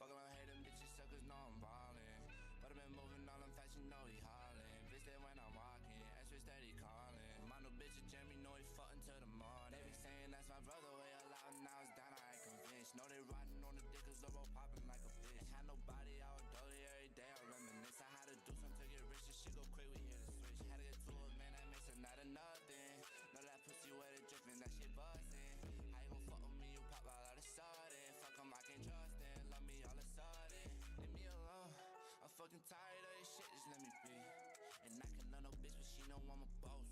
Fuck around, hate them bitches, suckers know I'm ballin'. But I been moving all them fast, you know he hollin'. Bitch, that when I'm walking, extra steady calling. My new bitch, Jeremy, know he fuck until the morning. They be saying that's my brother, way a lot, now it's down, I ain't convinced. Know they riding on the dick, cause Lobo poppin' like a bitch. Ain't had nobody, I was dolly every day, I reminisce. I had to do something to get rich, this shit go quick, we hit a switch. Had to get to it, man, that makes it not a nothing. Know that pussy wet, it drippin', that shit bustin'. How you gon' fuck with me, you pop out of the sudden. Fuck 'em, I can't trust them, love me all of a sudden. Leave me alone, I'm fucking tired of this shit, just let me be. And I can love no bitch, but she know I'm a boss.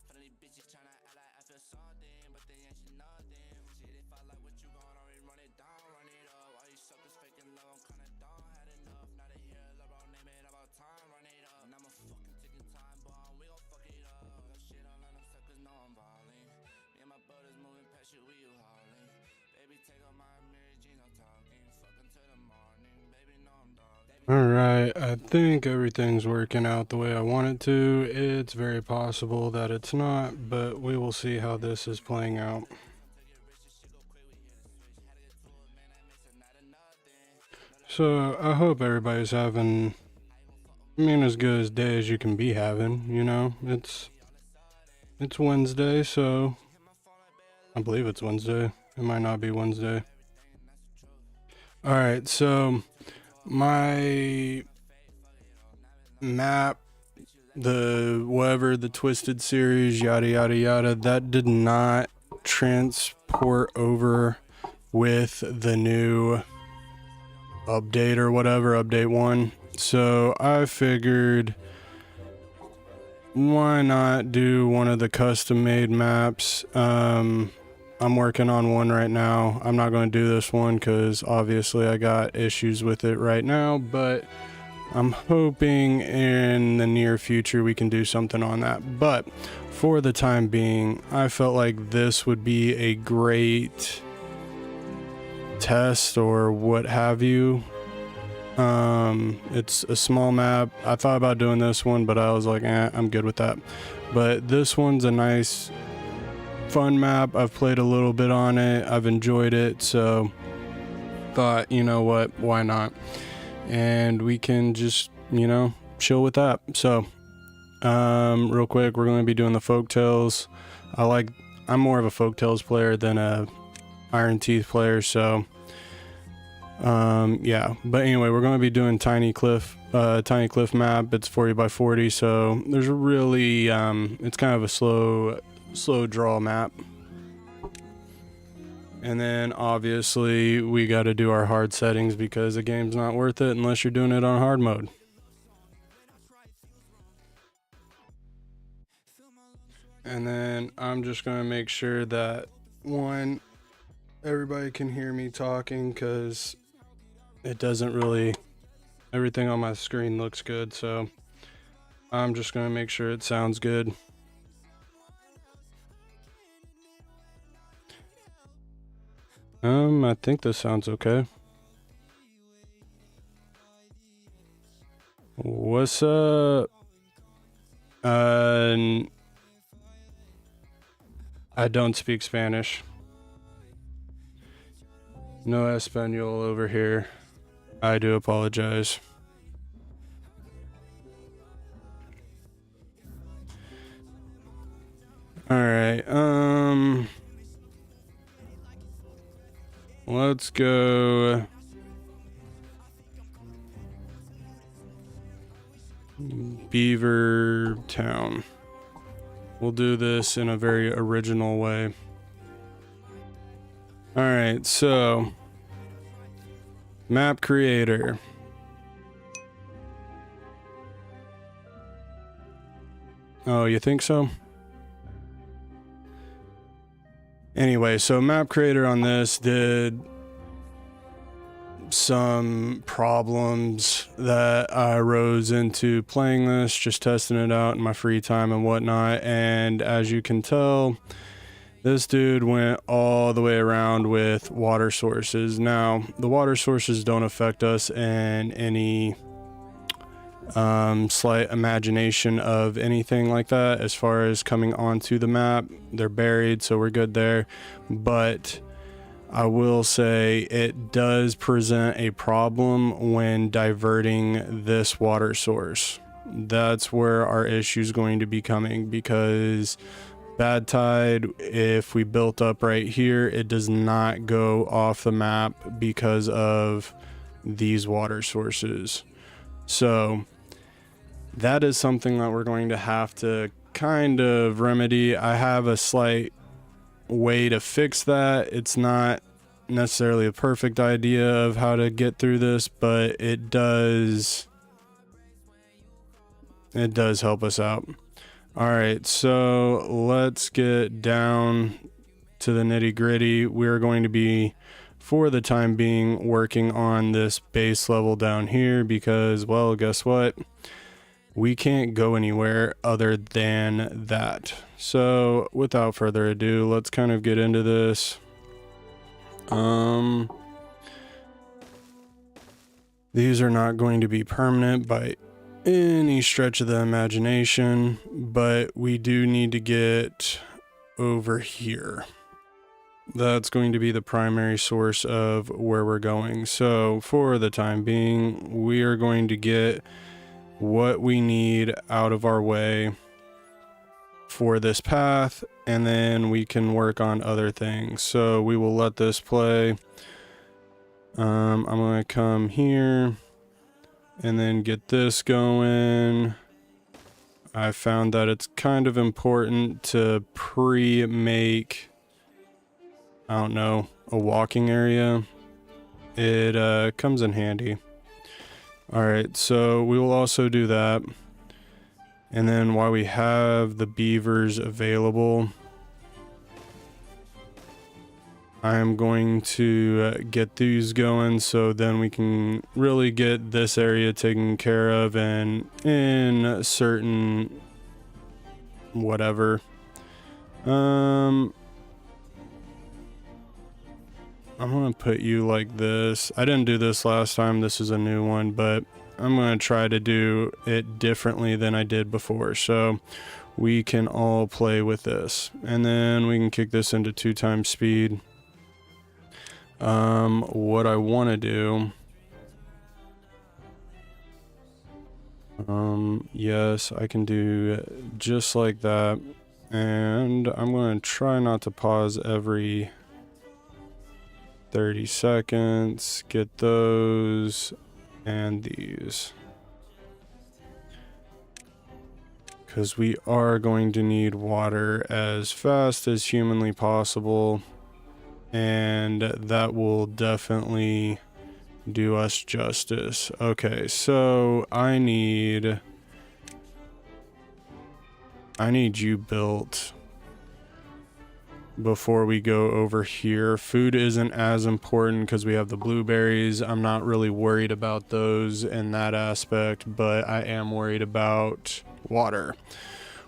Funny bitches tryna act like I feel something, but they ain't shit nothing. Shit, if I like what you gon' already run it down, run it up. All you suckers faking love, I'm kinda done, had enough. Now they hear love, bro, name it about time, run it up. And I'm a fucking ticking time bomb, we gon' fuck it up. That shit, all of them suckers know I'm ballin'. Me and my brothers moving past shit, we you haulin'. Baby, take off my mirror, jeans, I'm talking. Fuck until the morning, baby, know I'm dog. Alright, I think everything's working out the way I want it to. It's very possible that it's not, but we will see how this is playing out. So, I hope everybody's having, as good a day as you can be having, you know? It's Wednesday, so I believe it's Wednesday. It might not be Wednesday. Alright, so my map, the Twisted series, yada yada yada, that did not transport over with the new update or whatever, update 1. So I figured, why not do one of the custom made maps? I'm working on one right now. I'm not going to do this one because obviously I got issues with it right now, but I'm hoping in the near future we can do something on that. But for the time being, I felt like this would be a great test or what have you. It's a small map. I thought about doing this one, but I was like, I'm good with that. But this one's a nice fun map. I've played a little bit on it, I've enjoyed it, so thought, you know what, why not? And we can just, chill with that. So real quick, we're going to be doing the Folktails. I'm more of a Folktails player than a Iron Teeth player, so yeah. But anyway, we're going to be doing Tiny Cliff map. It's 40 by 40, so there's a really it's kind of a slow draw map. And then obviously we got to do our hard settings because the game's not worth it unless you're doing it on hard mode. And then I'm just going to make sure that one, everybody can hear me talking, because it doesn't really, everything on my screen looks good, so I'm just going to make sure it sounds good. I think this sounds okay. What's up? I don't speak Spanish. No Espanol over here. I do apologize. Alright, let's go Beaver Town. We'll do this in a very original way. Alright, so map creator. Oh, you think so? Anyway, so map creator on this did some problems that I rose into playing this, just testing it out in my free time and whatnot. And as you can tell, this dude went all the way around with water sources. Now, the water sources don't affect us in any slight imagination of anything like that as far as coming onto the map. They're buried, so we're good there. But I will say it does present a problem when diverting this water source. That's where our issue is going to be coming, because bad tide, if we built up right here, it does not go off the map because of these water sources. So that is something that we're going to have to kind of remedy. I have a slight way to fix that. It's not necessarily a perfect idea of how to get through this, but it does help us out. All right, so let's get down to the nitty gritty. We're going to be, for the time being, working on this base level down here because, well, guess what? We can't go anywhere other than that. So without further ado, let's kind of get into this. These are not going to be permanent by any stretch of the imagination, but we do need to get over here. That's going to be the primary source of where we're going. So for the time being, we are going to get what we need out of our way for this path, and then we can work on other things. So we will let this play. I'm going to come here and then get this going. I found that it's kind of important to pre-make, I don't know, a walking area. It comes in handy. All right, so we will also do that. And then while we have the beavers available, I am going to get these going so then we can really get this area taken care of, and in certain whatever. I'm going to put you like this. I didn't do this last time. This is a new one, but I'm going to try to do it differently than I did before. So we can all play with this. And then we can kick this into 2x speed. What I want to do... yes, I can do just like that. And I'm going to try not to pause every 30 seconds. Get those and these, because we are going to need water as fast as humanly possible, and that will definitely do us justice. Okay, so I need you built before we go over here. Food isn't as important because we have the blueberries. I'm not really worried about those in that aspect, but I am worried about water.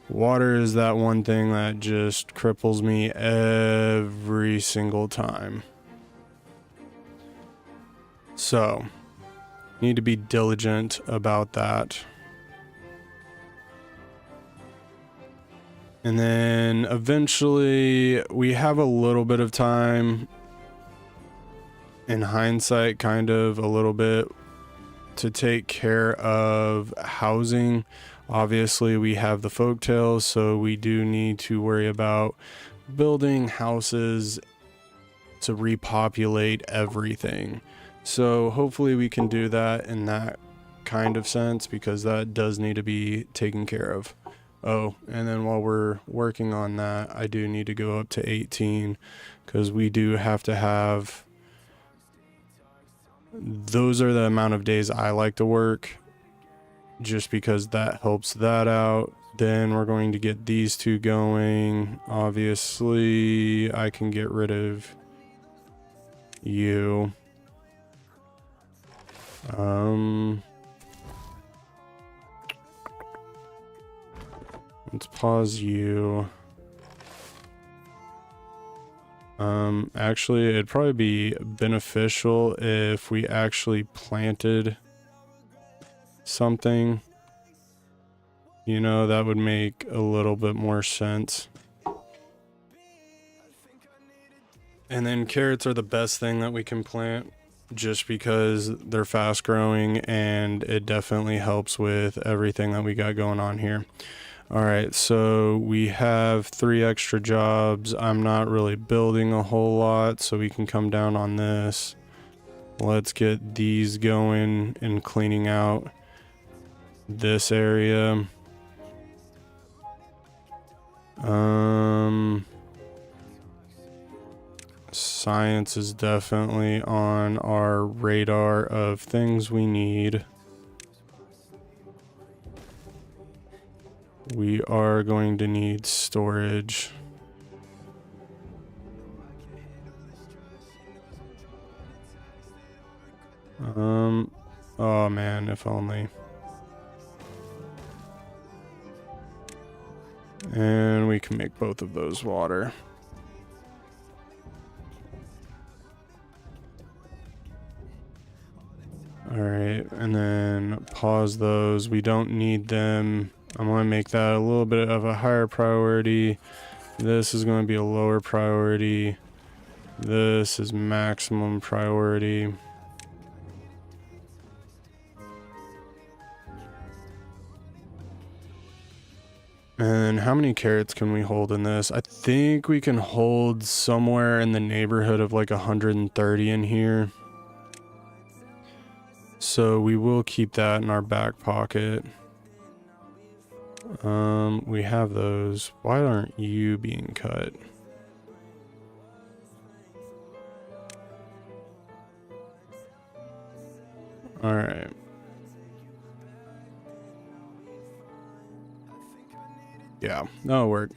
Water is that one thing that just cripples me every single time. So, need to be diligent about that. And then eventually we have a little bit of time, in hindsight, kind of a little bit, to take care of housing. Obviously we have the Folktails, so we do need to worry about building houses to repopulate everything. So hopefully we can do that in that kind of sense, because that does need to be taken care of. Oh, and then while we're working on that, I do need to go up to 18, because we do have to have... those are the amount of days I like to work, just because that helps that out. Then we're going to get these two going. Obviously, I can get rid of you. Let's pause you. Actually, it'd probably be beneficial if we actually planted something. You know, that would make a little bit more sense. And then carrots are the best thing that we can plant just because they're fast growing and it definitely helps with everything that we got going on here. All right, so we have 3 extra jobs. I'm not really building a whole lot, so we can come down on this. Let's get these going and cleaning out this area. Science is definitely on our radar of things we need. We are going to need storage. Oh man, if only. And we can make both of those water. Alright, and then pause those. We don't need them. I'm going to make that a little bit of a higher priority. This is going to be a lower priority. This is maximum priority. And how many carrots can we hold in this? I think we can hold somewhere in the neighborhood of like 130 in here. So we will keep that in our back pocket. We have those. Why aren't you being cut? All right. Yeah, that'll work.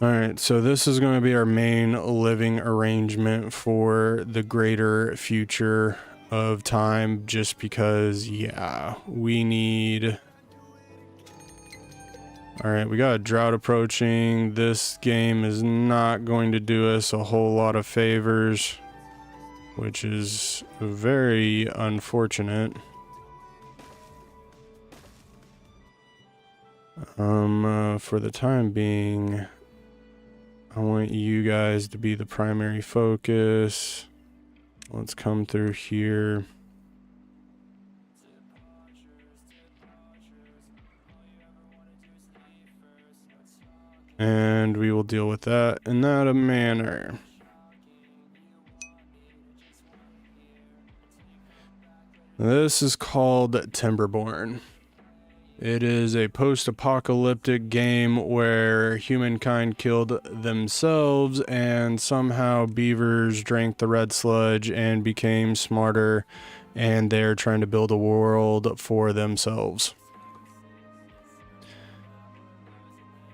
All right, so this is going to be our main living arrangement for the greater future of time, just because, yeah, we need... All right, we got a drought approaching. This game is not going to do us a whole lot of favors, which is very unfortunate. For the time being, I want you guys to be the primary focus. Let's come through here. And we will deal with that in that manner. This is called Timberborn. It is a post-apocalyptic game where humankind killed themselves and somehow beavers drank the red sludge and became smarter, and they're trying to build a world for themselves.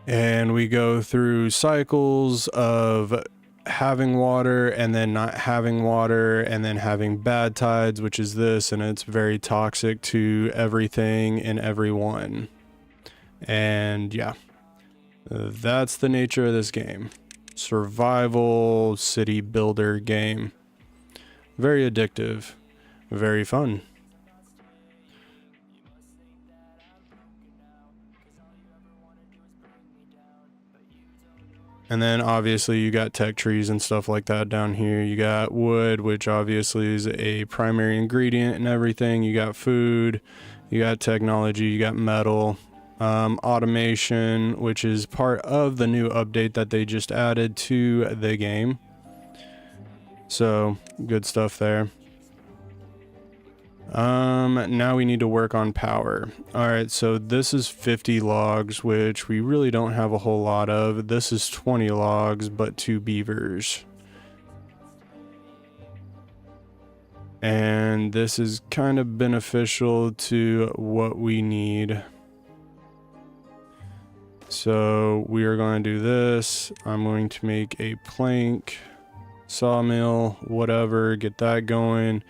And we go through cycles of having water and then not having water and then having bad tides, which is this, and it's very toxic to everything and everyone. And yeah, that's the nature of this game. Survival city builder game. Very addictive, very fun. And then obviously you got tech trees and stuff like that down here. You got wood, which obviously is a primary ingredient in everything. You got food, you got technology, you got metal, automation, which is part of the new update that they just added to the game. So good stuff there. Now we need to work on power. All right, so this is 50 logs, which we really don't have a whole lot of. This is 20 logs, but 2 beavers. And this is kind of beneficial to what we need. So we are going to do this. I'm going to make a plank, sawmill, whatever, get that going.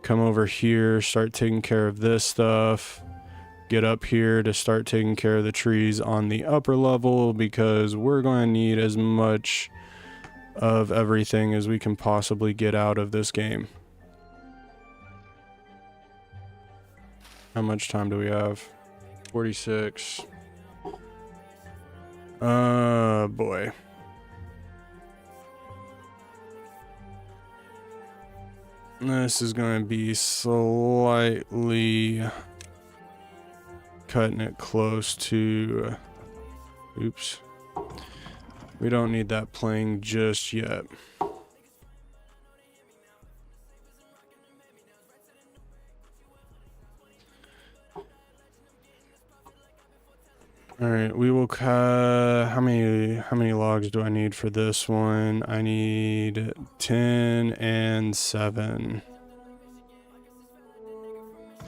Come over here, start taking care of this stuff. Get up here to start taking care of the trees on the upper level, because we're going to need as much of everything as we can possibly get out of this game. How much time do we have? 46. Boy. This is going to be slightly cutting it close to... Oops. We don't need that playing just yet. All right, we will cut... How many logs do I need for this one? I need 10 and 7.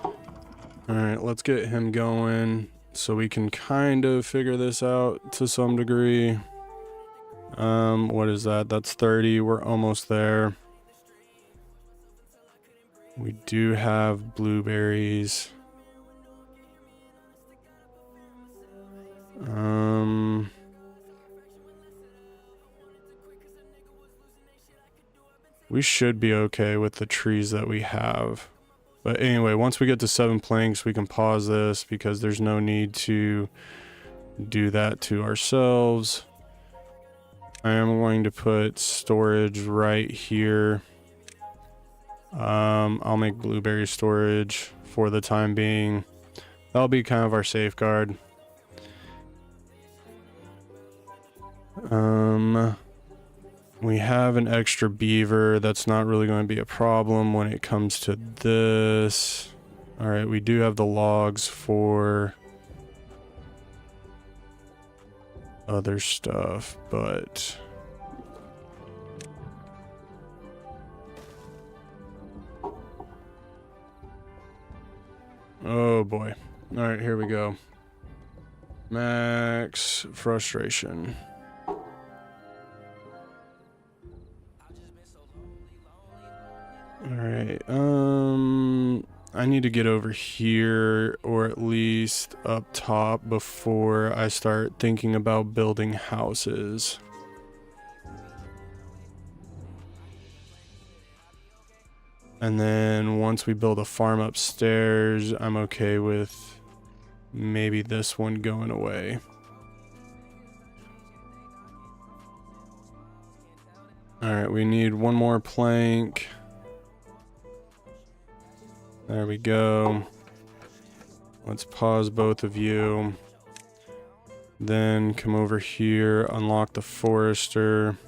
All right, let's get him going so we can kind of figure this out to some degree. What is that? That's 30. We're almost there. We do have blueberries. We should be okay with the trees that we have. But anyway, once we get to 7 planks, we can pause this because there's no need to do that to ourselves. I am going to put storage right here. I'll make blueberry storage for the time being. That'll be kind of our safeguard. We have an extra beaver. That's not really going to be a problem when it comes to this. All right, we do have the logs for other stuff, but oh boy. All right, here we go. Max frustration. All right, I need to get over here or at least up top before I start thinking about building houses. And then once we build a farm upstairs, I'm okay with maybe this one going away. All right, we need one more plank. There we go. Let's pause both of you. Then come over here, unlock the forester.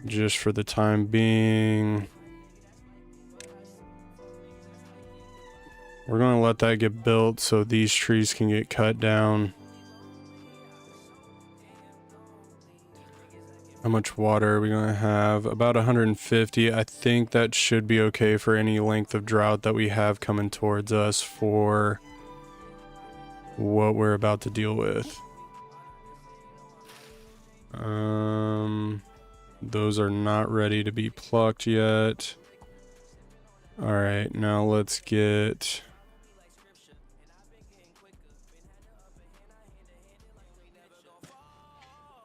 Just for the time being. We're going to let that get built so these trees can get cut down. How much water are we going to have? About 150. I think that should be okay for any length of drought that we have coming towards us for what we're about to deal with. Those are not ready to be plucked yet. All right, now let's get...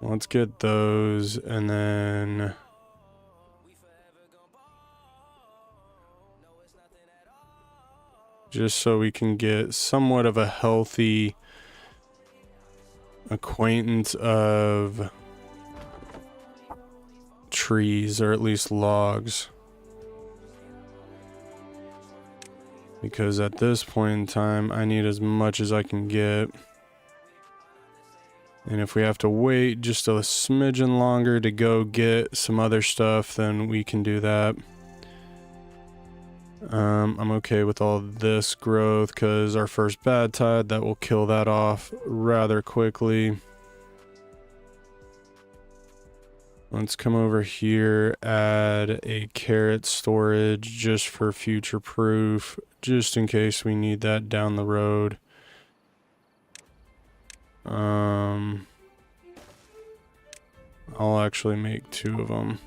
Let's get those, and then just so we can get somewhat of a healthy acquaintance of trees, or at least logs. Because at this point in time, I need as much as I can get. And if we have to wait just a smidgen longer to go get some other stuff, then we can do that. I'm okay with all this growth because our first bad tide, that will kill that off rather quickly. Let's come over here, add a carrot storage just for future proof, just in case we need that down the road. I'll actually make 2 of them.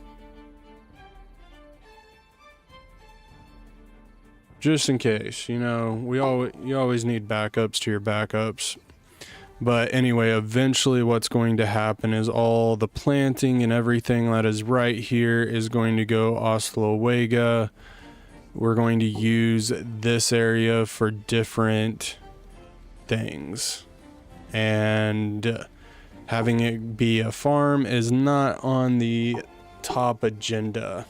Just in case, you know, you always need backups to your backups. But anyway, eventually what's going to happen is all the planting and everything that is right here is going to go Oslo Wega. We're going to use this area for different things. And having it be a farm is not on the top agenda.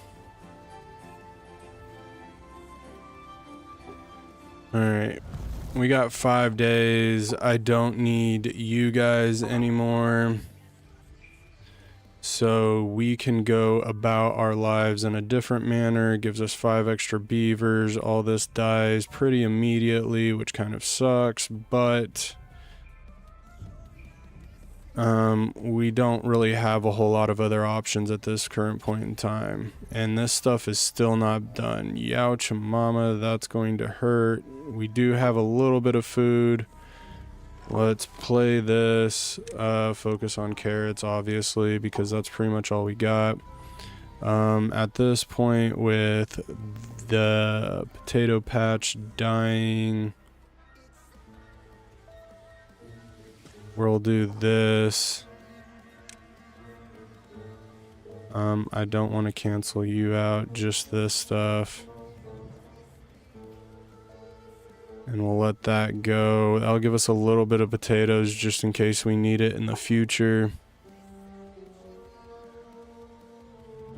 All right. We got 5 days. I don't need you guys anymore. So we can go about our lives in a different manner. It gives us 5 extra beavers. All this dies pretty immediately, which kind of sucks, but we don't really have a whole lot of other options at this current point in time. And this stuff is still not done. Youch, mama, that's going to hurt. We do have a little bit of food. Let's play this. Focus on carrots, obviously, because that's pretty much all we got. At this point, with the potato patch dying, we'll do this. I don't want to cancel you out, just this stuff. And we'll let that go. That'll give us a little bit of potatoes just in case we need it in the future.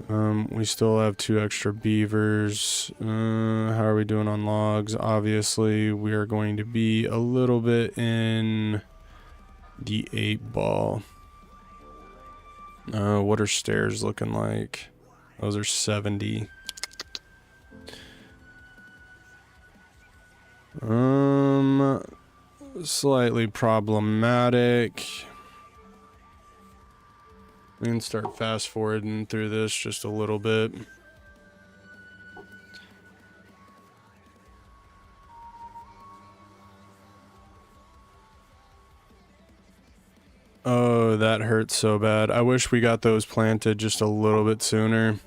We still have 2 extra beavers. How are we doing on logs? Obviously, we are going to be a little bit in the 8 ball. What are stairs looking like? Those are 70. Slightly problematic. We can start fast forwarding through this just a little bit. Oh, that hurts so bad. I wish we got those planted just a little bit sooner.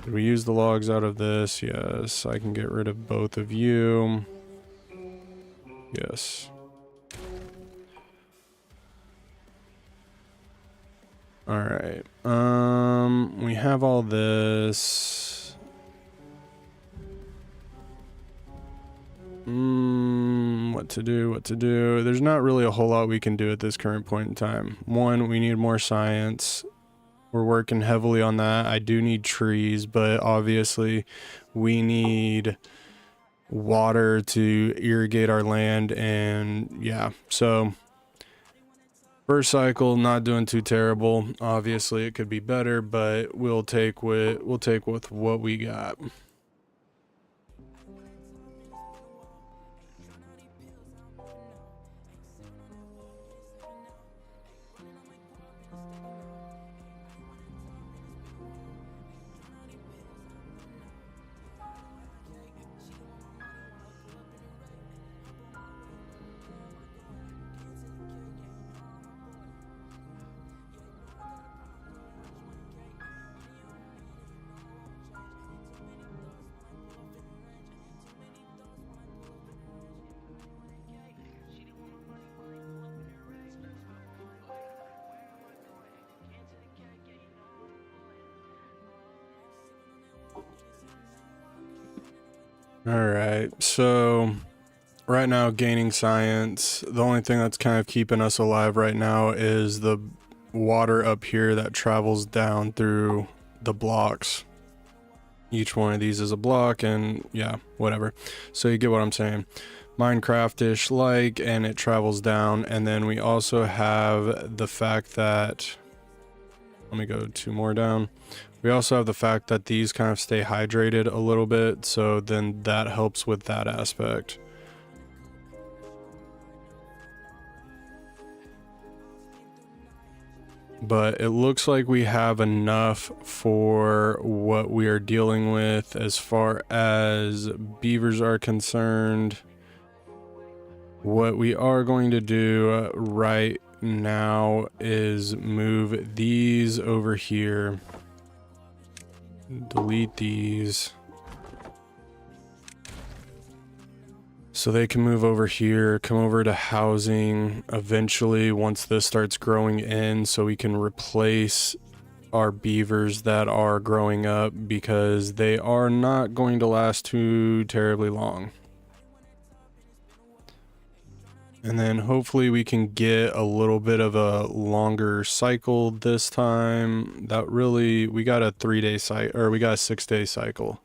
Did we use the logs out of this? Yes. I can get rid of both of you. Yes. Alright. We have all this. What to do? There's not really a whole lot we can do at this current point in time. One, we need more science. We're working heavily on that. I do need trees, but obviously we need water to irrigate our land, and yeah, so first cycle not doing too terrible. Obviously it could be better, but we'll take with what we got. Alright, so right now gaining science, the only thing that's kind of keeping us alive right now is the water up here that travels down through the blocks. Each one of these is a block, and yeah, whatever. So you get what I'm saying. Minecraft-ish like, and it travels down. And then we also have the fact that, let me go 2 more down. We also have the fact that these kind of stay hydrated a little bit, so then that helps with that aspect. But it looks like we have enough for what we are dealing with as far as beavers are concerned. What we are going to do right now is move these over here. Delete these. So they can move over here, come over to housing eventually once this starts growing in, so we can replace our beavers that are growing up, because they are not going to last too terribly long. And then hopefully we can get a little bit of a longer cycle this time. That really, we got a 3-day cycle, or we got a 6-day cycle.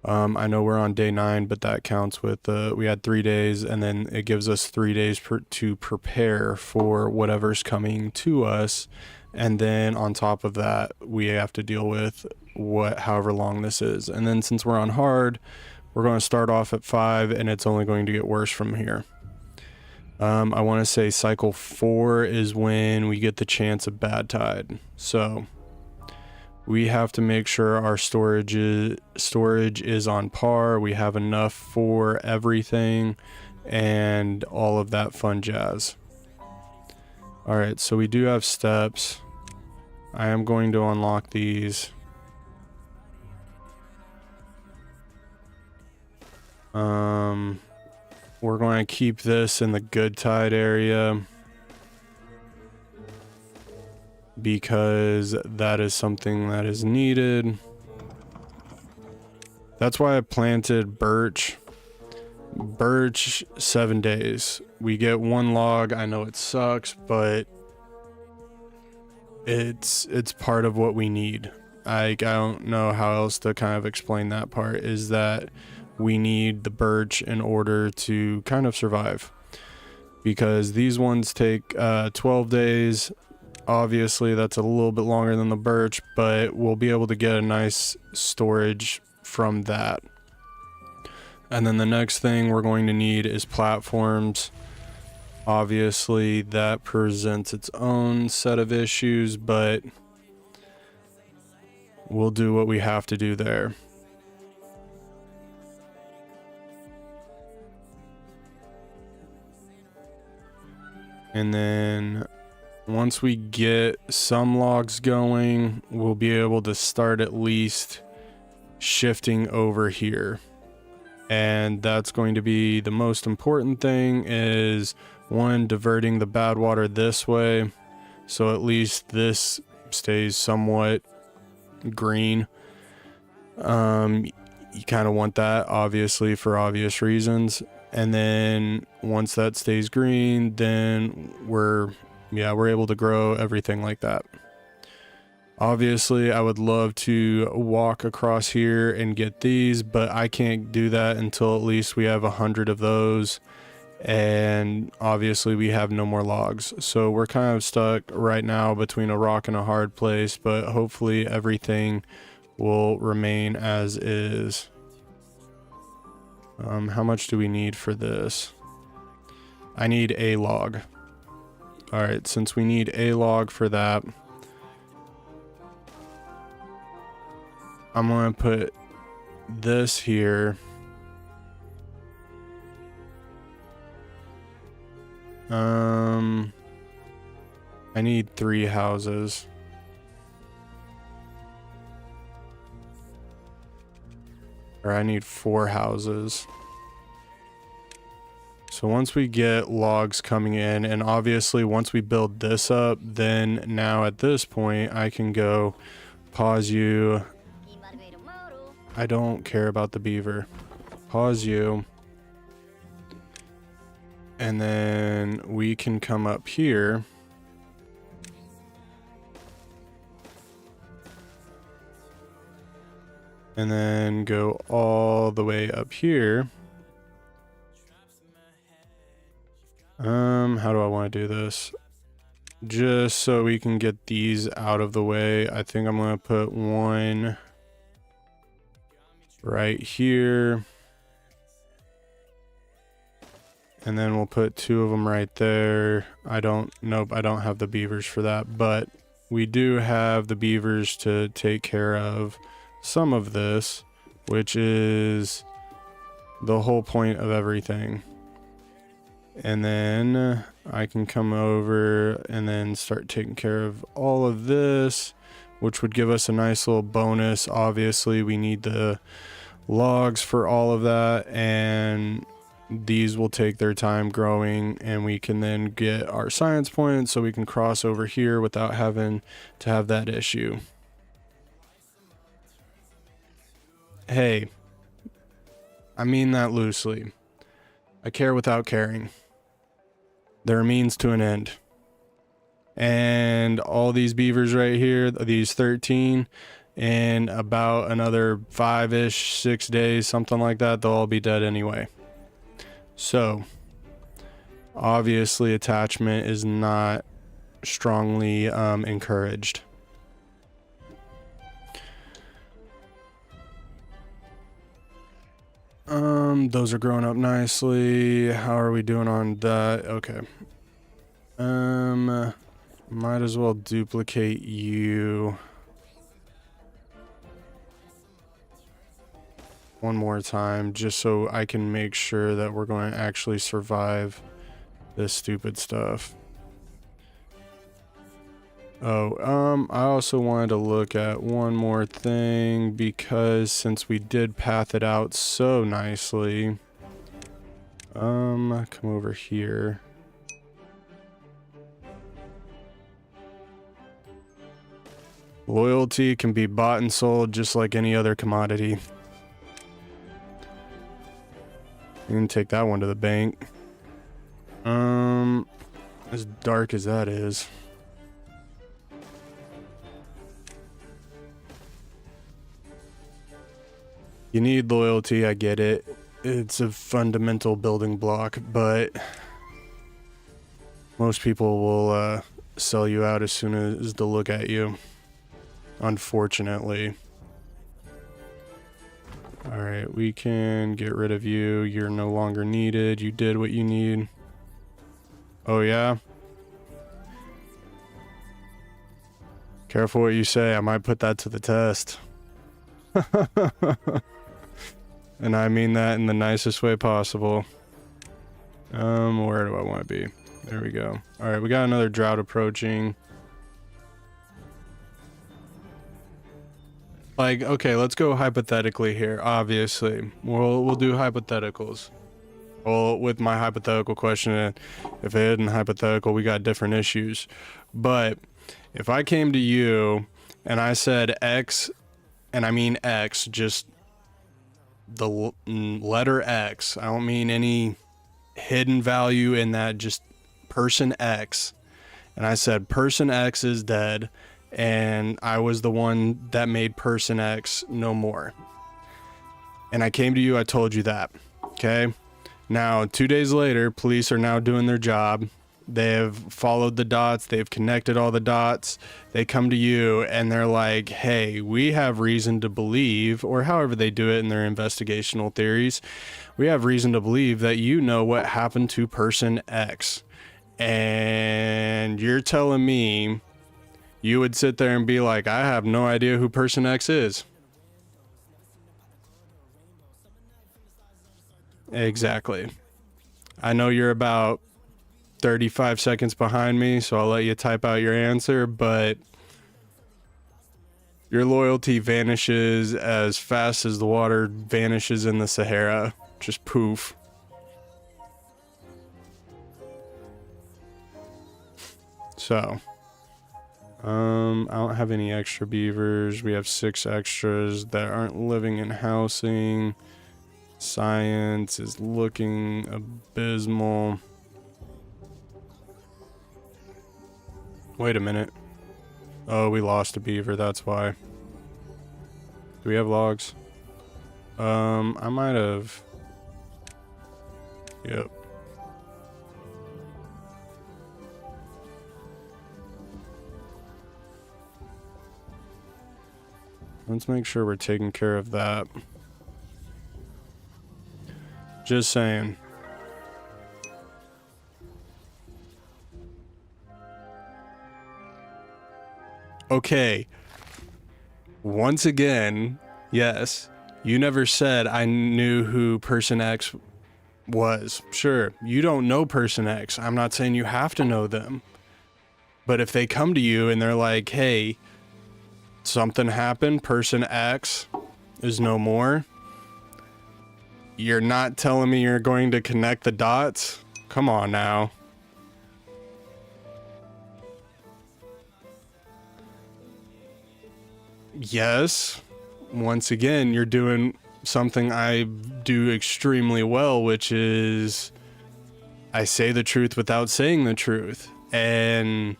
I know we're on day 9, but that counts with, we had 3 days, and then it gives us 3 days to prepare for whatever's coming to us. And then on top of that, we have to deal with however long this is. And then since we're on hard, we're going to start off at 5, and it's only going to get worse from here. I want to say cycle 4 is when we get the chance of bad tide. So we have to make sure our storage is on par. We have enough for everything and all of that fun jazz. All right, so we do have steps. I am going to unlock these. We're going to keep this in the good tide area because that is something that is needed. That's why I planted birch. Birch 7 days. We get 1 log. I know it sucks, but it's part of what we need. I don't know how else to kind of explain that part, is that we need the birch in order to kind of survive, because these ones take 12 days. Obviously that's a little bit longer than the birch, but we'll be able to get a nice storage from that. And then the next thing we're going to need is platforms. Obviously that presents its own set of issues, but we'll do what we have to do there. And then once we get some logs going, we'll be able to start at least shifting over here. And that's going to be the most important thing, is 1, diverting the bad water this way, so at least this stays somewhat green. You kind of want that, obviously, for obvious reasons. And then once that stays green, then we're able to grow everything like that. Obviously, I would love to walk across here and get these, but I can't do that until at least we have 100 of those. And obviously we have no more logs. So we're kind of stuck right now between a rock and a hard place, but hopefully everything will remain as is. How much do we need for this? I need a log. All right, since we need a log for that, I'm going to put this here. I need 3 houses. Or I need 4 houses. So once we get logs coming in, and obviously once we build this up, then now at this point I can go pause you. I don't care about the beaver. Pause you. And then we can come up here. And then go all the way up here. How do I want to do this? Just so we can get these out of the way, I think I'm going to put 1 right here. And then we'll put 2 of them right there. Nope, I don't have the beavers for that, but we do have the beavers to take care of some of this, which is the whole point of everything. And then I can come over and then start taking care of all of this, which would give us a nice little bonus. Obviously, we need the logs for all of that, and these will take their time growing, and we can then get our science points so we can cross over here without having to have that issue. Hey, I mean that loosely. I care without caring. They're a means to an end. And all these beavers right here, these 13, in about another 5-ish, 6 days, something like that, they'll all be dead anyway. So, obviously attachment is not strongly encouraged. Those are growing up nicely. How are we doing on that? Okay. Might as well duplicate you one more time just so I can make sure that we're going to actually survive this stupid stuff. Oh, I also wanted to look at one more thing because since we did path it out so nicely, come over here. Loyalty can be bought and sold just like any other commodity. You can take that one to the bank. As dark as that is. You need loyalty, I get it. It's a fundamental building block, but most people will sell you out as soon as they look at you. Unfortunately. Alright, we can get rid of you. You're no longer needed. You did what you need. Oh yeah? Careful what you say. I might put that to the test. And I mean that in the nicest way possible. Where do I want to be? There we go. Alright, we got another drought approaching. Like, okay, let's go hypothetically here, obviously. We'll do hypotheticals. Well, with my hypothetical question, if it isn't hypothetical, we got different issues. But if I came to you and I said X, and I mean X, just the letter X, I don't mean any hidden value in that, just person X, and I said person X is dead, and I was the one that made person X no more, and I came to you, I told you that, okay? Now 2 days later, police are now doing their job. They have followed the dots, they've connected all the dots, they come to you and they're like, hey, we have reason to believe, or however they do it in their investigational theories, we have reason to believe that you know what happened to person X. And you're telling me you would sit there and be like, I have no idea who person X is. Exactly. I know you're about 35 seconds behind me, so I'll let you type out your answer, but your loyalty vanishes as fast as the water vanishes in the Sahara. Just poof. So, I don't have any extra beavers. We have 6 extras that aren't living in housing. Science is looking abysmal. Wait a minute. Oh, we lost a beaver, that's why. Do we have logs? I might have. Yep. Let's make sure we're taking care of that. Just saying. Okay. Once again, yes, you never said I knew who person X was. Sure, you don't know person X. I'm not saying you have to know them. But if they come to you and they're like, hey, something happened, person X is no more, you're not telling me you're going to connect the dots? Come on now. Yes. Once again, you're doing something I do extremely well, which is I say the truth without saying the truth. And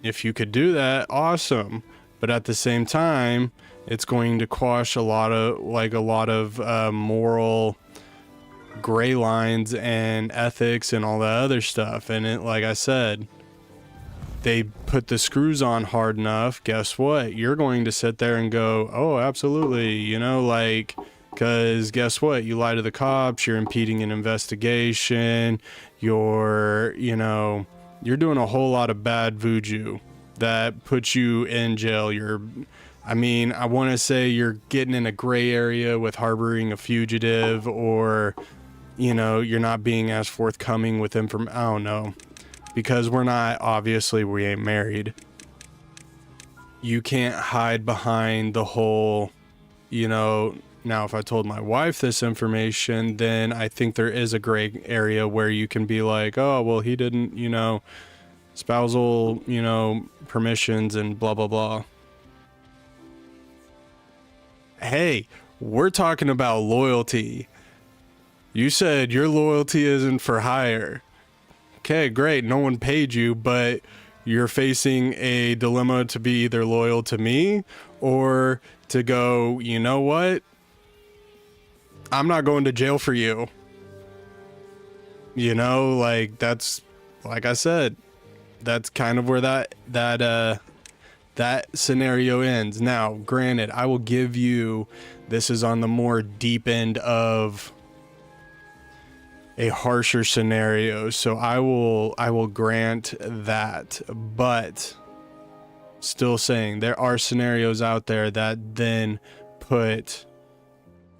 if you could do that, awesome. But at the same time, it's going to quash a lot of moral gray lines and ethics and all that other stuff. And it, like I said, they put the screws on hard enough, guess what? You're going to sit there and go, oh, absolutely, you know, like, because guess what? You lie to the cops, you're impeding an investigation, you're doing a whole lot of bad voodoo that puts you in jail. I want to say you're getting in a gray area with harboring a fugitive, or, you know, you're not being as forthcoming with information. I don't know. Because we ain't married. You can't hide behind the whole, you know, now if I told my wife this information, then I think there is a gray area where you can be like, oh, well, he didn't, you know, spousal, you know, permissions and blah, blah, blah. Hey, we're talking about loyalty. You said your loyalty isn't for hire. Okay, great. No one paid you, but you're facing a dilemma to be either loyal to me or to go, you know what? I'm not going to jail for you. You know, like that's, like I said, that's kind of where that scenario ends. Now, granted, I will give you, this is on the more deep end of a harsher scenario, so I will grant that, but still saying there are scenarios out there that then put,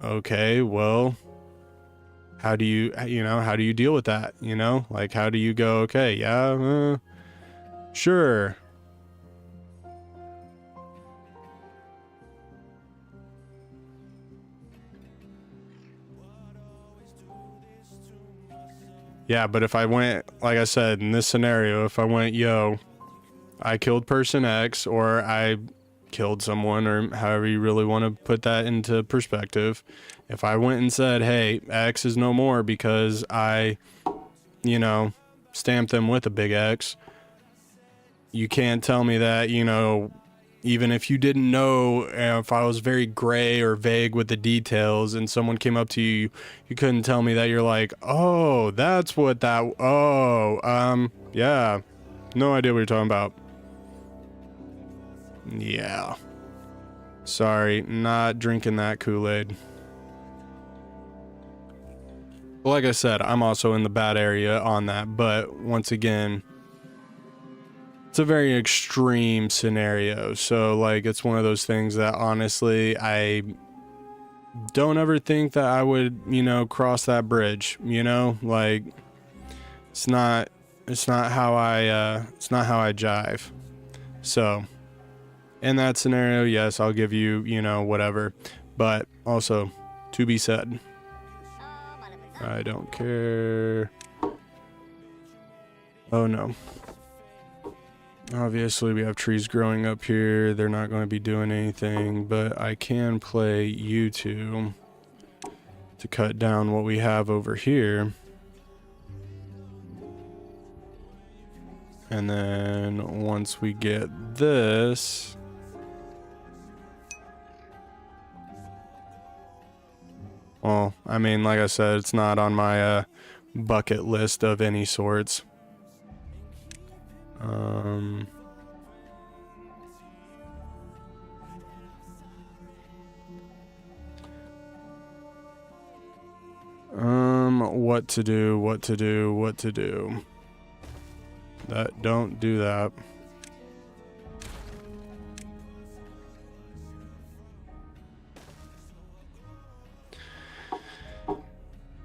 okay, well, how do you deal with that? You know, like, how do you go, okay, yeah, sure. Yeah, but if I went, like I said, in this scenario, if I went, yo, I killed person X, or I killed someone, or however you really want to put that into perspective. If I went and said, hey, X is no more because I, you know, stamped them with a big X, you can't tell me that, you know, even if you didn't know, if I was very gray or vague with the details and someone came up to you, you couldn't tell me that you're like, oh, that's what that, yeah, no idea what you're talking about. Yeah. Sorry, not drinking that Kool-Aid. Like I said, I'm also in the bad area on that, but once again, it's a very extreme scenario. So, like, it's one of those things that honestly, I don't ever think that I would, you know, cross that bridge, you know, like, it's not how I jive. So, in that scenario, yes, I'll give you, you know, whatever, but also to be said, I don't care. Oh no. Obviously, we have trees growing up here. They're not going to be doing anything, but I can play you two to cut down what we have over here. And then once we get this, well, I mean, like I said, it's not on my bucket list of any sorts. What to do. Don't do that.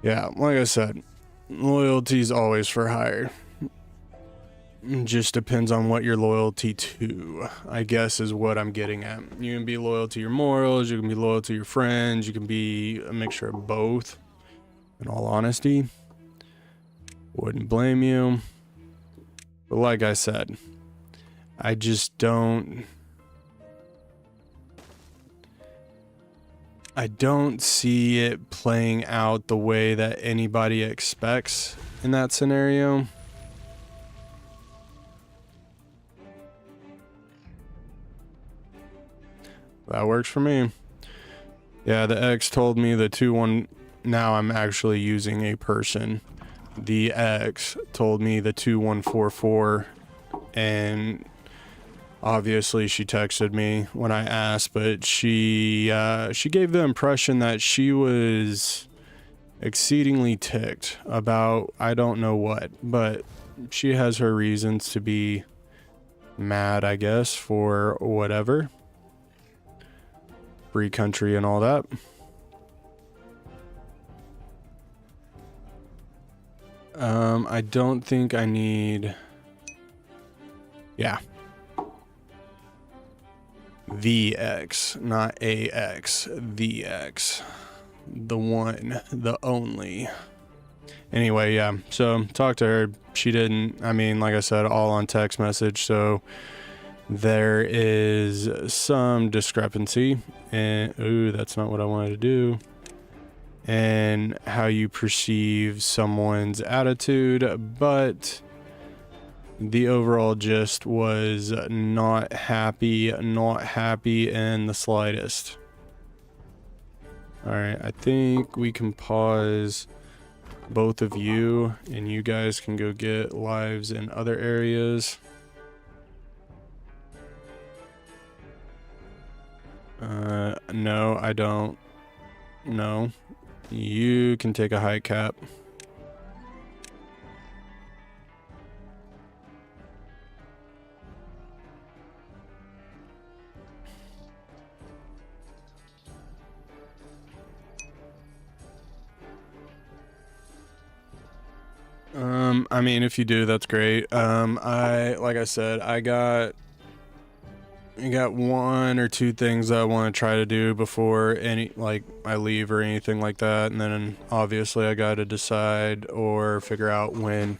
Yeah, like I said, loyalty's always for hire. Just depends on what you're loyalty to, I guess, is what I'm getting at. You can be loyal to your morals, you can be loyal to your friends, you can be a mixture of both. In all honesty, wouldn't blame you. But like I said, I just don't see it playing out the way that anybody expects in that scenario. That works for me. Yeah, the X told me the 2-1. Now I'm actually using a person. The X told me the 2144, and obviously she texted me when I asked, but she gave the impression that she was exceedingly ticked about I don't know what, but she has her reasons to be mad, I guess, for whatever. Free country and all that. I don't think I need... Yeah. VX, not AX. VX. The one, the only. Anyway, yeah. So, talked to her. She didn't... I mean, like I said, all on text message, so... There is some discrepancy, and ooh, that's not what I wanted to do, and how you perceive someone's attitude, but the overall gist was not happy in the slightest. All right, I think we can pause both of you, and you guys can go get lives in other areas. No, I don't. No. You can take a high cap. I mean, if you do, that's great. Like I said, I got 1 or 2 things that I want to try to do before I leave or anything like that, and then obviously I got to decide or figure out when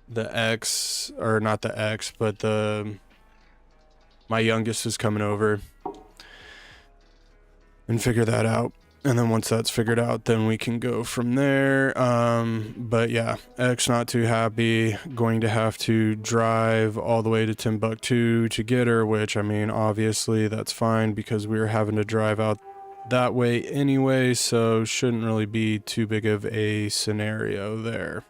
the X, or not the X, but my youngest is coming over, and figure that out. And then once that's figured out, then we can go from there. But yeah, X not too happy. Going to have to drive all the way to Timbuktu to get her, which, I mean, obviously that's fine because we were having to drive out that way anyway, so shouldn't really be too big of a scenario there.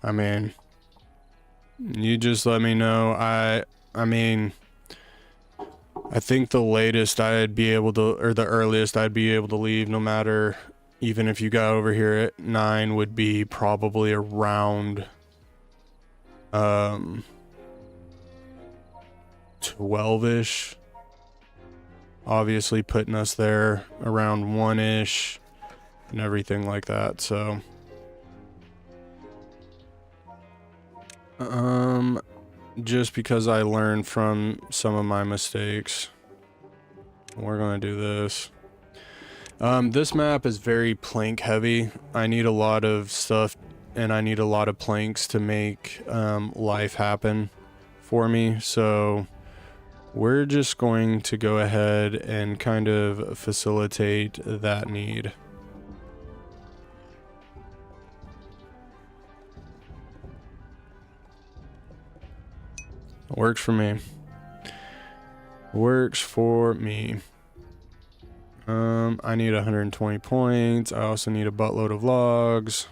I mean, you just let me know. I mean, I think the latest I'd be able to, or the earliest I'd be able to leave, no matter, even if you got over here at 9, would be probably around 12-ish. Obviously putting us there around 1-ish and everything like that, so... just because I learned from some of my mistakes. We're gonna do this. This map is very plank heavy. I need a lot of stuff and I need a lot of planks to make life happen for me. So we're just going to go ahead and kind of facilitate that need. Works for me. Works for me. I need 120 points. I also need a buttload of logs.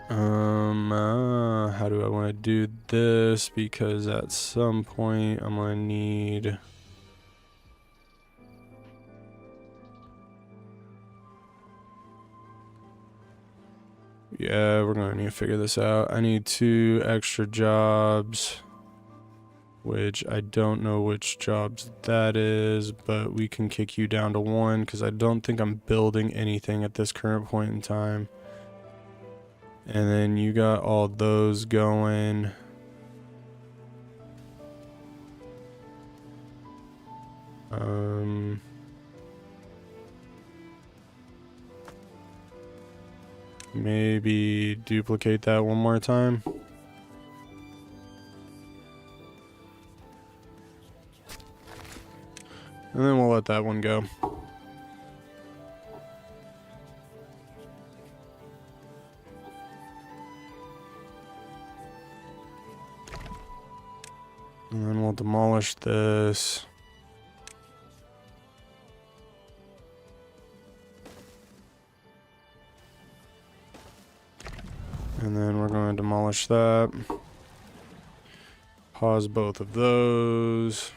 How do I want to do this? Because at some point I'm gonna need... Yeah, we're gonna need to figure this out. I need 2 extra jobs, which I don't know which jobs that is, but we can kick you down to 1 because I don't think I'm building anything at this current point in time. And then you got all those going. maybe duplicate that one more time. And then we'll let that one go. And then we'll demolish this. And then we're going to demolish that. Pause both of those.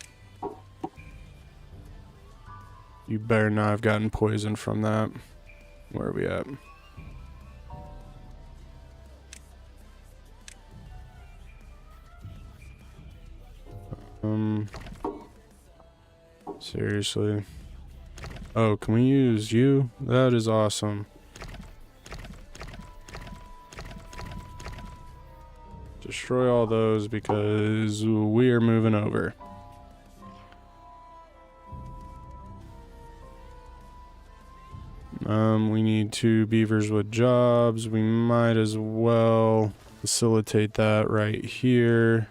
You better not have gotten poisoned from that. Where are we at? Seriously. Oh, can we use you? That is awesome. Destroy all those because we are moving over. We need 2 beavers with jobs. We might as well facilitate that right here.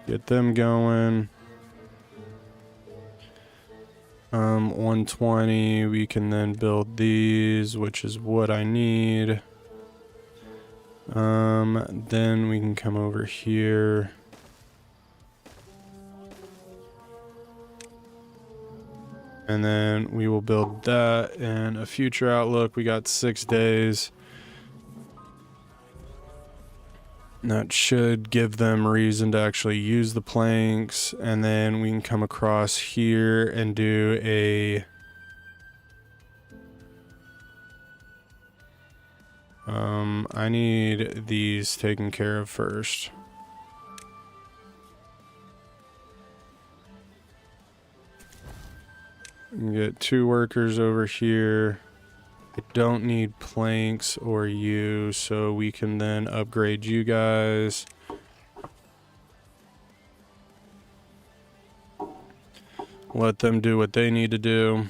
Get them going. 120, we can then build these, which is what I need. Then we can come over here. And then we will build that in a future outlook. We got 6 days. That should give them reason to actually use the planks. And then we can come across here and do a... I need these taken care of first. Get 2 workers over here. I don't need planks or you, so we can then upgrade you guys. Let them do what they need to do.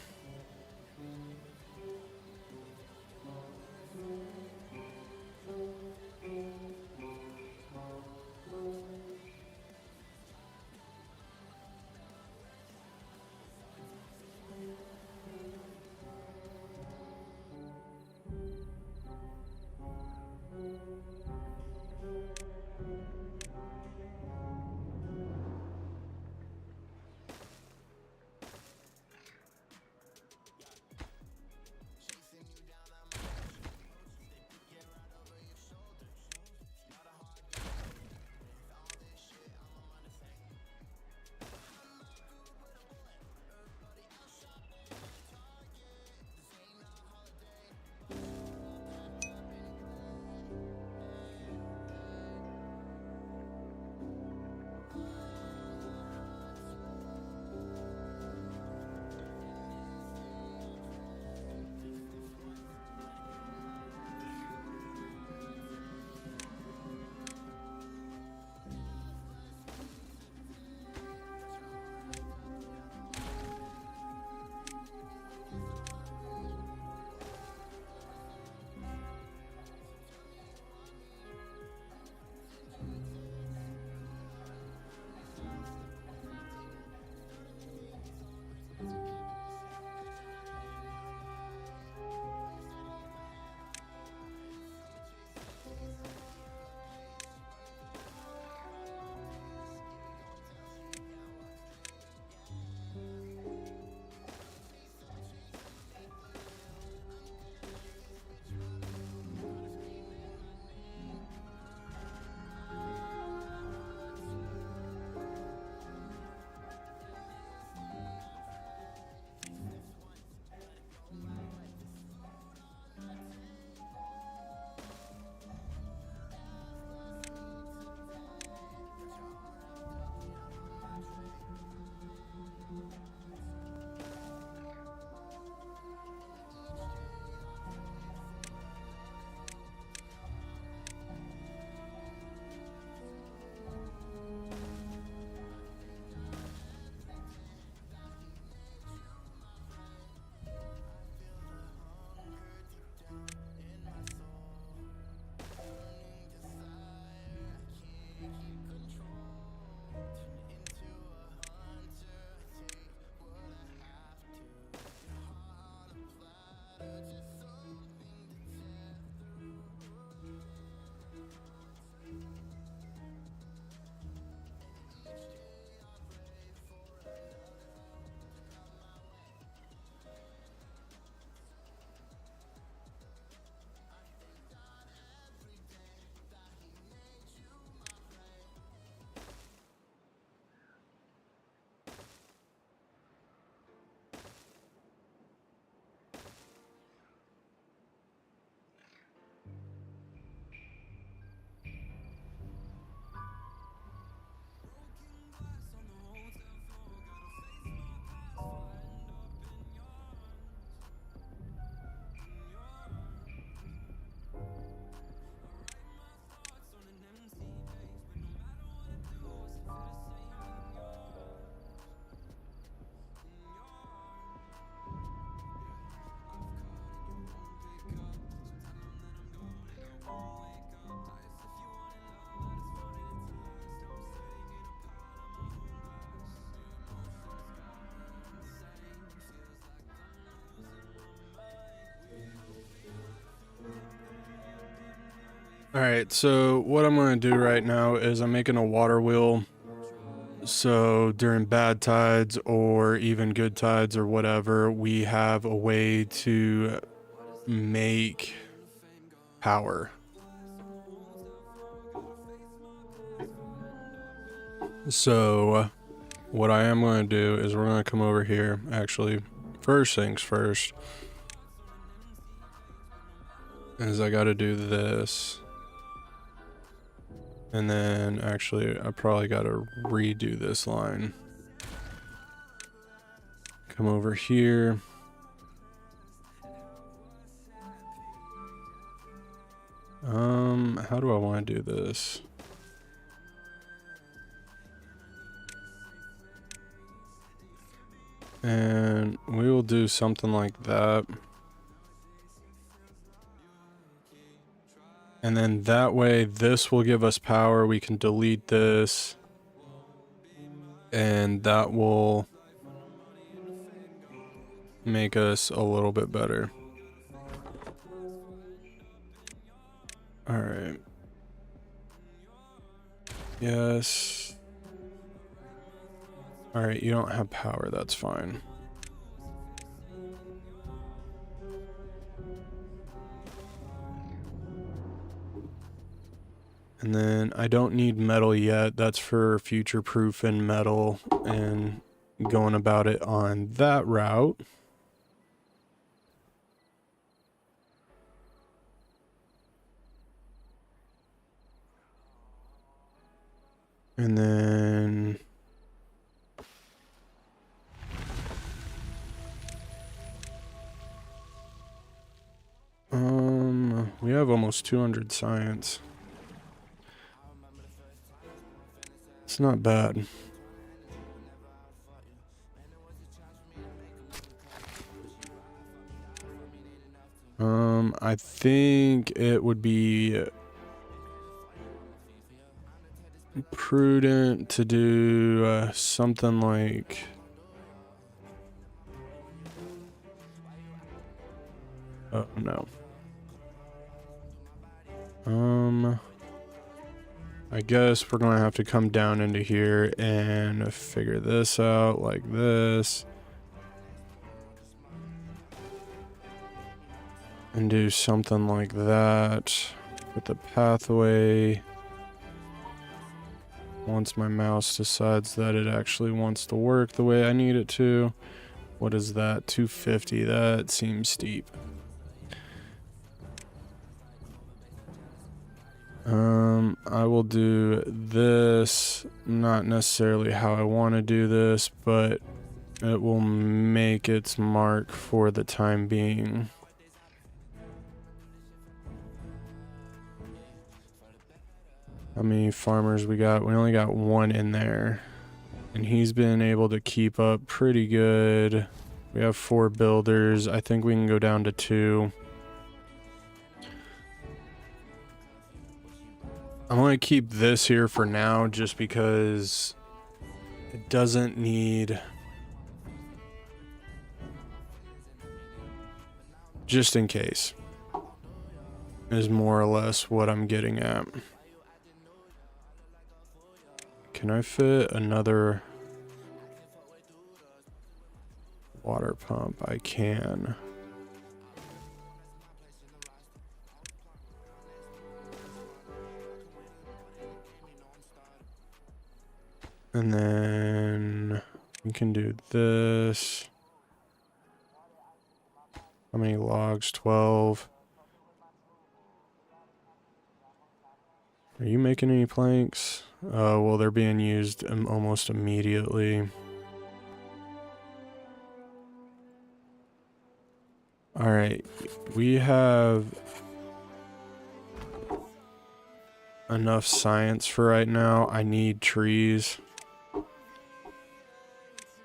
All right, so what I'm going to do right now is I'm making a water wheel. So during bad tides or even good tides or whatever, we have a way to make power. So what I am going to do is we're going to come over here. Actually, first things first is I got to do this. And then actually I probably got to redo this line. Come over here. How do I want to do this? And we will do something like that. And then that way, this will give us power. We can delete this. And that will make us a little bit better. All right. Yes. All right, you don't have power. That's fine. And then I don't need metal yet. That's for future-proofing metal and going about it on that route. And then we have almost 200 science. It's not bad. I think it would be prudent to do something like oh no. I guess we're gonna have to come down into here and figure this out like this. And do something like that with the pathway. Once my mouse decides that it actually wants to work the way I need it to. What is that? 250. That seems steep. I will do this, not necessarily how I want to do this, but it will make its mark for the time being. How many farmers we got? We only got one in there, and he's been able to keep up pretty good. We have 4 builders. I think we can go down to 2. I'm going to keep this here for now just because it doesn't need... Just in case is more or less what I'm getting at. Can I fit another water pump? I can. And then we can do this. How many logs? 12. Are you making any planks? Well, they're being used almost immediately. All right, we have enough science for right now. I need trees.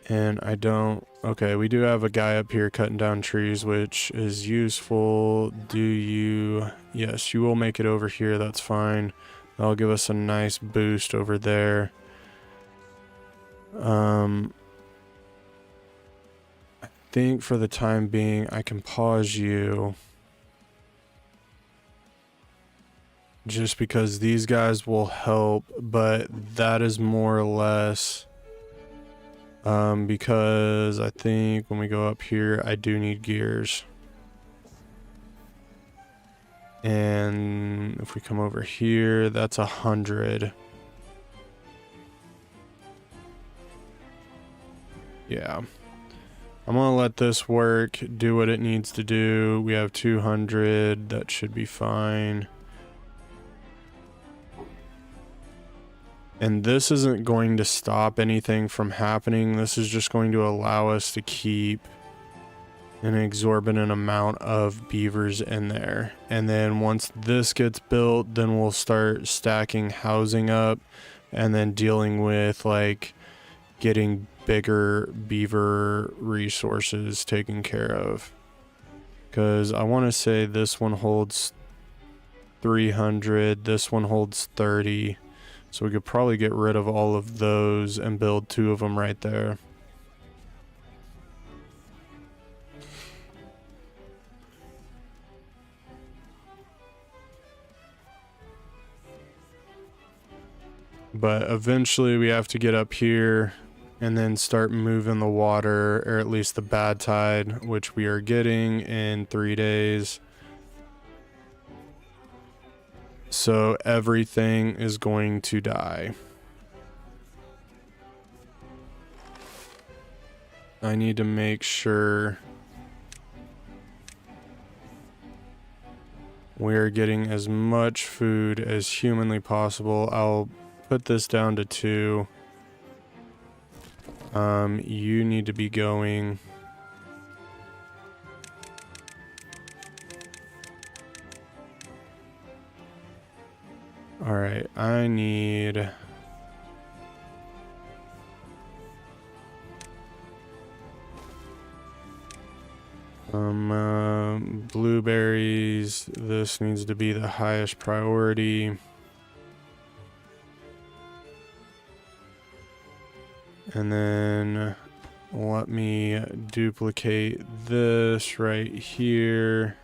And I don't... Okay, we do have a guy up here cutting down trees, which is useful. Do you... Yes, you will make it over here. That's fine. That'll give us a nice boost over there. I think for the time being, I can pause you. just because these guys will help, but that is more or less because I think when we go up here, I do need gears. And if we come over here, that's 100. Yeah. I'm gonna let this work, do what it needs to do. We have 200, that should be fine. And this isn't going to stop anything from happening. This is just going to allow us to keep an exorbitant amount of beavers in there. And then once this gets built, then we'll start stacking housing up and then dealing with like getting bigger beaver resources taken care of. Because I want to say this one holds 300, this one holds 30. So we could probably get rid of all of those and build 2 of them right there. But eventually we have to get up here and then start moving the water, or at least the bad tide, which we are getting in 3 days. So everything is going to die. I need to make sure we're getting as much food as humanly possible. I'll put this down to 2. You need to be going. All right, I need blueberries. This needs to be the highest priority. And then let me duplicate this right here.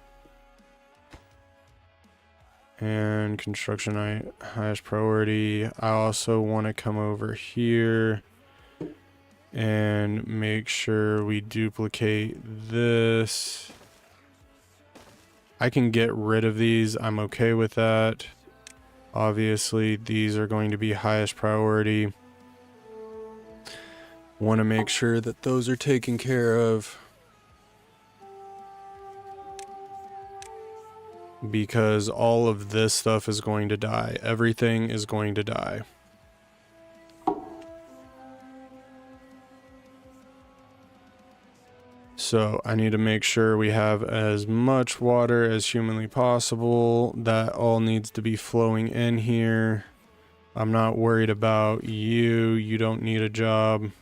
And construction highest priority. I also want to come over here and make sure we duplicate this. I can get rid of these. I'm okay with that. Obviously, these are going to be highest priority. Want to make sure that those are taken care of, because all of this stuff is going to die. Everything is going to die. So I need to make sure we have as much water as humanly possible. That all needs to be flowing in here. I'm not worried about you. You don't need a job.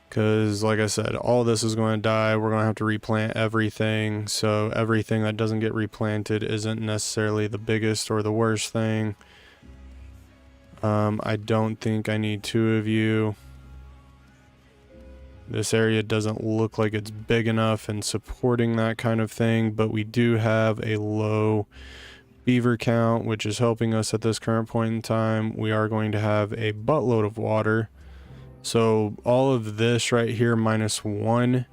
Because, like I said, all this is going to die. We're going to have to replant everything. So everything that doesn't get replanted isn't necessarily the biggest or the worst thing. I don't think I need 2 of you. This area doesn't look like it's big enough and supporting that kind of thing. But we do have a low beaver count, which is helping us at this current point in time. We are going to have a buttload of water. So all of this right here -1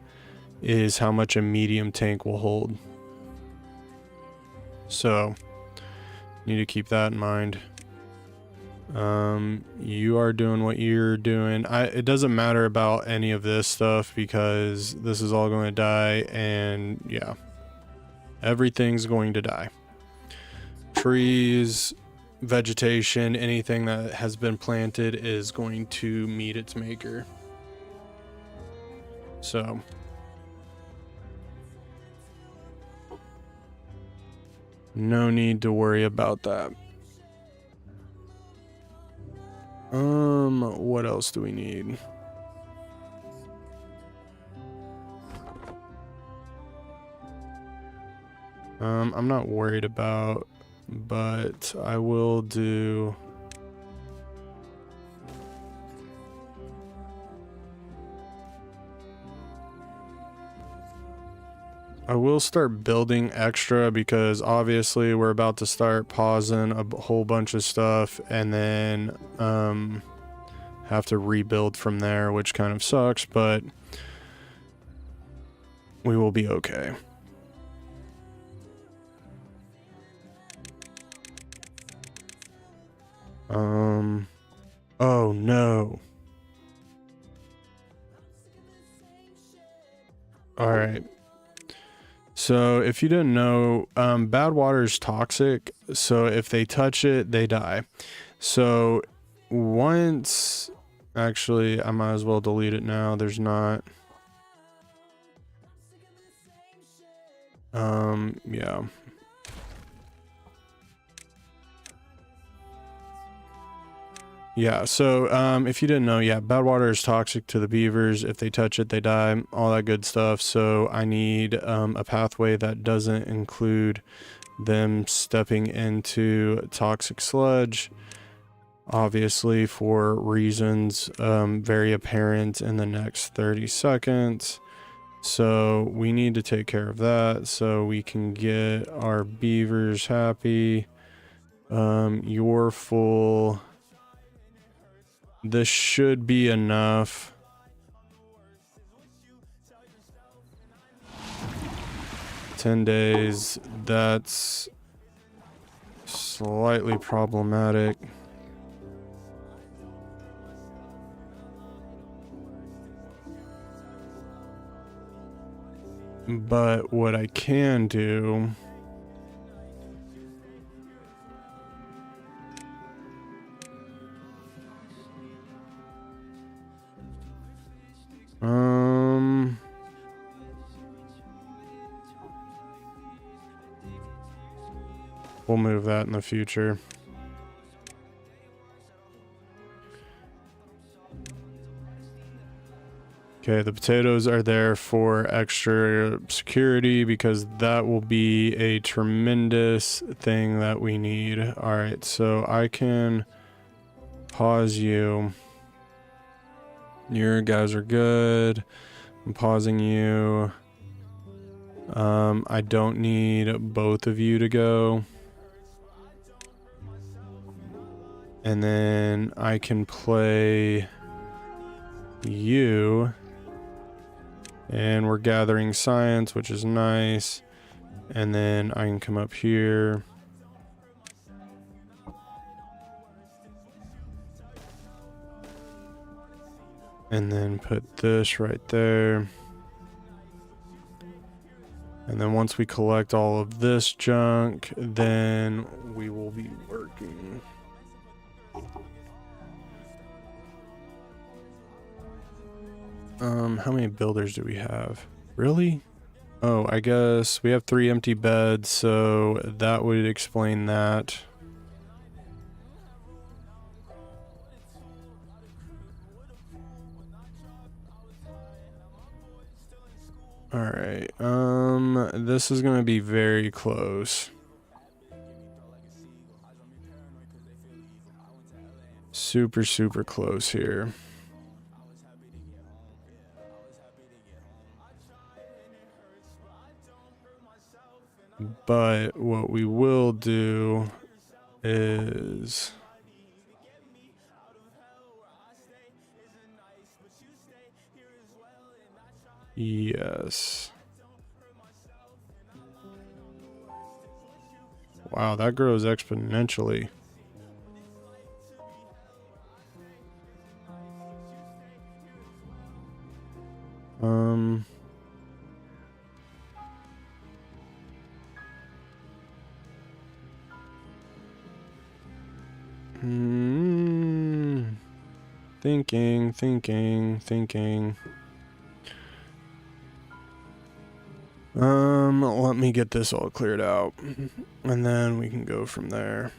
is how much a medium tank will hold. So need to keep that in mind. You are doing what you're doing. It doesn't matter about any of this stuff because this is all going to die, and yeah, everything's going to die. Trees, vegetation, anything that has been planted is going to meet its maker. So no need to worry about that. What else do we need? I'm not worried about, but I will do I will start building extra because obviously we're about to start pausing a whole bunch of stuff and then have to rebuild from there, which kind of sucks, but we will be okay. Oh no. All right. So if you didn't know, bad water is toxic. So if they touch it, they die. So once, actually, I might as well delete it now. There's not. Yeah. Yeah, so if you didn't know, yeah, bad water is toxic to the beavers. If they touch it, they die, all that good stuff. So I need a pathway that doesn't include them stepping into toxic sludge, obviously for reasons very apparent in the next 30 seconds. So we need to take care of that so we can get our beavers happy. You're full. This should be enough. "10 days, that's slightly problematic. But what I can do we'll move that in the future. Okay, the potatoes are there for extra security because that will be a tremendous thing that we need. All right, so I can pause you. Your guys are good. I'm pausing you. I don't need both of you to go. And then I can play you. And we're gathering science, which is nice. And then I can come up here. And then put this right there. And then once we collect all of this junk, then we will be working. How many builders do we have? Really? Oh, I guess we have 3 empty beds, so that would explain that. All right. This is going to be very close. Super, super close here. But what we will do is... Yes. Wow, that grows exponentially. Thinking. Let me get this all cleared out, and then we can go from there.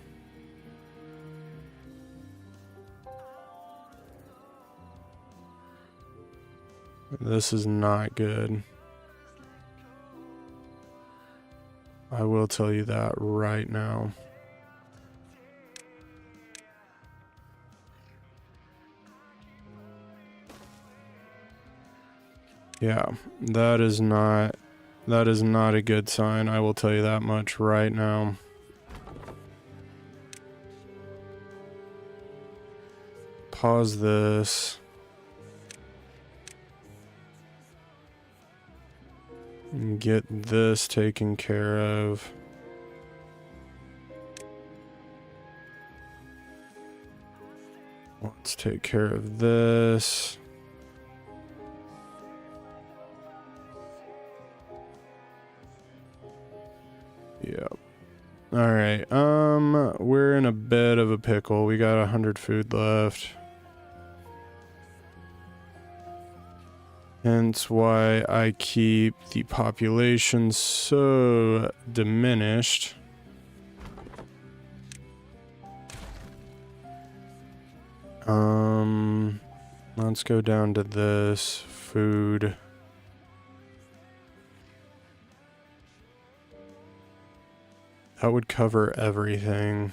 This is not good. I will tell you that right now. Yeah, that is not That is not a good sign, I will tell you that much right now. Pause this. And get this taken care of. Let's take care of this. Yep. All right. We're in a bit of a pickle. We got 100 food left. Hence why I keep the population so diminished. Let's go down to this food. That would cover everything.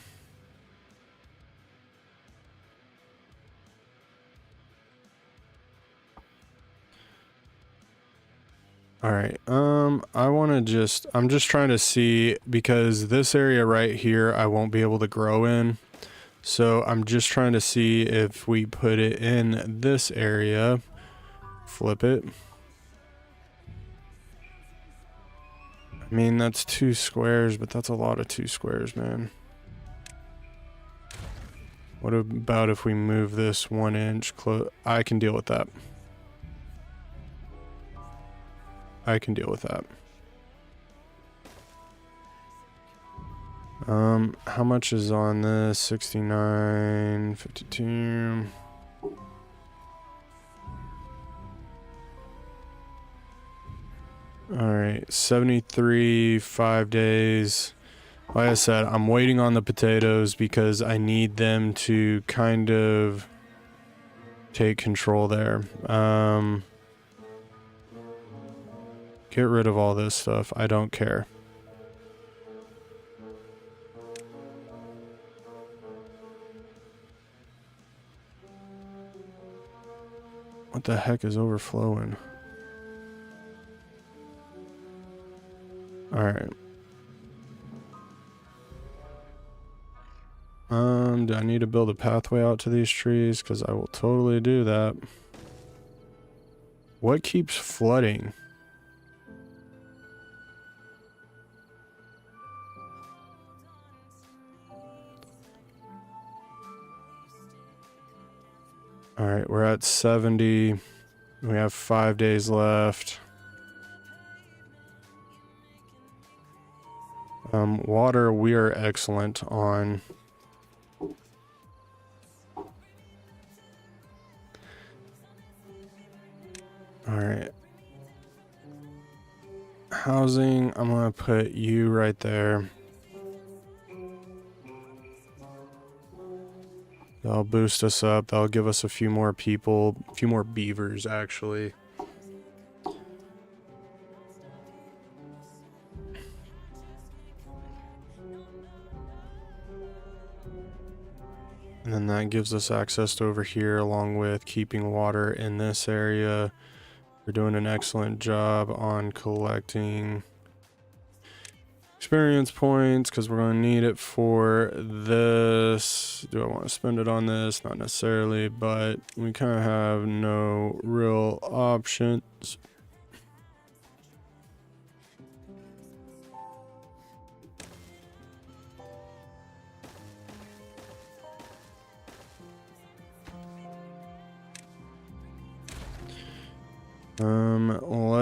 All right. I'm just trying to see, because this area right here I won't be able to grow in. So I'm just trying to see if we put it in this area, flip it. I mean, that's 2 squares, but that's a lot of 2 squares, man. What about if we move this 1 inch close? I can deal with that. I can deal with that. How much is on this? 69, 52. All right, 73, 5 days. Like I said, I'm waiting on the potatoes because I need them to kind of take control there. Get rid of all this stuff. I don't care. What the heck is overflowing? All right. Do I need to build a pathway out to these trees? Because I will totally do that. What keeps flooding? All right, we're at 70. We have 5 days left. Water, we are excellent on. All right. Housing, I'm going to put you right there. That'll boost us up. That'll give us a few more people, a few more beavers, actually. And then that gives us access to over here, along with keeping water in this area. We're doing an excellent job on collecting experience points because we're going to need it for this. Do I want to spend it on this? Not necessarily, but we kind of have no real options.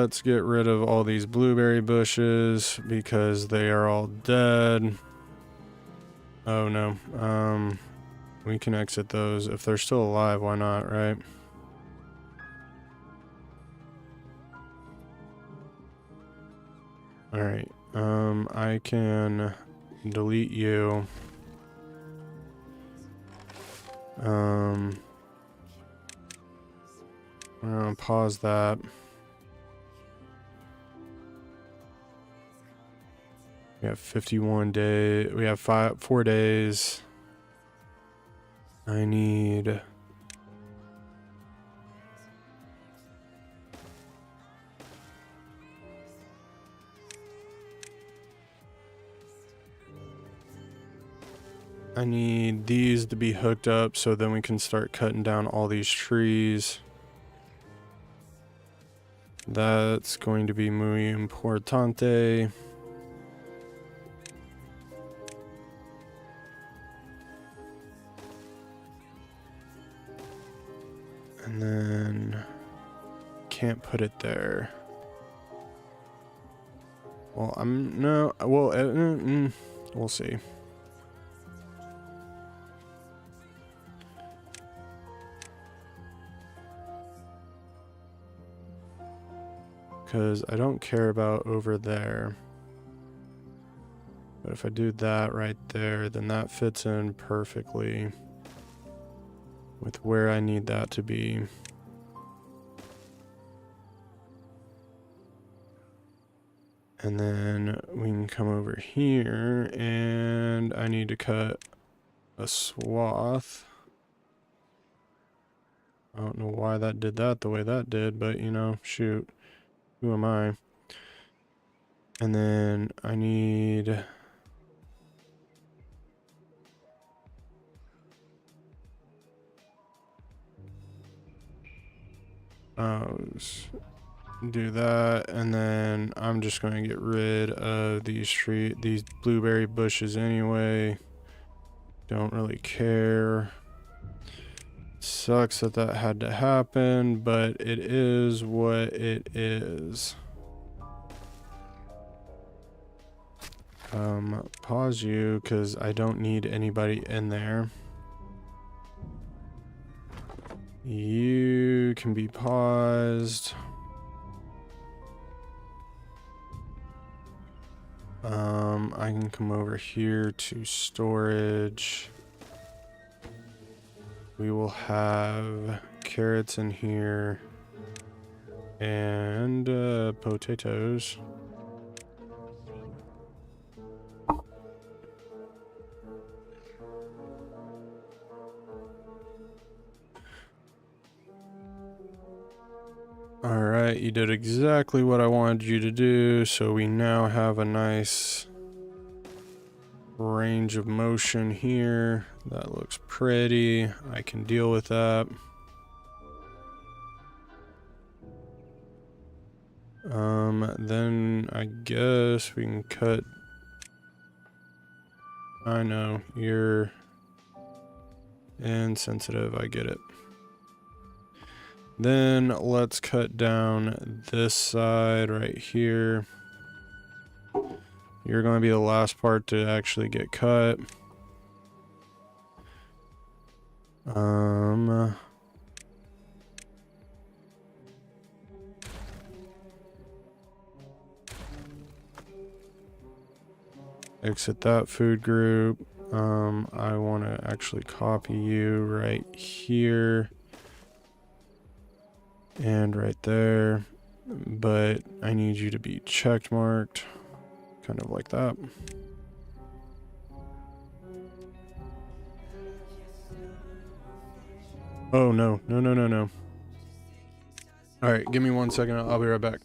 Let's get rid of all these blueberry bushes because they are all dead. Oh no. We can exit those. If they're still alive, why not, right? Alright. I can delete you. I'm gonna pause that. We have 51 days. We have 4 days. I need... I need these to be hooked up so then we can start cutting down all these trees. That's going to be muy importante. And then can't put it there. Well, we'll see. Because I don't care about over there. But if I do that right there, then that fits in perfectly with where I need that to be. And then we can come over here and I need to cut a swath. I don't know why that did that the way that did, but you know, shoot. Who am I? And then I need... do that, and then I'm just going to get rid of these blueberry bushes anyway. Don't really care. Sucks that that had to happen, but it is what it is. Pause you because I don't need anybody in there. You can be paused. I can come over here to storage. We will have carrots in here and potatoes. Alright, you did exactly what I wanted you to do, so we now have a nice range of motion here. That looks pretty. I can deal with that. Then I guess we can cut... I know, you're insensitive, I get it. Then let's cut down this side right here. You're going to be the last part to actually get cut. Exit that food group. I want to actually copy you right here. And right there, but I need you to be check marked, kind of like that. Oh no. All right, give me 1 second. I'll be right back.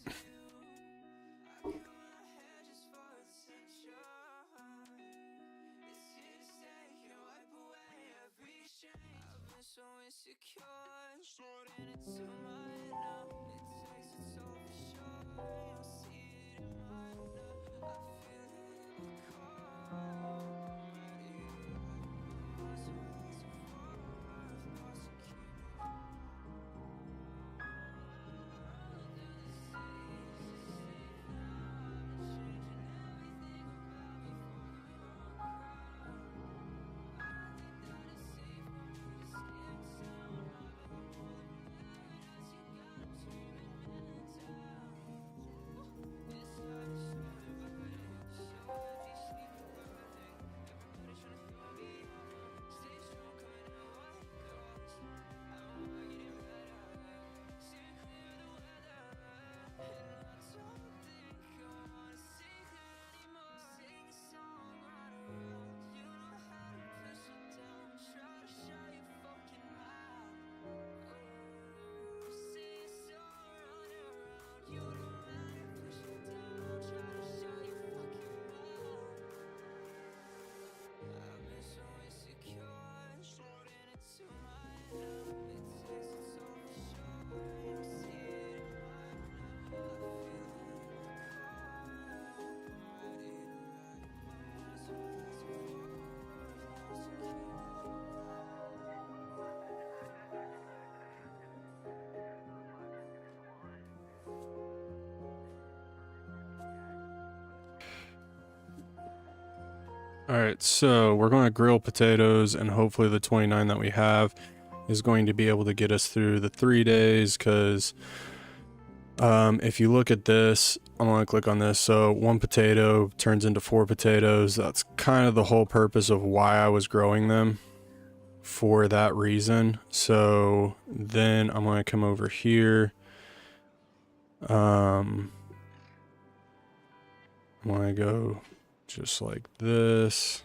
All right, so we're going to grill potatoes, and hopefully the 29 that we have is going to be able to get us through the 3 days, because if you look at this, I'm going to click on this. So 1 potato turns into 4 potatoes. That's kind of the whole purpose of why I was growing them, for that reason. So then I'm going to come over here. I'm going to go just like this.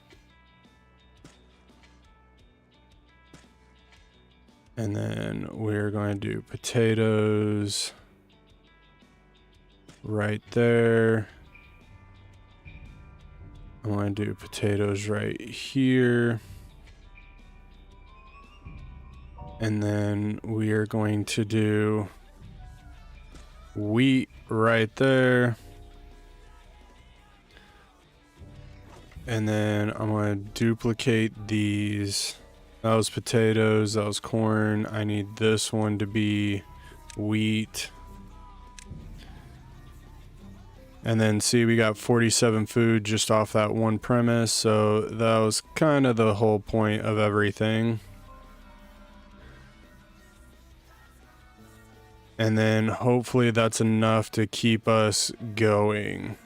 And then we're going to do potatoes right there. I'm going to do potatoes right here. And then we are going to do wheat right there. And then I'm going to duplicate these. That was potatoes, that was corn. I need this one to be wheat. And then see, we got 47 food just off that one premise. So that was kind of the whole point of everything. And then hopefully that's enough to keep us going.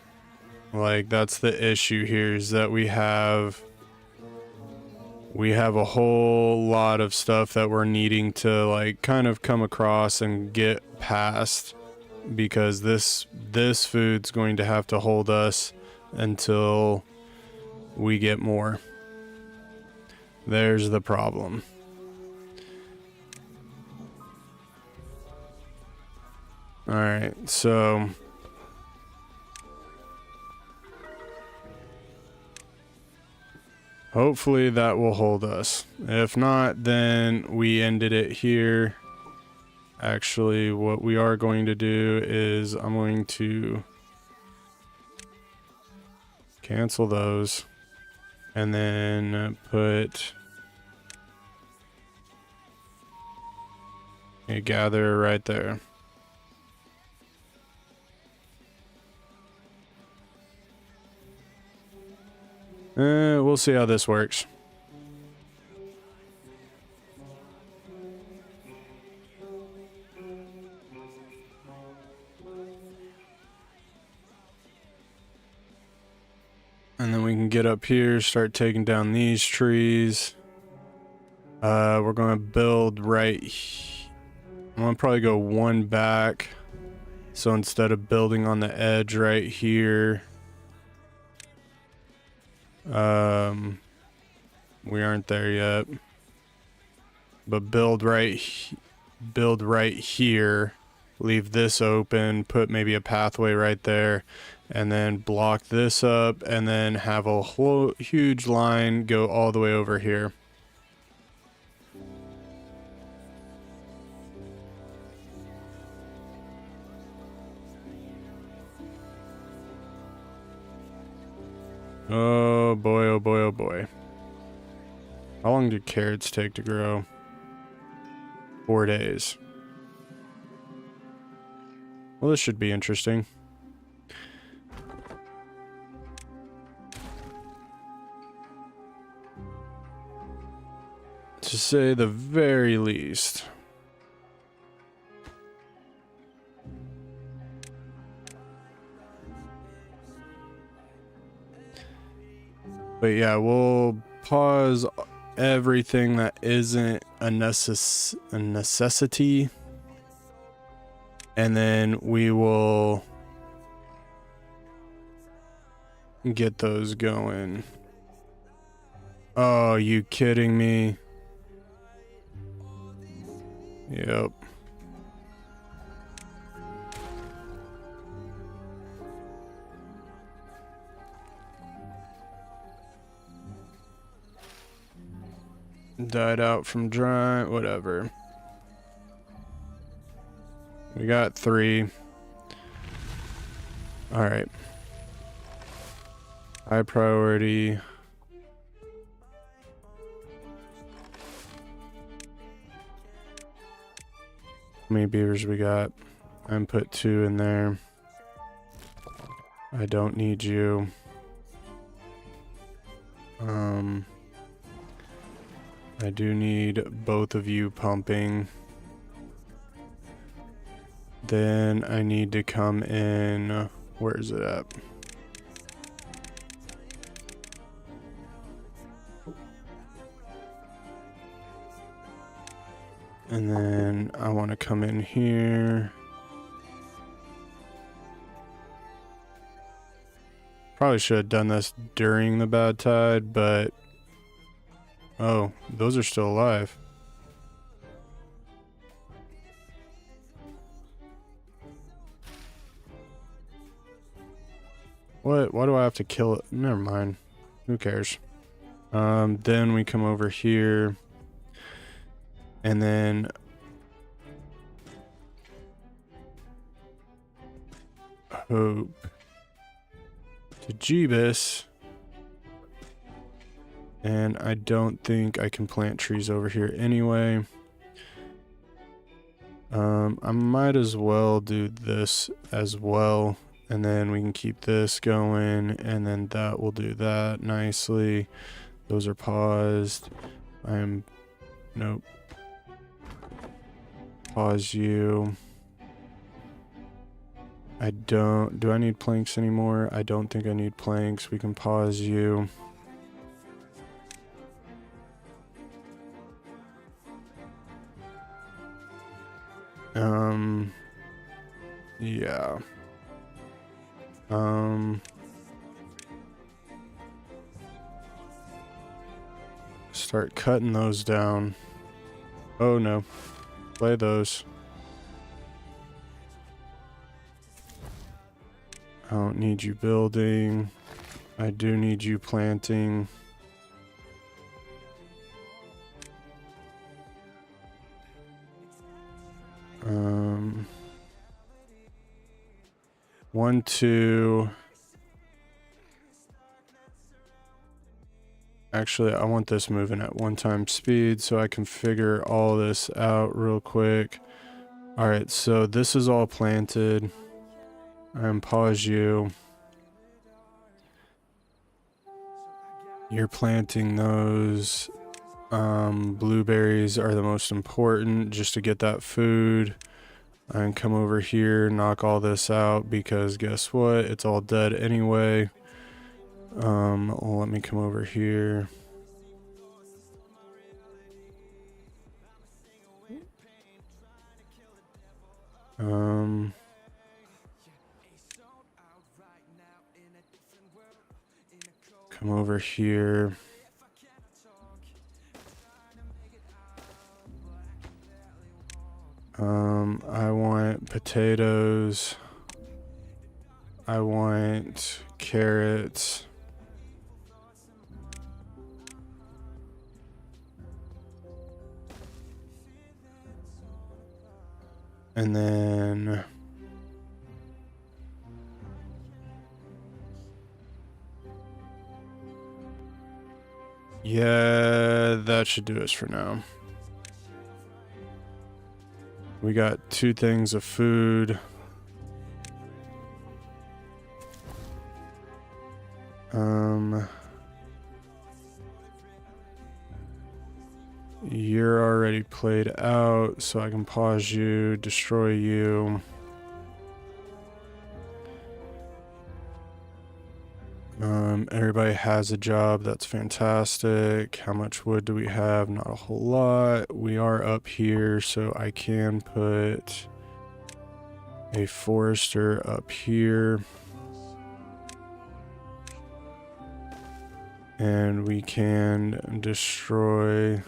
Like, that's the issue here, is that we have a whole lot of stuff that we're needing to like kind of come across and get past, because this food's going to have to hold us until we get more. There's the problem. All right, so hopefully that will hold us. If not, then we ended it here. Actually, what we are going to do is I'm going to cancel those and then put a gather right there. We'll see how this works. And then we can get up here, start taking down these trees. We're going to build right I'm going to probably go 1 back. So instead of building on the edge right here, we aren't there yet, but build right here, leave this open, put maybe a pathway right there, and then block this up, and then have a whole huge line go all the way over here. Oh boy, oh boy, oh boy. How long do carrots take to grow? 4 days. Well, this should be interesting. To say the very least. But yeah, we'll pause everything that isn't a necessity, and then we will get those going. Oh, you kidding me? Yep. Died out from dry, whatever. We got 3. All right. High priority. How many beavers we got? And put 2 in there. I don't need you. I do need both of you pumping. Then I need to come in. Where is it at? And then I want to come in here. Probably should have done this during the bad tide, but... Oh, those are still alive. What? Why do I have to kill it? Never mind. Who cares? Then we come over here. And then... Hope to Jeebus. And I don't think I can plant trees over here anyway. I might as well do this as well. And then we can keep this going. And then that will do that nicely. Those are paused. Nope. Pause you. Do I need planks anymore? I don't think I need planks. We can pause you. Yeah. Start cutting those down. Oh no. Play those. I don't need you building. I do need you planting. One, two. Actually, I want this moving at 1x speed so I can figure all this out real quick. All right, so this is all planted. I'm pause you. You're planting those. Blueberries are the most important just to get that food. And come over here, knock all this out because guess what? It's all dead anyway. Let me come over here. Come over here. I want potatoes. I want carrots. And then yeah, that should do us for now. We got 2 things of food. You're already played out, so I can pause you, destroy you. Everybody has a job. That's fantastic. How much wood do we have? Not a whole lot. We are up here, so I can put a forester up here. And we can destroy...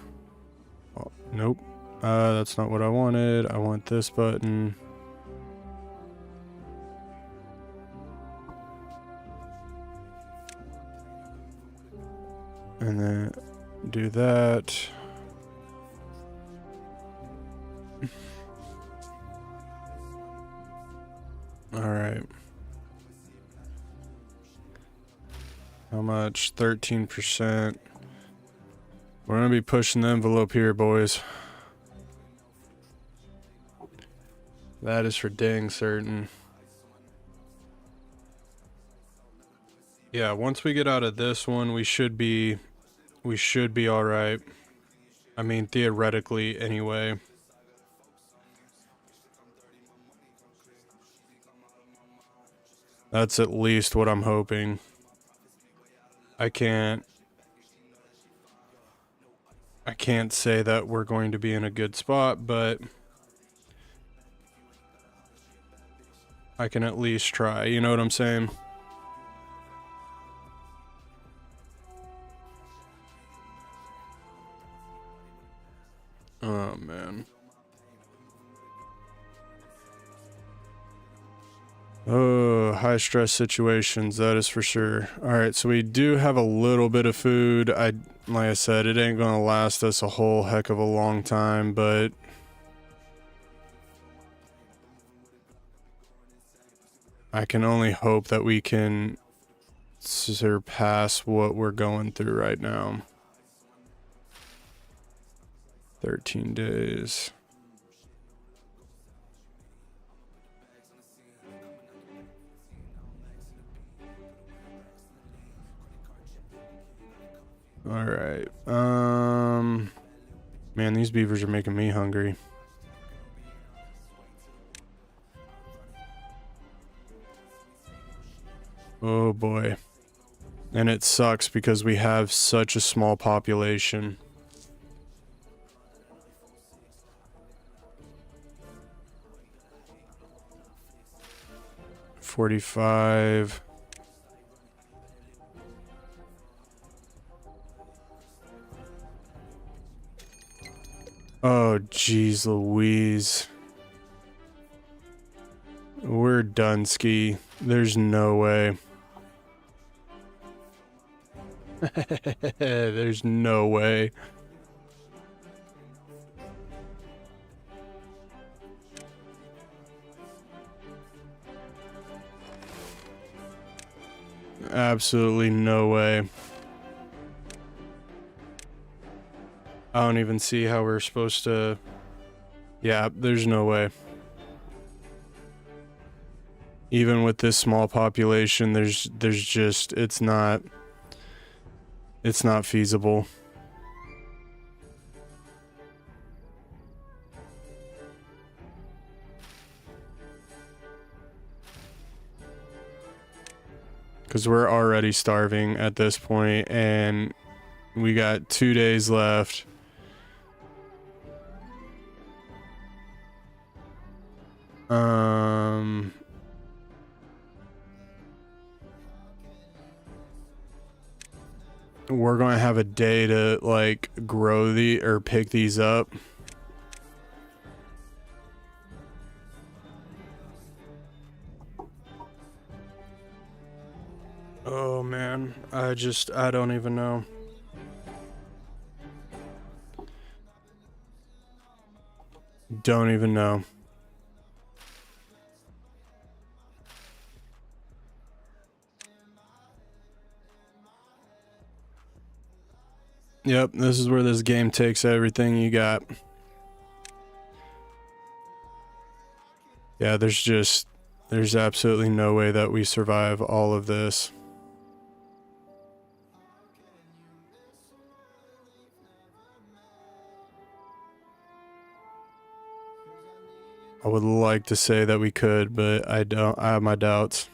Oh, nope. That's not what I wanted. I want this button. And then do that. All right. How much? 13%. We're going to be pushing the envelope here, boys. That is for dang certain. Yeah, once we get out of this one, we should be We should be alright. I mean, theoretically, anyway. That's at least what I'm hoping. I can't say that we're going to be in a good spot, but I can at least try. You know what I'm saying? Oh, man. Oh, high stress situations, that is for sure. Alright, so we do have a little bit of food. Like I said, it ain't gonna last us a whole heck of a long time, but I can only hope that we can surpass what we're going through right now. 13 days. All right. Man, these beavers are making me hungry. Oh boy. And it sucks because we have such a small population. $45. Oh, geez Louise. We're done, ski. There's no way. There's no way. Absolutely no way. I don't even see how we're supposed to... Yeah, there's no way. Even with this small population, there's just... It's not feasible. Because we're already starving at this point, and we got 2 days left. We're going to have a day to, like, grow or pick these up. Oh, man. I don't even know. Don't even know. Yep, this is where this game takes everything you got. Yeah, there's absolutely no way that we survive all of this. I would like to say that we could, but I don't. I have my doubts.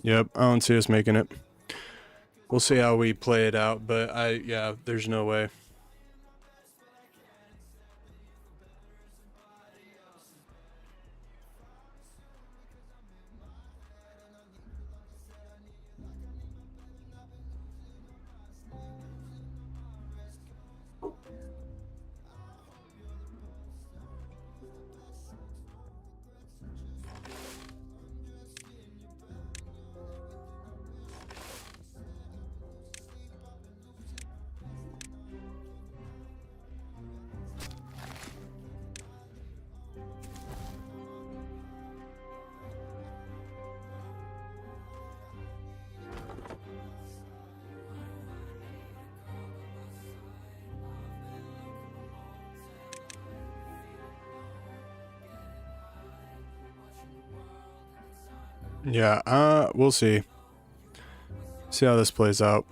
Yep, I don't see us making it. We'll see how we play it out, but yeah, there's no way. Yeah, we'll see. See how this plays out.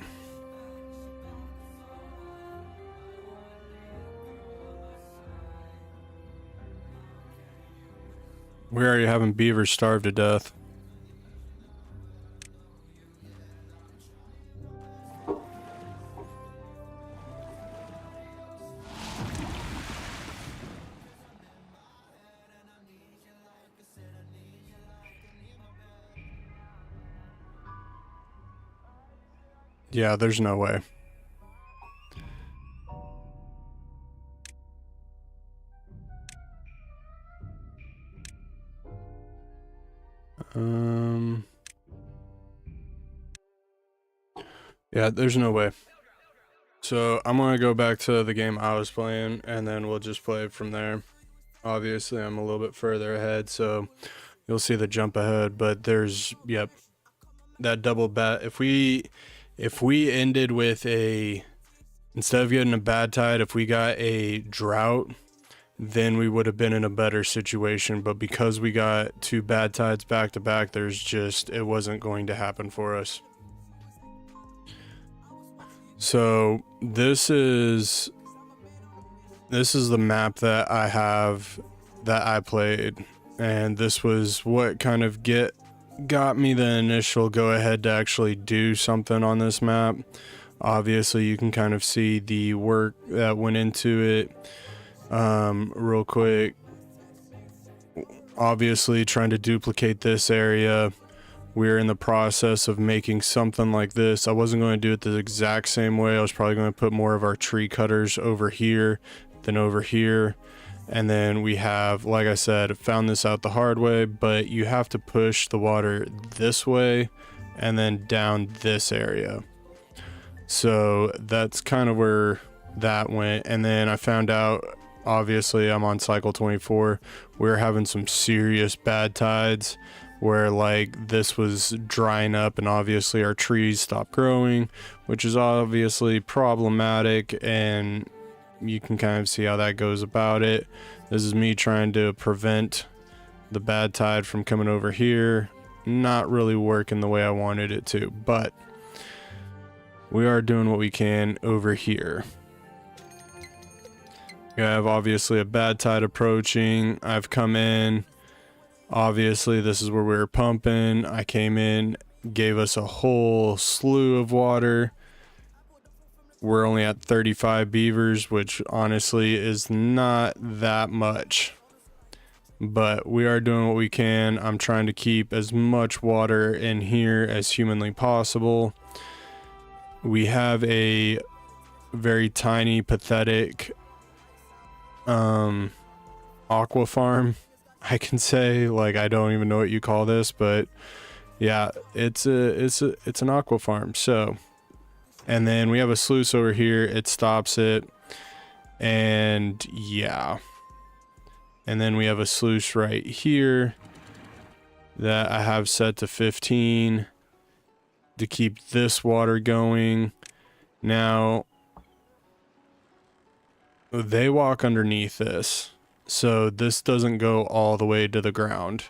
We're already having beavers starve to death. Yeah, there's no way. Yeah, there's no way. So I'm gonna go back to the game I was playing, and then we'll just play from there. Obviously, I'm a little bit further ahead, so you'll see the jump ahead. But there's, yep, that double bat. If we ended with a, instead of getting a bad tide, if we got a drought, then we would have been in a better situation. But because we got 2 bad tides back to back, there's just, it wasn't going to happen for us. So this is the map that I have, that I played, and this was what kind of got me the initial go ahead to actually do something on this map. Obviously you can kind of see the work that went into it. Real quick, obviously trying to duplicate this area. We're in the process of making something like this. I wasn't going to do it the exact same way. I was probably going to put more of our tree cutters over here than over here. And then we have, like I said, found this out the hard way, but you have to push the water this way and then down this area. So that's kind of where that went. And then I found out, obviously I'm on cycle 24. We're having some serious bad tides, where like this was drying up and obviously our trees stopped growing, which is obviously problematic, and you can kind of see how that goes about it. This is me trying to prevent the bad tide from coming over here. Not really working the way I wanted it to, but we are doing what we can over here. We have obviously a bad tide approaching. I've come in. Obviously, this is where we were pumping. I came in, gave us a whole slew of water. We're only at 35 beavers, which honestly is not that much. But we are doing what we can. I'm trying to keep as much water in here as humanly possible. We have a very tiny, pathetic aqua farm, I can say. Like, I don't even know what you call this, but yeah, it's an aqua farm. So, and then we have a sluice over here, it stops it, and yeah, and then we have a sluice right here that I have set to 15 to keep this water going. Now they walk underneath this, so this doesn't go all the way to the ground,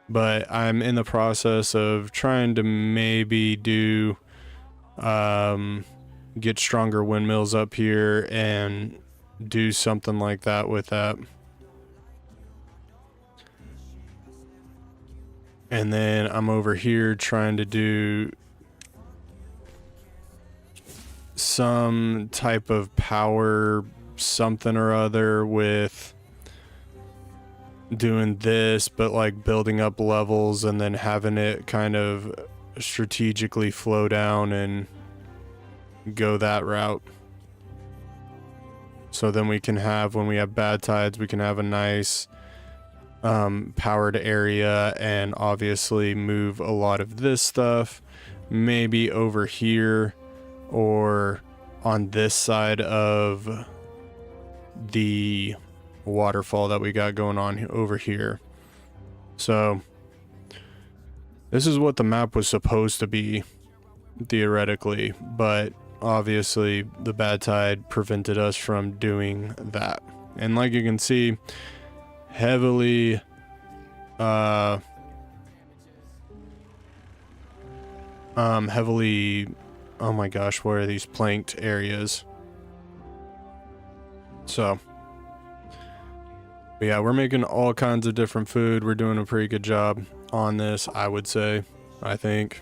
but I'm in the process of trying to maybe do get stronger windmills up here and do something like that with that. And then I'm over here trying to do some type of power something or other with doing this, but like building up levels and then having it kind of strategically flow down and go that route. So then we can have, when we have bad tides, we can have a nice powered area, and obviously move a lot of this stuff maybe over here or on this side of the waterfall that we got going on over here. So this is what the map was supposed to be theoretically, but obviously the bad tide prevented us from doing that. And like you can see, heavily heavily, oh my gosh, what are these planked areas? So, but yeah, we're making all kinds of different food. We're doing a pretty good job on this, I would say, I think.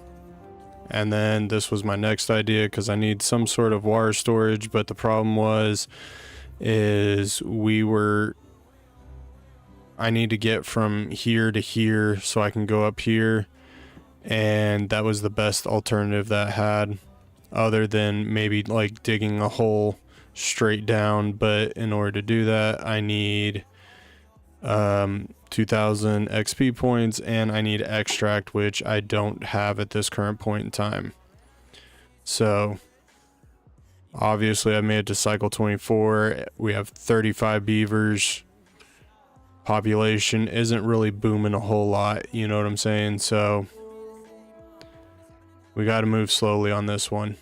And then this was my next idea because I need some sort of water storage, but the problem is I need to get from here to here so I can go up here, and that was the best alternative that I had, other than maybe like digging a hole straight down. But in order to do that, I need 2000 XP points, and I need extract, which I don't have at this current point in time. So obviously I made it to cycle 24. We have 35 beavers. Population isn't really booming a whole lot, you know what I'm saying? So we got to move slowly on this one.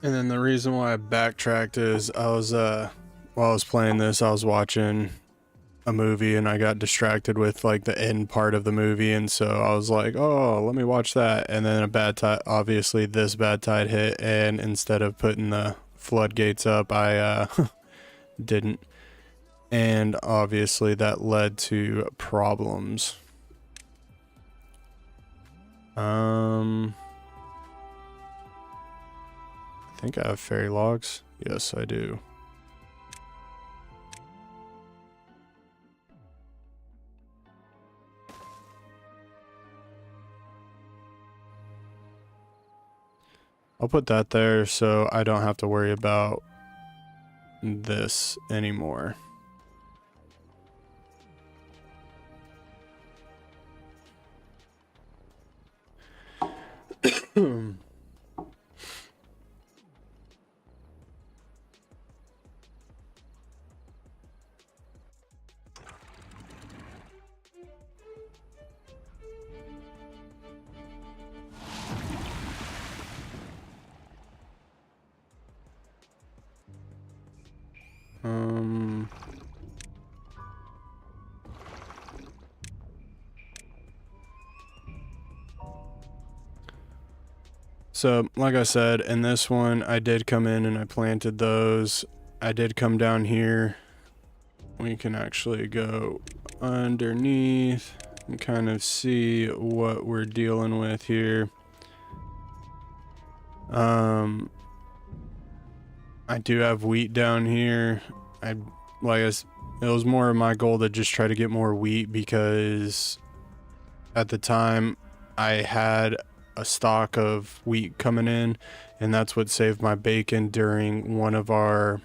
And then the reason why I backtracked is while I was playing this, I was watching a movie and I got distracted with like the end part of the movie, and so I was like, oh, let me watch that. And then a bad tide, obviously this bad tide hit, and instead of putting the floodgates up, I didn't. And obviously that led to problems. I think I have fairy logs. Yes, I do. I'll put that there so I don't have to worry about this anymore. So like I said, in this one, I did come in and I planted those. I did come down here. We can actually go underneath and kind of see what we're dealing with here. I do have wheat down here. It was more of my goal to just try to get more wheat, because at the time I had a stock of wheat coming in, and that's what saved my bacon during one of our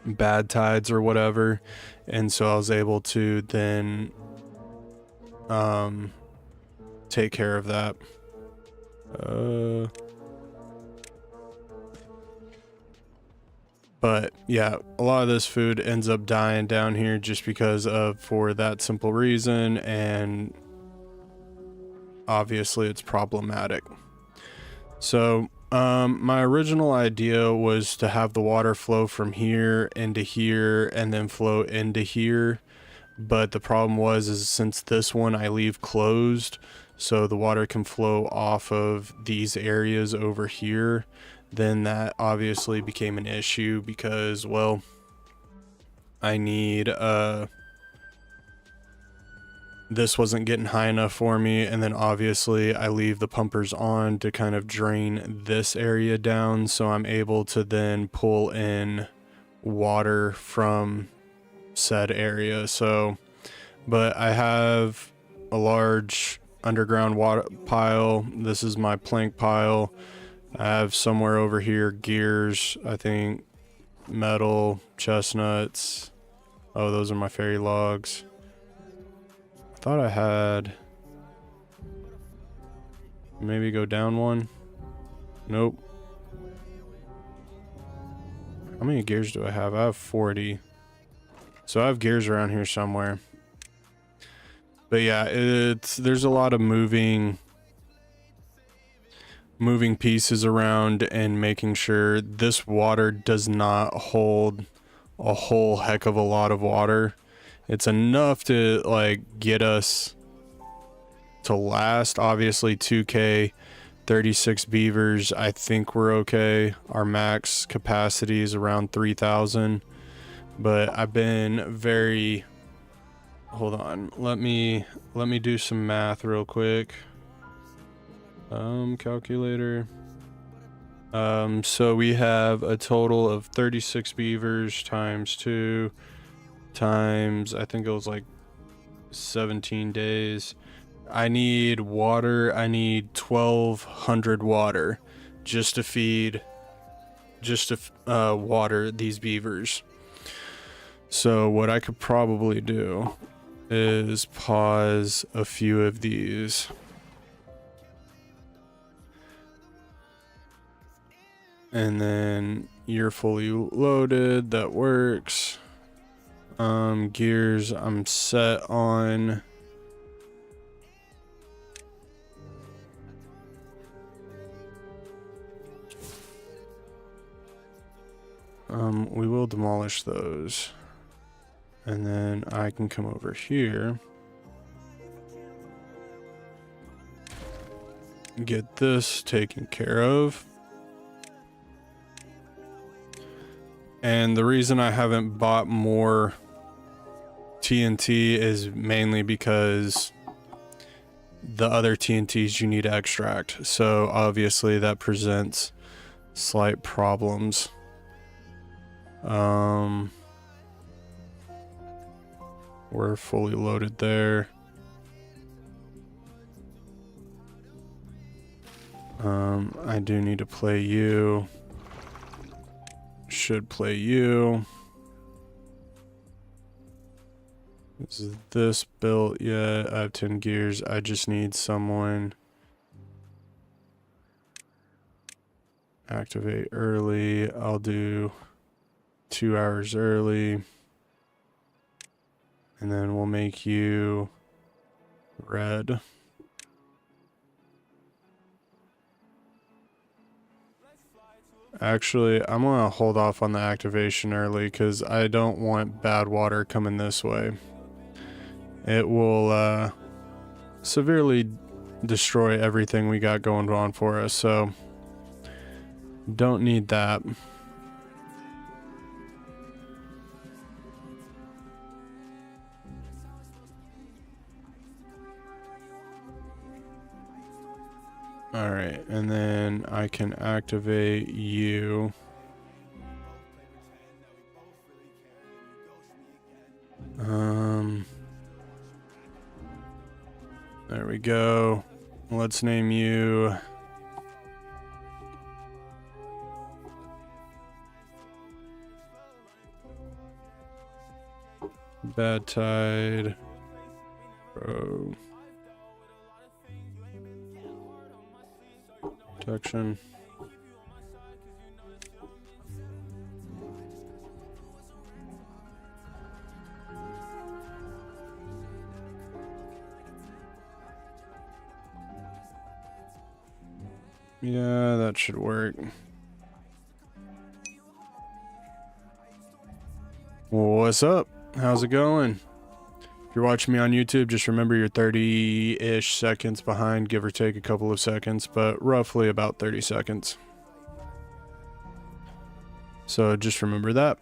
bad tides or whatever. And so I was able to then take care of that. But yeah, a lot of this food ends up dying down here just because for that simple reason, and obviously it's problematic. So my original idea was to have the water flow from here into here and then flow into here. But the problem is since this one I leave closed, so the water can flow off of these areas over here, then that obviously became an issue because, well, I need, this wasn't getting high enough for me, and then obviously I leave the pumpers on to kind of drain this area down, so I'm able to then pull in water from said area. So, but I have a large underground water pile. This is my plank pile. I have somewhere over here gears, I think, metal, chestnuts. Oh, those are my fairy logs. I thought I had, maybe go down one. Nope. How many gears do I have? I have 40. So I have gears around here somewhere. But yeah, there's a lot of moving pieces around and making sure this water does not hold a whole heck of a lot of water. It's enough to like get us to last. Obviously 2K, 36 beavers, I think we're okay. Our max capacity is around 3,000. But I've been very, hold on, let me do some math real quick. Calculator. So we have a total of 36 beavers times 2 times, I think it was like 17 days. I need water. I need 1,200 water just to water these beavers. So what I could probably do is pause a few of these. And then you're fully loaded, that works. Gears, I'm set on. We will demolish those. And then I can come over here. Get this taken care of. And the reason I haven't bought more TNT is mainly because the other TNTs you need to extract. So obviously that presents slight problems. We're fully loaded there. I do need to play you. Should play you. Is this built yet? I have 10 gears. I just need someone. Activate early. I'll do 2 hours early. And then we'll make you red. Actually, I'm gonna hold off on the activation early because I don't want bad water coming this way. It will severely destroy everything we got going on for us, so don't need that. Alright, and then I can activate you. There we go. Let's name you Bad Tide Pro Protection. Yeah, that should work. What's up? How's it going? If you're watching me on YouTube, just remember you're 30-ish seconds behind, give or take a couple of seconds, but roughly about 30 seconds. So just remember that.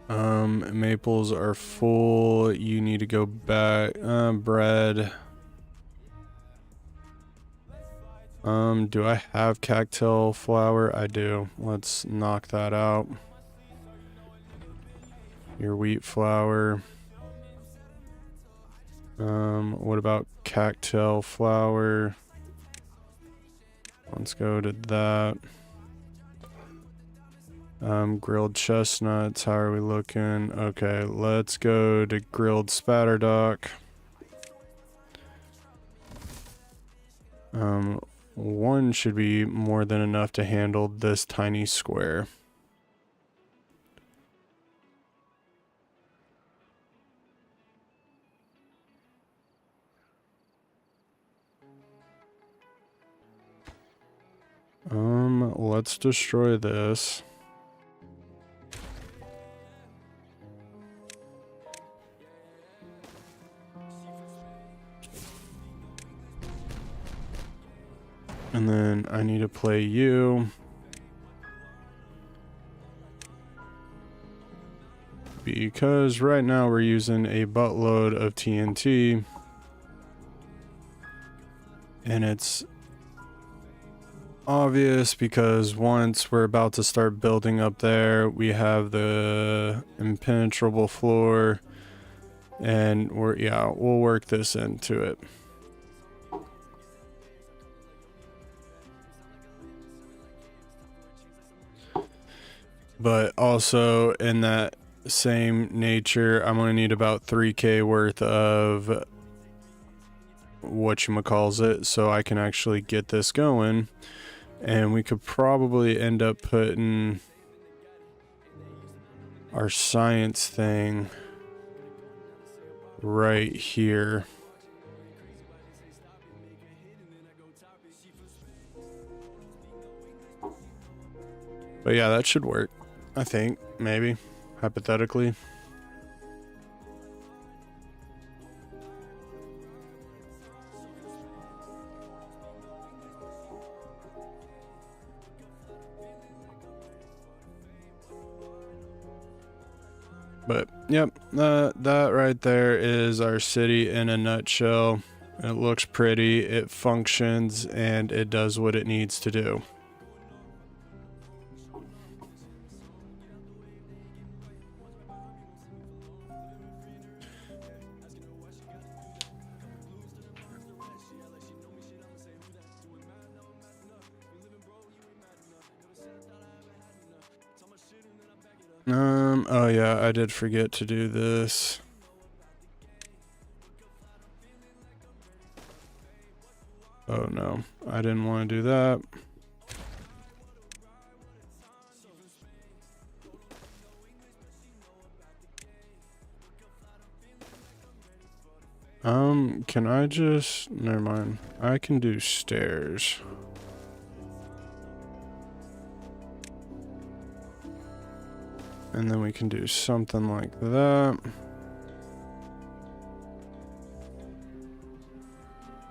Maples are full. You need to go back. Bread. Do I have cactus flour? I do. Let's knock that out. Your wheat flour. What about cactus flour? Let's go to that. Grilled chestnuts, how are we looking? Okay, let's go to grilled spatterdock. One should be more than enough to handle this tiny square. Let's destroy this. And then I need to play you. Because right now we're using a buttload of TNT. And it's obvious because once we're about to start building up there, we have the impenetrable floor. And we'll work this into it. But also in that same nature, I'm going to need about 3K worth of whatchamacallit so I can actually get this going. And we could probably end up putting our science thing right here. But yeah, that should work. I think, maybe, hypothetically. But, yep, that right there is our city in a nutshell. It looks pretty, it functions, and it does what it needs to do. Oh yeah, I did forget to do this. Oh no, I didn't want to do that. Can I just, never mind. I can do stairs. And then we can do something like that.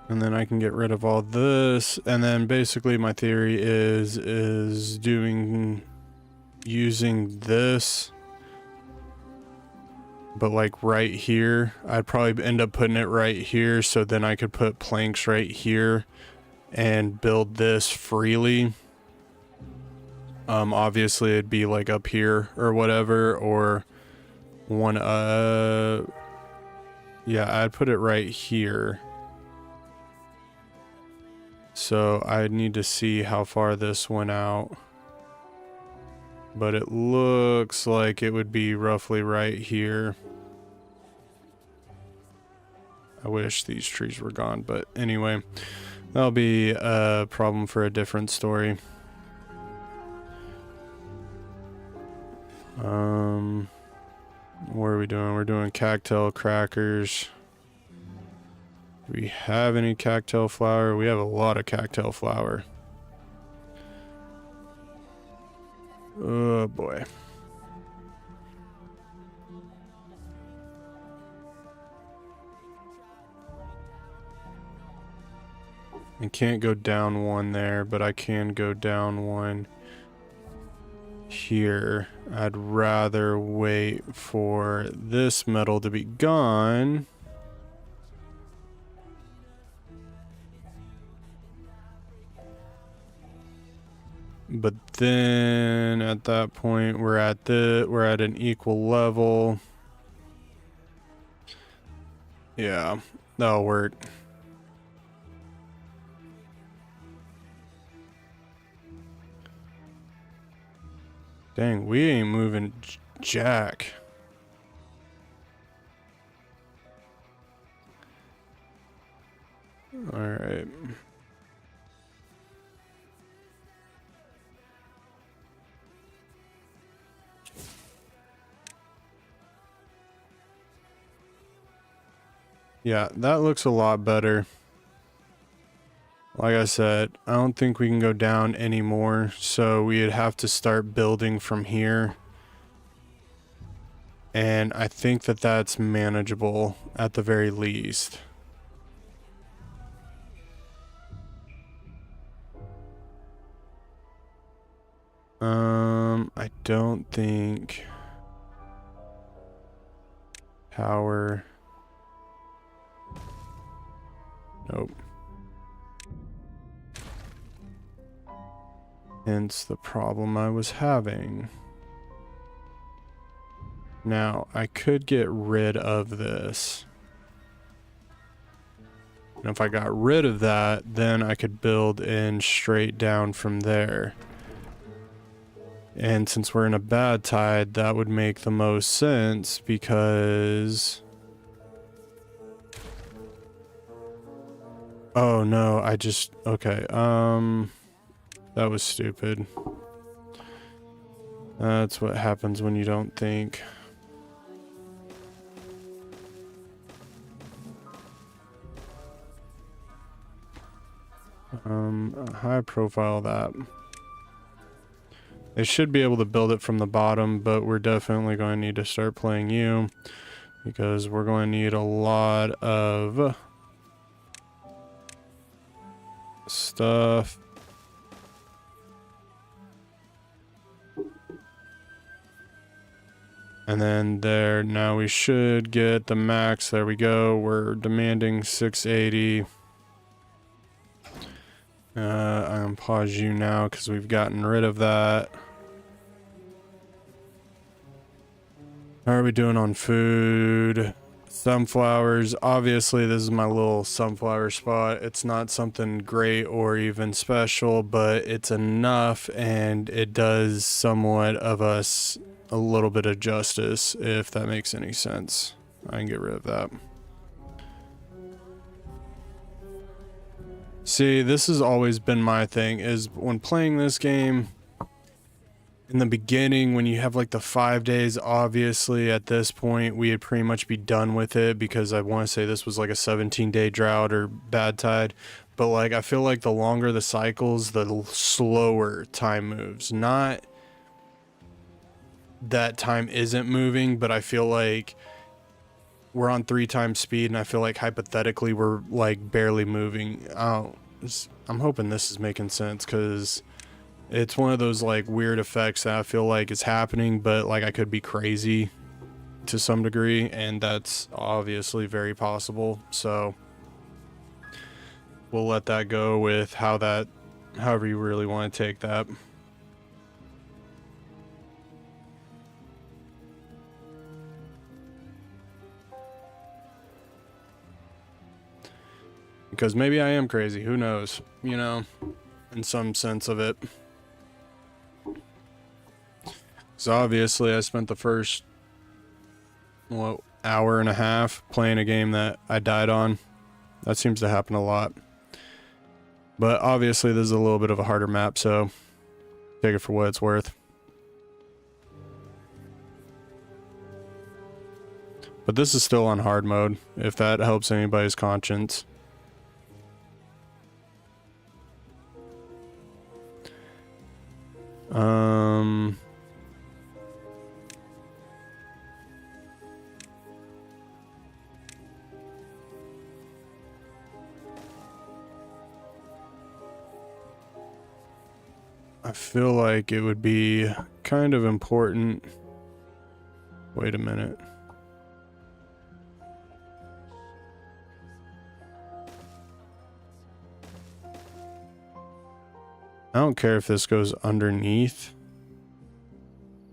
And then I can get rid of all this. And then basically my theory is using this, but like right here. I'd probably end up putting it right here, so then I could put planks right here and build this freely. Obviously it'd be like up here or whatever, or one, yeah, I'd put it right here. So I'd need to see how far this went out. But it looks like it would be roughly right here. I wish these trees were gone, but anyway, that'll be a problem for a different story. What are we doing? We're doing cactus crackers. Do we have any cactus flour? We have a lot of cactus flour. Oh boy. I can't go down one there, but I can go down one here. I'd rather wait for this metal to be gone. But then at that point we're at an equal level. Yeah, that'll work. Dang, we ain't moving jack. All right. Yeah, that looks a lot better. Like I said, I don't think we can go down anymore, so we'd have to start building from here. And I think that that's manageable at the very least. I don't think power. Nope. Hence the problem I was having. Now, I could get rid of this. And if I got rid of that, then I could build in straight down from there. And since we're in a bad tide, that would make the most sense because... Oh no, okay, that was stupid. That's what happens when you don't think. High profile that. They should be able to build it from the bottom, but we're definitely going to need to start playing you because we're going to need a lot of stuff. And then there, now we should get the max. There we go. We're demanding 680. I'm gonna pause you now because we've gotten rid of that. How are we doing on food? Sunflowers. Obviously, this is my little sunflower spot. It's not something great or even special, but it's enough, and it does somewhat of us a little bit of justice, if that makes any sense. I can get rid of that. See, this has always been my thing, is when playing this game, in the beginning, when you have like the 5 days, obviously at this point, we'd pretty much be done with it because I want to say this was like a 17-day drought or bad tide. But like, I feel like the longer the cycles, the slower time moves. Not that time isn't moving, but I feel like we're on 3 times speed, and I feel like hypothetically we're like barely moving. I'm hoping this is making sense, because it's one of those like weird effects that I feel like is happening, but like I could be crazy to some degree, and that's obviously very possible. So we'll let that go with however you really want to take that. Because maybe I am crazy, who knows, you know, in some sense of it. So obviously I spent the first, hour and a half playing a game that I died on. That seems to happen a lot. But obviously this is a little bit of a harder map, so take it for what it's worth. But this is still on hard mode, if that helps anybody's conscience. I feel like it would be kind of important. Wait a minute. I don't care if this goes underneath.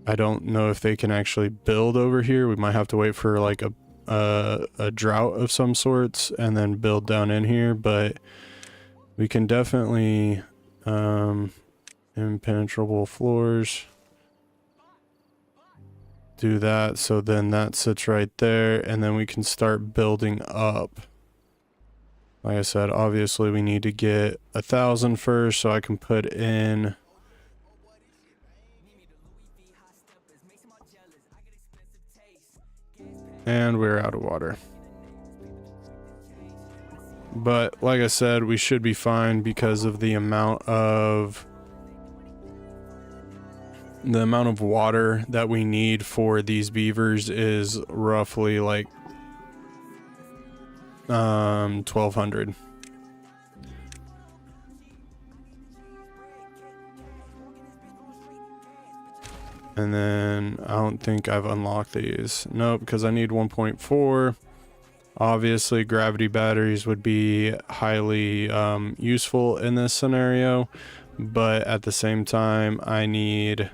I don't know if they can actually build over here. We might have to wait for like a drought of some sorts and then build down in here, but we can definitely impenetrable floors. Do that, so then that sits right there, and then we can start building up. Like I said, obviously we need to get 1,000 first, so I can put in. And we're out of water. But like I said, we should be fine because of the amount of water that we need for these beavers is roughly like 1,200. And then I don't think I've unlocked these. Nope, because I need 1.4. Obviously, gravity batteries would be highly useful in this scenario, but at the same time, I need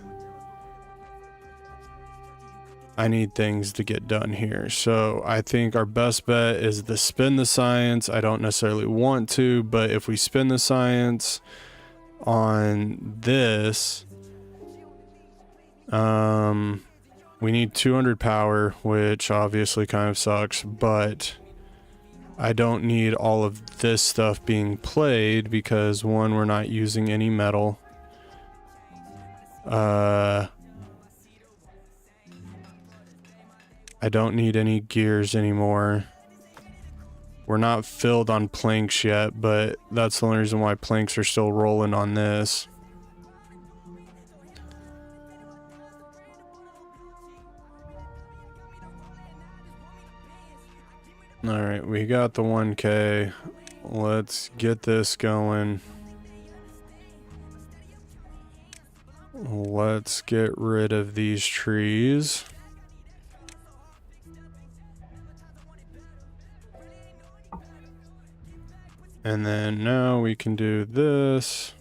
things to get done here. So I think our best bet is to spin the science. I don't necessarily want to, but if we spin the science on this, we need 200 power, which obviously kind of sucks, but I don't need all of this stuff being played because, one, we're not using any metal. I don't need any gears anymore. We're not filled on planks yet, but that's the only reason why planks are still rolling on this. Alright, we got the 1K. Let's get this going. Let's get rid of these trees. And then now we can do this.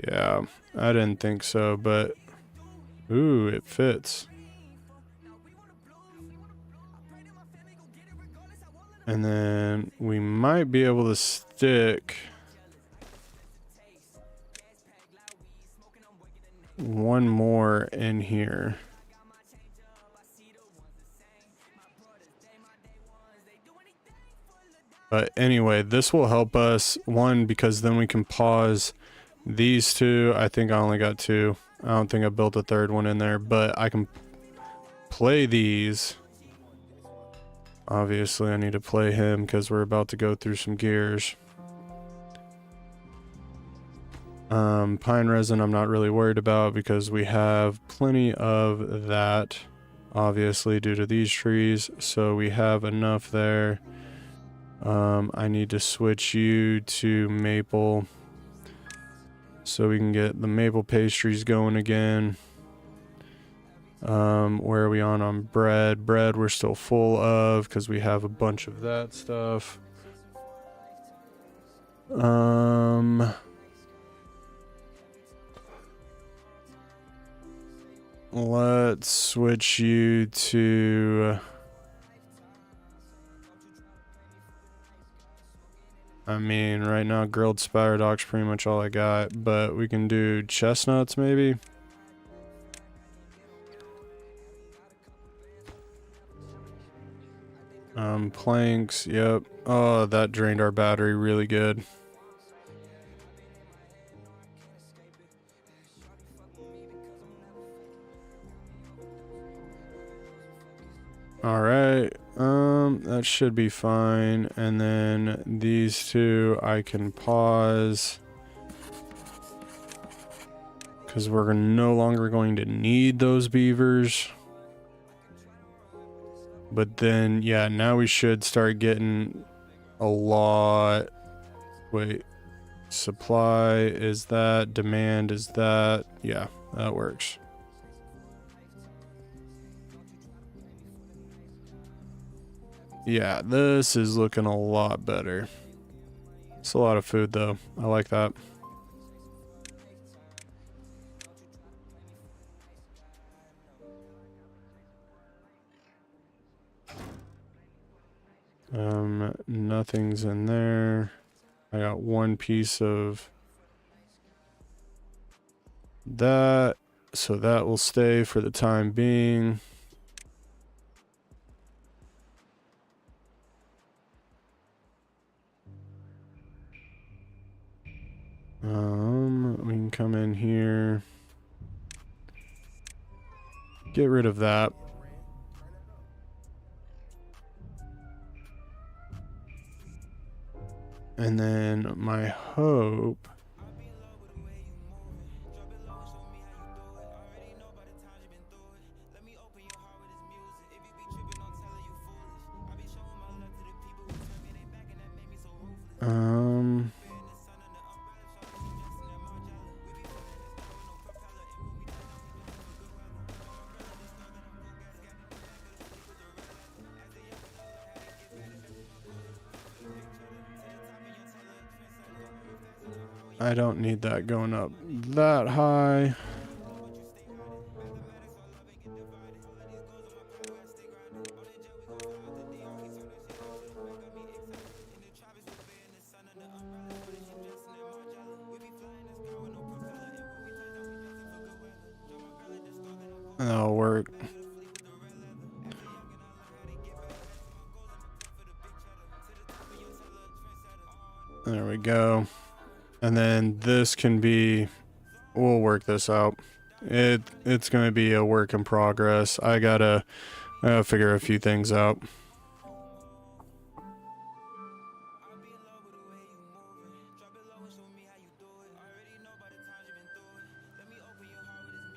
Yeah, I didn't think so, but ooh, it fits. And then we might be able to stick one more in here. But anyway, this will help us, one, because then we can pause these two. I think I only got 2. I don't think I built a third one in there, but I can play these. Obviously, I need to play him because we're about to go through some gears. Pine resin I'm not really worried about because we have plenty of that, obviously, due to these trees. So we have enough there. I need to switch you to maple so we can get the maple pastries going again. Where are we on bread? Bread we're still full of because we have a bunch of that stuff. Let's switch you to... I mean, right now grilled spiredog's pretty much all I got, but we can do chestnuts maybe. Planks, yep. Oh, that drained our battery really good. Alright, that should be fine. And then these two I can pause, because we're no longer going to need those beavers. But then, yeah, now we should start getting a lot. Wait, supply is that, demand is that. Yeah, that works. Yeah, this is looking a lot better. It's a lot of food though. I like that. Nothing's in there. I got one piece of that, so that will stay for the time being. We can come in here, get rid of that. And then my hope I don't need that going up that high. That'll work. There we go. And then this can be, we'll work this out. It's going to be a work in progress. I gotta figure a few things out.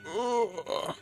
Ugh.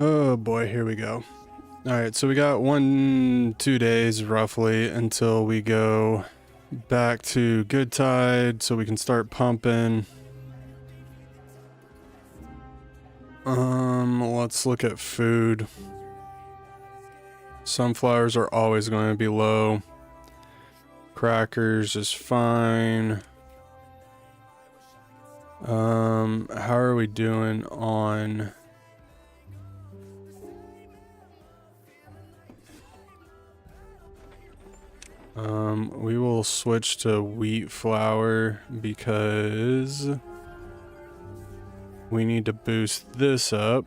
Oh boy, here we go. Alright, so we got 1-2 days roughly until we go back to good tide so we can start pumping. Let's look at food. Sunflowers are always going to be low. Crackers is fine. How are we doing on... we will switch to wheat flour because we need to boost this up.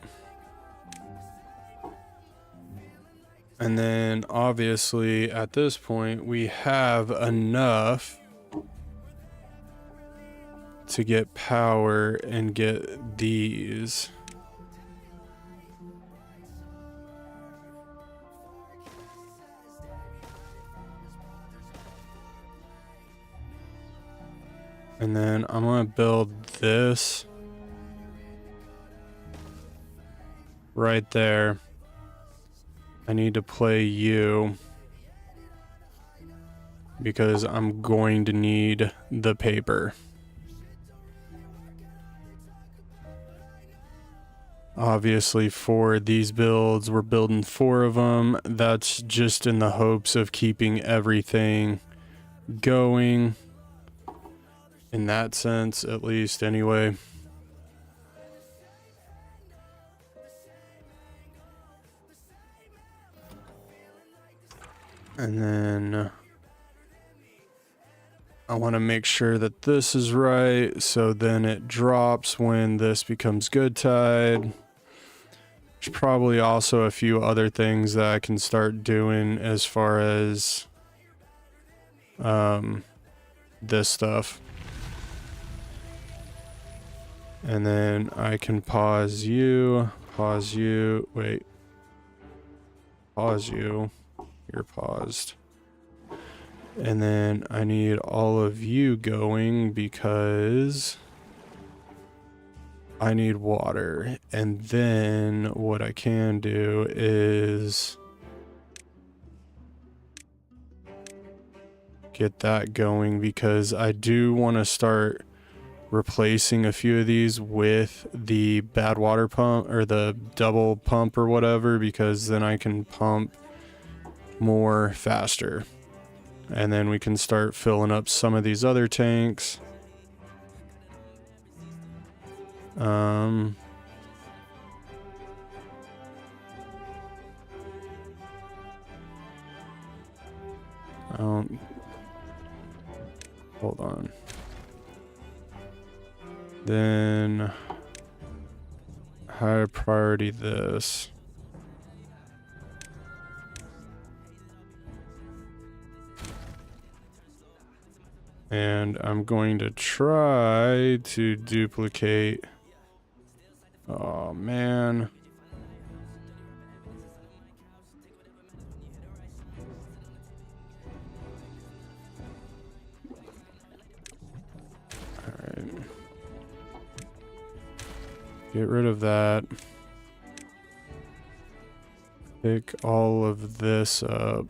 And then obviously at this point we have enough to get power and get these. And then I'm gonna build this right there. I need to play you because I'm going to need the paper. Obviously for these builds, we're building 4 of them. That's just in the hopes of keeping everything going. In that sense, at least, anyway. And then I want to make sure that this is right, so then it drops when this becomes good tide. There's probably also a few other things that I can start doing as far as this stuff. And then I can pause you, wait, pause you, you're paused. And then I need all of you going because I need water. And then what I can do is get that going because I do want to start replacing a few of these with the bad water pump or the double pump or whatever, because then I can pump more faster. And then we can start filling up some of these other tanks. I don't... Hold on. Then high priority this. And I'm going to try to duplicate. Oh man. Alright. Get rid of that. Pick all of this up.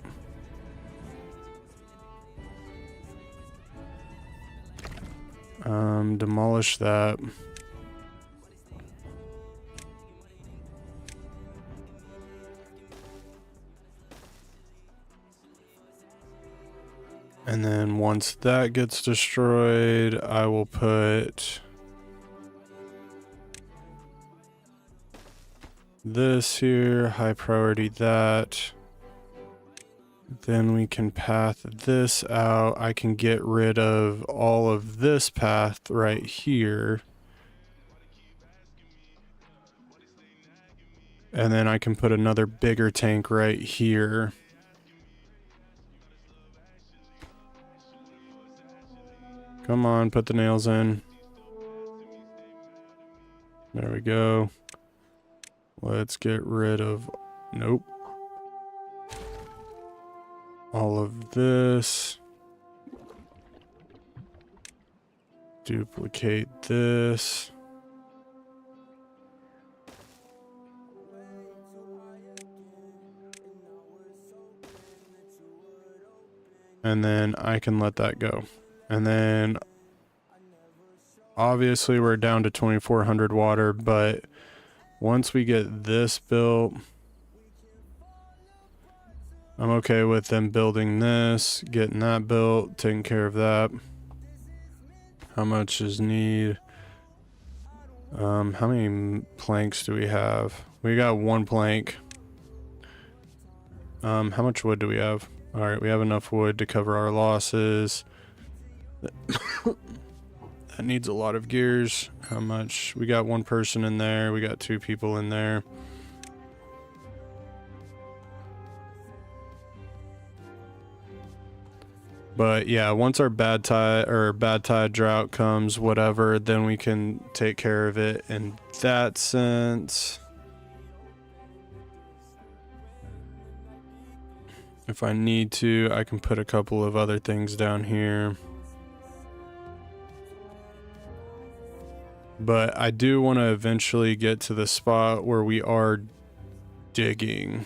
Demolish that. And then once that gets destroyed, I will put this here, high priority that. Then we can path this out. I can get rid of all of this path right here. And then I can put another bigger tank right here. Come on, put the nails in. There we go. Let's get rid of... Nope. All of this. Duplicate this. and then I can let that go. And then obviously we're down to 2400 water, but once we get this built, I'm okay with them building this, getting that built, taking care of that. How much is need? How many planks do we have? We got 1 plank. How much wood do we have? All right, we have enough wood to cover our losses. That needs a lot of gears. How much? We got 1 person in there. We got 2 people in there. But yeah, once our bad tide drought comes, whatever, then we can take care of it in that sense. If I need to, I can put a couple of other things down here. But I do want to eventually get to the spot where we are digging.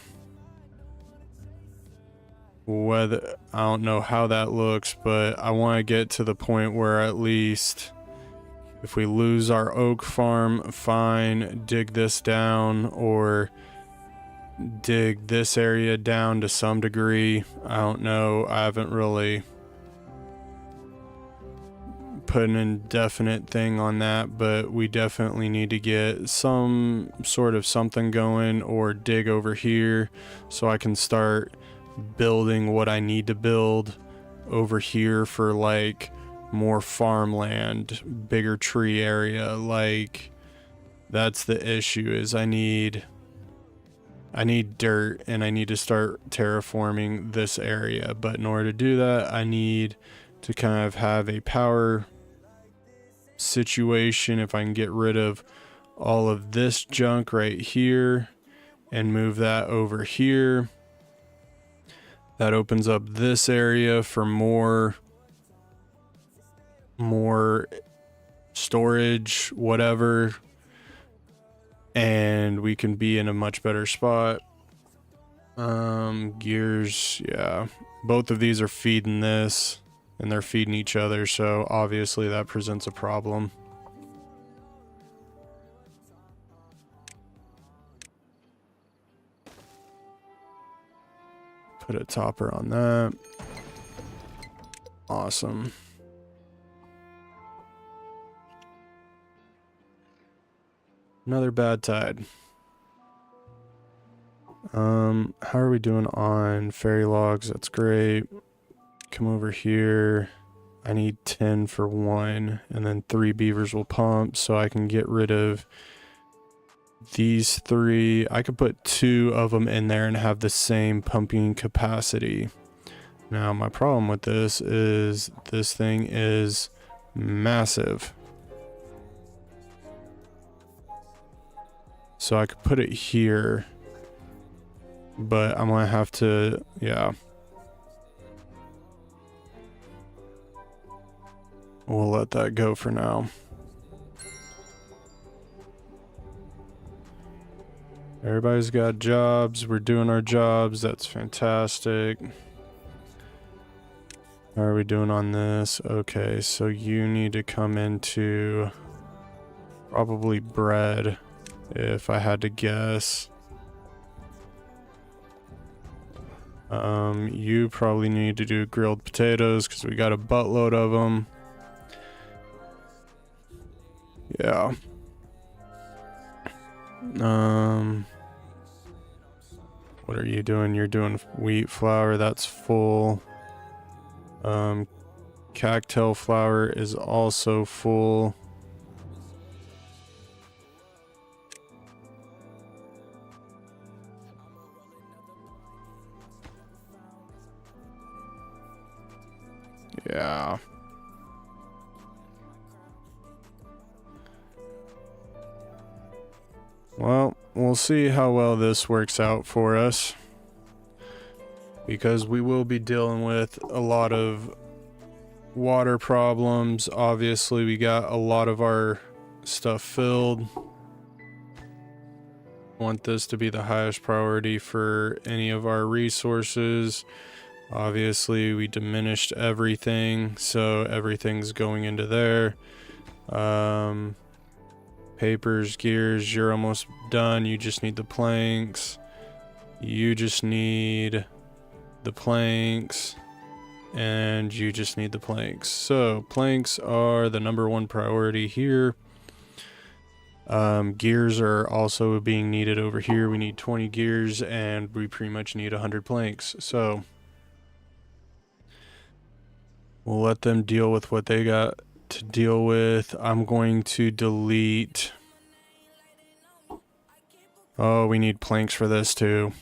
Whether, I don't know how that looks, but I want to get to the point where at least if we lose our oak farm, fine, dig this down or dig this area down to some degree. I don't know. I haven't really put an indefinite thing on that, but we definitely need to get some sort of something going or dig over here so I can start building what I need to build over here for like more farmland, bigger tree area. Like that's the issue, is I need dirt and I need to start terraforming this area. But in order to do that, I need to kind of have a power situation. If I can get rid of all of this junk right here and move that over here, that opens up this area for more storage, whatever, and we can be in a much better spot. Gears, yeah, both of these are feeding this and they're feeding each other, so obviously that presents a problem. Put a topper on that. Awesome. Another bad tide. How are we doing on fairy logs? That's great. Come over here. I need 10 for 1, and then 3 beavers will pump, so I can get rid of these 3. I could put 2 of them in there and have the same pumping capacity. Now my problem with this is this thing is massive. So I could put it here, but I'm gonna have to, yeah. We'll let that go for now. Everybody's got jobs. We're doing our jobs. That's fantastic. How are we doing on this? Okay, so you need to come into probably bread, if I had to guess. You probably need to do grilled potatoes because we got a buttload of them. Yeah. What are you doing? You're doing wheat flour. That's full. Cactel flour is also full. Yeah. Well, we'll see how well this works out for us, because we will be dealing with a lot of water problems. Obviously, we got a lot of our stuff filled. Want this to be the highest priority for any of our resources. Obviously, we diminished everything, so everything's going into there. Papers, gears, you're almost done. You just need the planks. You just need the planks. And you just need the planks. So, planks are the #1 priority here. Gears are also being needed over here. We need 20 gears, and we pretty much need 100 planks. So, we'll let them deal with what they got to deal with. I'm going to delete... Oh, we need planks for this too.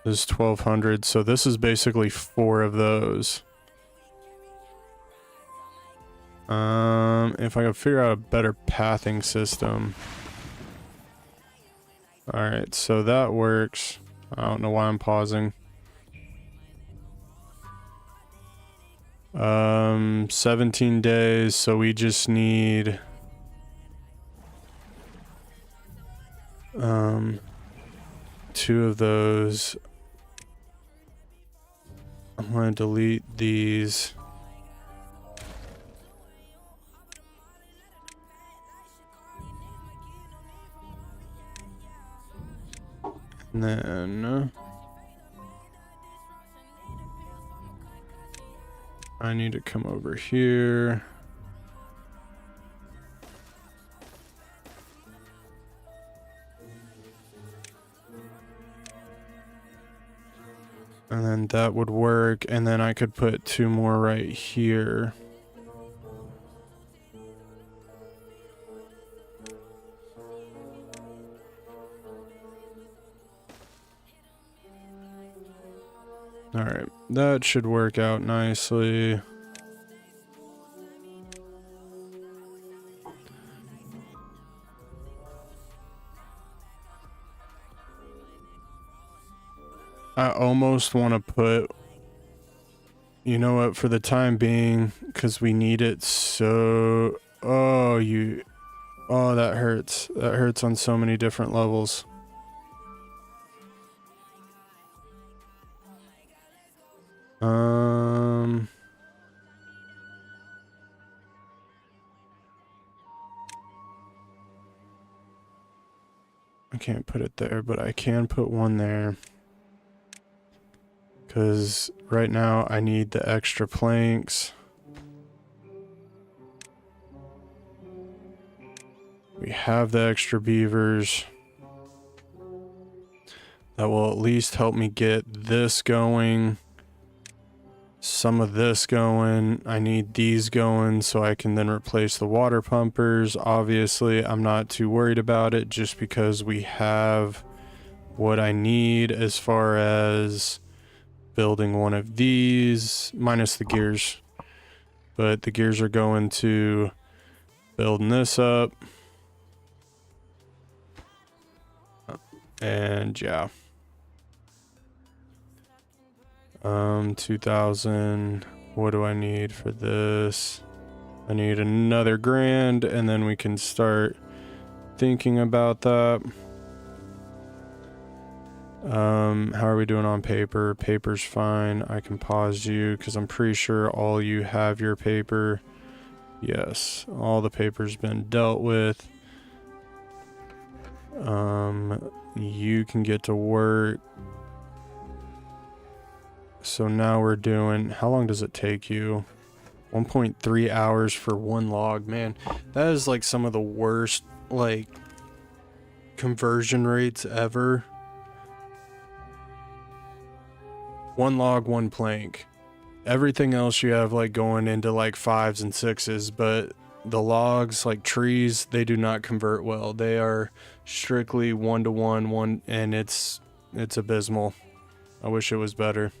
This is 1,200, so this is basically 4 of those. If I could figure out a better pathing system. Alright, so that works. I don't know why I'm pausing. 17 days, so we just need... 2 of those. I'm going to delete these. And then I need to come over here. And then that would work, and then I could put 2 more right here. Alright, that should work out nicely. I almost want to put, you know what, for the time being, because we need it so... Oh, that hurts. That hurts on so many different levels. I can't put it there, but I can put one there. Because right now I need the extra planks. We have the extra beavers. That will at least help me get this going. Some of this going. I need these going so I can then replace the water pumpers. Obviously, I'm not too worried about it just because we have what I need as far as building one of these, minus the gears. But the gears are going to building this up. And yeah. 2,000. What do I need for this? I need another grand, and then we can start thinking about that. How are we doing on paper? Paper's fine. I can pause you because I'm pretty sure all you have your paper. Yes, all the paper's been dealt with. You can get to work. So now we're doing, how long does it take you? 1.3 hours for 1 log. Man, that is like some of the worst like conversion rates ever. 1 log, 1 plank. Everything else you have like going into like 5s and 6s, but the logs, like trees, they do not convert well. They are strictly 1-to-1, one, and it's abysmal. I wish it was better.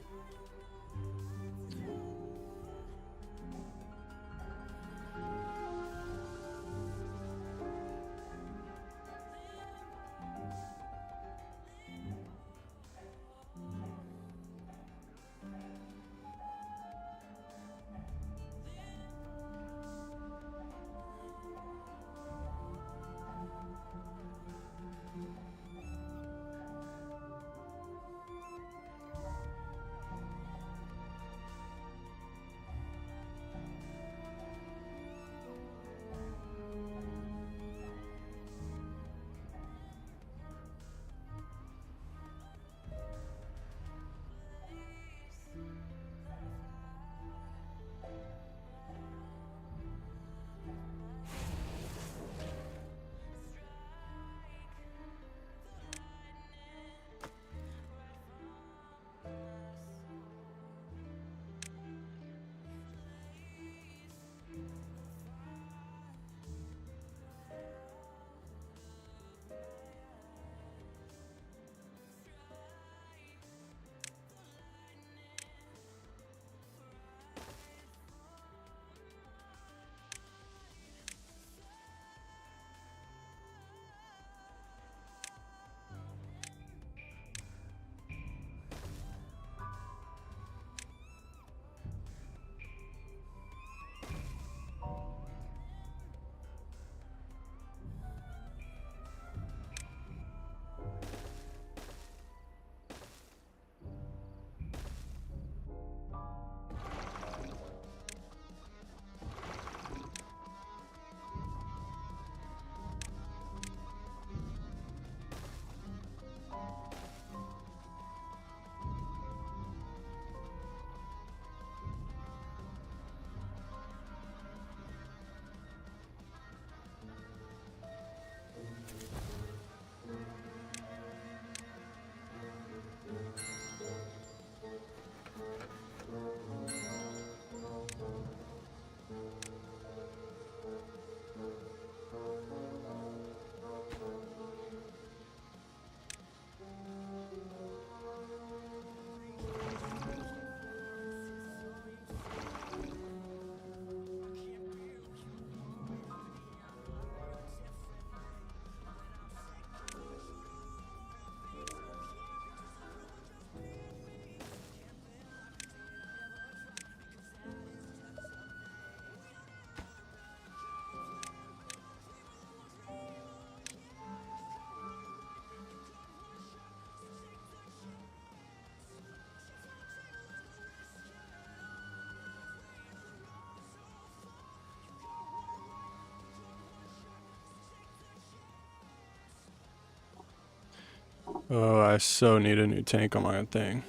Oh, I so need a new tank on my thing.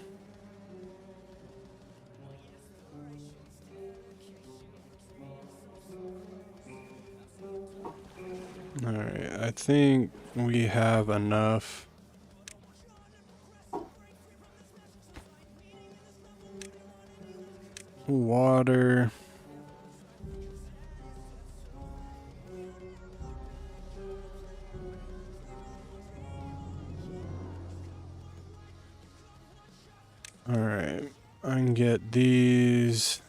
Alright, I think we have enough. Water. Alright, I can get these.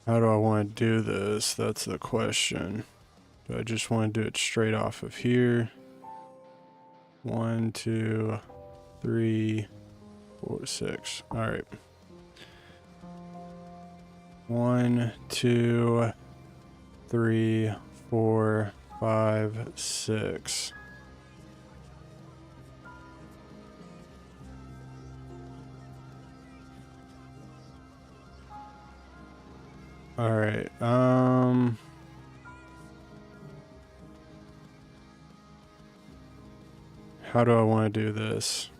How do I want to do this? That's the question. Do I just want to do it straight off of here? 1, 2, 3, 4, 6. Alright. 1, 2, 3, 4, 5, 6. Alright, how do I want to do this?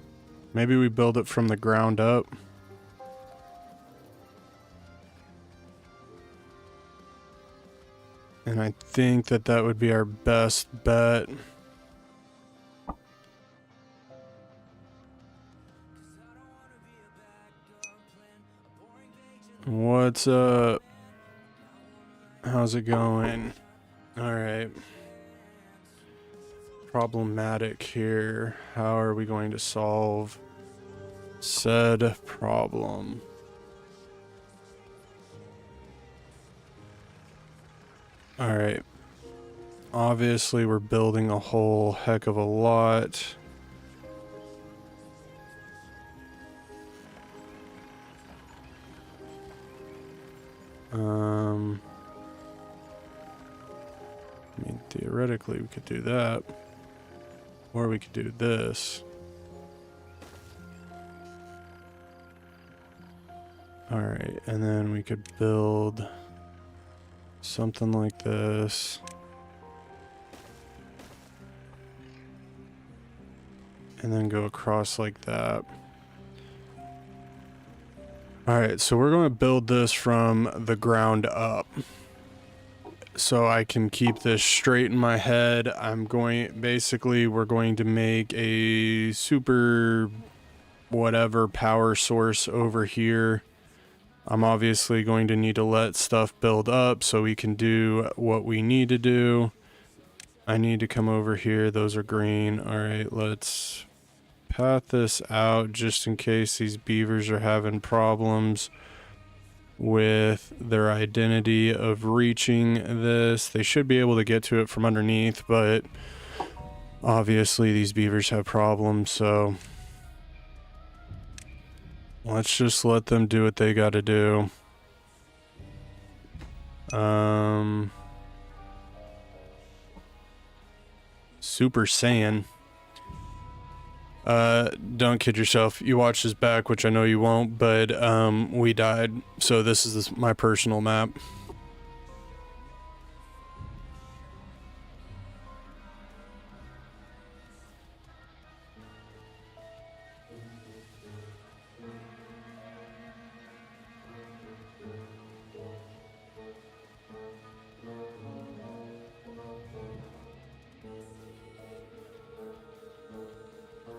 Maybe we build it from the ground up. And I think that that would be our best bet. What's up? How's it going? Alright. Problematic here. How are we going to solve said problem? Alright. Obviously, we're building a whole heck of a lot. I mean, theoretically, we could do that. Or we could do this. Alright, and then we could build something like this. And then go across like that. Alright, so we're going to build this from the ground up. So I can keep this straight in my head. Basically, we're going to make a super whatever power source over here. I'm obviously going to need to let stuff build up so we can do what we need to do. I need to come over here. Those are green. Alright, let's path this out just in case these beavers are having problems with their identity of reaching this. They should be able to get to it from underneath, but obviously these beavers have problems, so let's just let them do what they gotta do. Super Saiyan. Don't kid yourself. You watch this back, which I know you won't, but we died. So this is my personal map.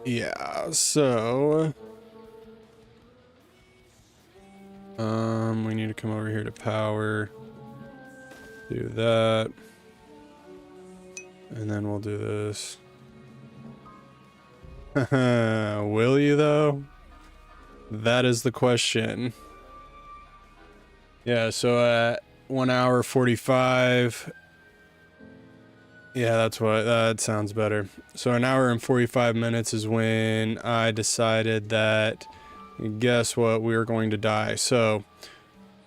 Yeah, so we need to come over here to power, do that, and then we'll do this. Will you though? That is the question. Yeah, so at 1 hour 45. Yeah, that sounds better. So 1 hour and 45 minutes is when I decided that, guess what, we were going to die. So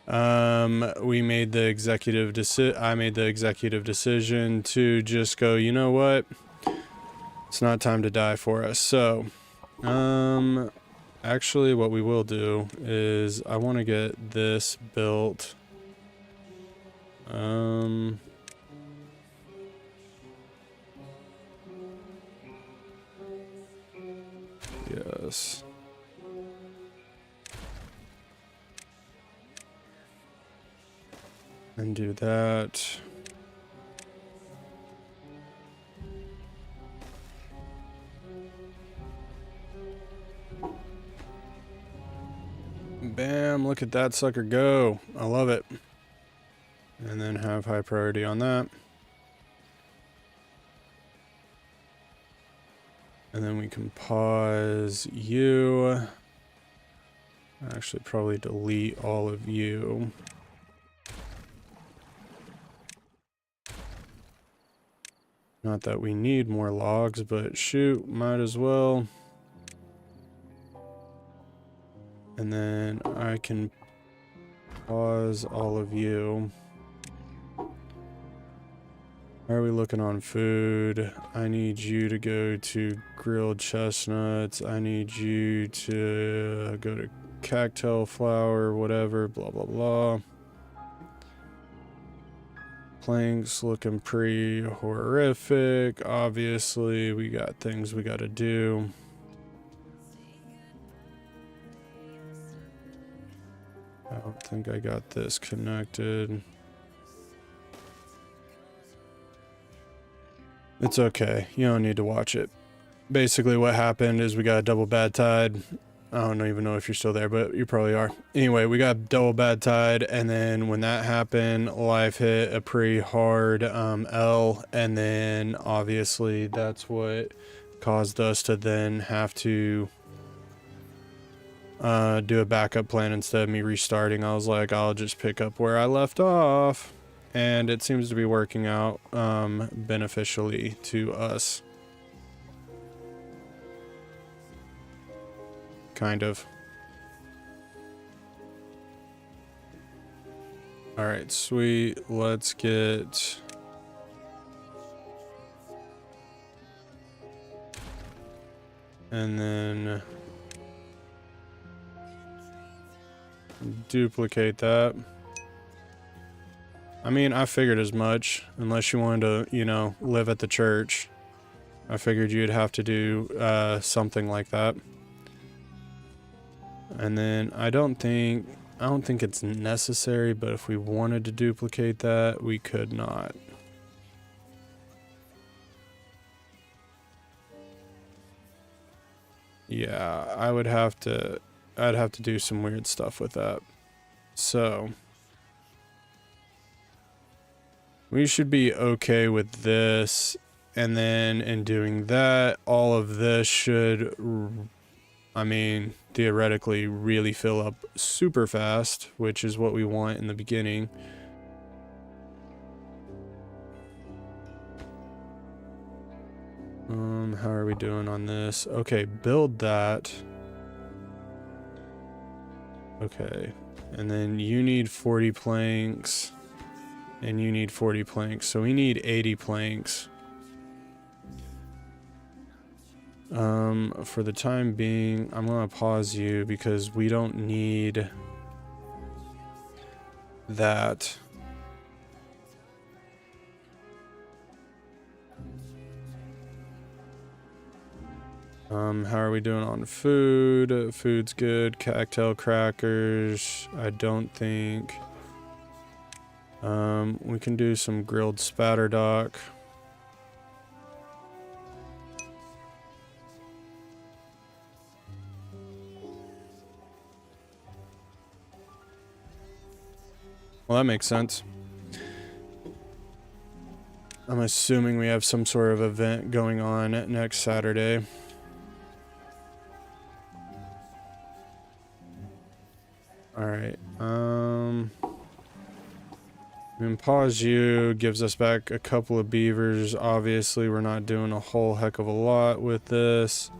we made the executive I made the executive decision to just go, you know what? It's not time to die for us. So actually what we will do is I want to get this built. Yes. And do that. Bam, look at that sucker go. I love it. And then have high priority on that. And then we can pause you. Actually, probably delete all of you. Not that we need more logs, but shoot, might as well. And then I can pause all of you. How are we looking on food? I need you to go to grilled chestnuts. I need you to go to cactus flour, whatever, blah, blah, blah. Planks looking pretty horrific. Obviously, we got things we got to do. I don't think I got this connected. It's okay. You don't need to watch it. Basically, what happened is we got a double bad tide. I don't even know if you're still there, but you probably are. Anyway, we got double bad tide, and then when that happened, life hit a pretty hard L, and then obviously that's what caused us to then have to do a backup plan instead of me restarting. I was like, I'll just pick up where I left off, and it seems to be working out beneficially to us. Kind of. All right, sweet. Let's get and then duplicate that. I mean, I figured as much. Unless you wanted to, you know, live at the church, I figured you'd have to do something like that. And then I don't think it's necessary, but if we wanted to duplicate that, we could not. Yeah, I'd have to do some weird stuff with that. So we should be okay with this, and then in doing that, all of this should, I mean, theoretically really fill up super fast, which is what we want in the beginning. How are we doing on this? Okay, build that. Okay, and then you need 40 planks, and you need 40 planks, so we need 80 planks. For the time being, I'm gonna pause you because we don't need that. How are we doing on food? Food's good. Cactus crackers. I don't think. We can do some grilled spatterdock. Well, that makes sense. I'm assuming we have some sort of event going on next Saturday. Alright, and pause you gives us back a couple of beavers. Obviously, we're not doing a whole heck of a lot with this.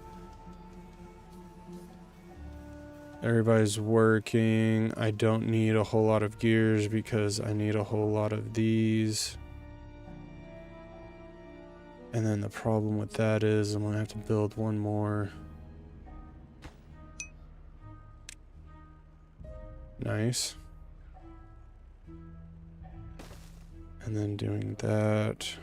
Everybody's working. I don't need a whole lot of gears because I need a whole lot of these. And then the problem with that is I'm gonna have to build one more. Nice. And then doing that.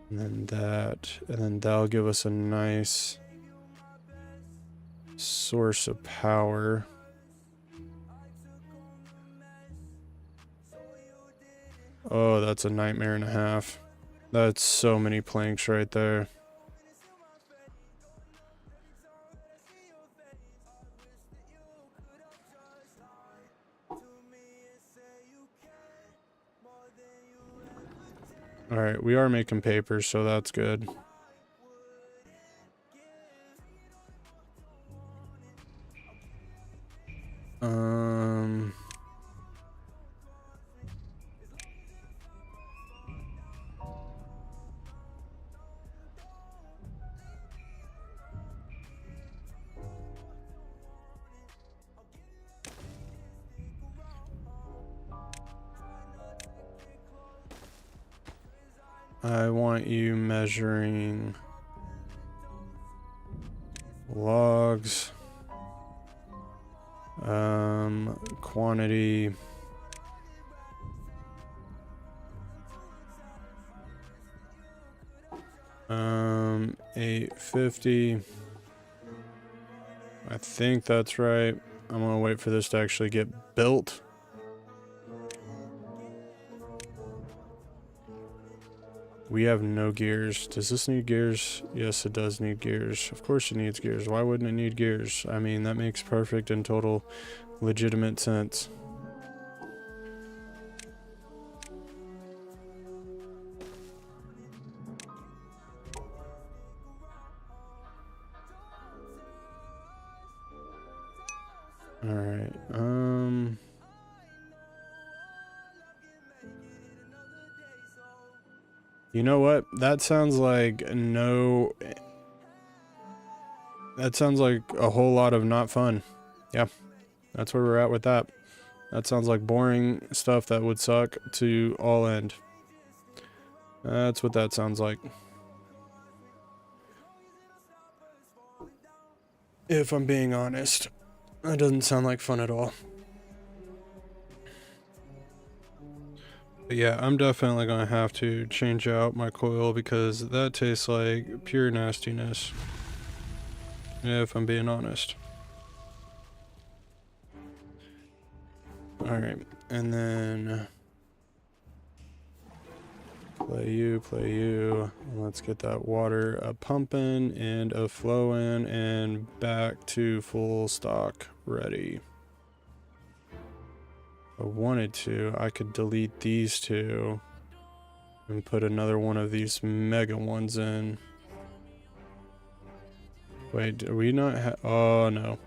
And then that. And then that'll give us a nice source of power. Oh, that's a nightmare and a half. That's so many planks right there. Alright, we are making paper, so that's good. I want you measuring logs, quantity, $850. I think that's right. I'm gonna wait for this to actually get built. We have no gears. Does this need gears? Yes, it does need gears. Of course it needs gears. Why wouldn't it need gears? I mean, that makes perfect and total legitimate sense. Alright, you know what? That sounds like that sounds like a whole lot of not fun. Yeah, that's where we're at with that. That sounds like boring stuff that would suck to all end. That's what that sounds like. If I'm being honest, that doesn't sound like fun at all. But yeah, I'm definitely gonna have to change out my coil because that tastes like pure nastiness. If I'm being honest. Alright, and then play you. Let's get that water a pumping and a flowing and back to full stock ready. If I wanted to, I could delete these two and put another one of these mega ones in. Wait, do we not oh no.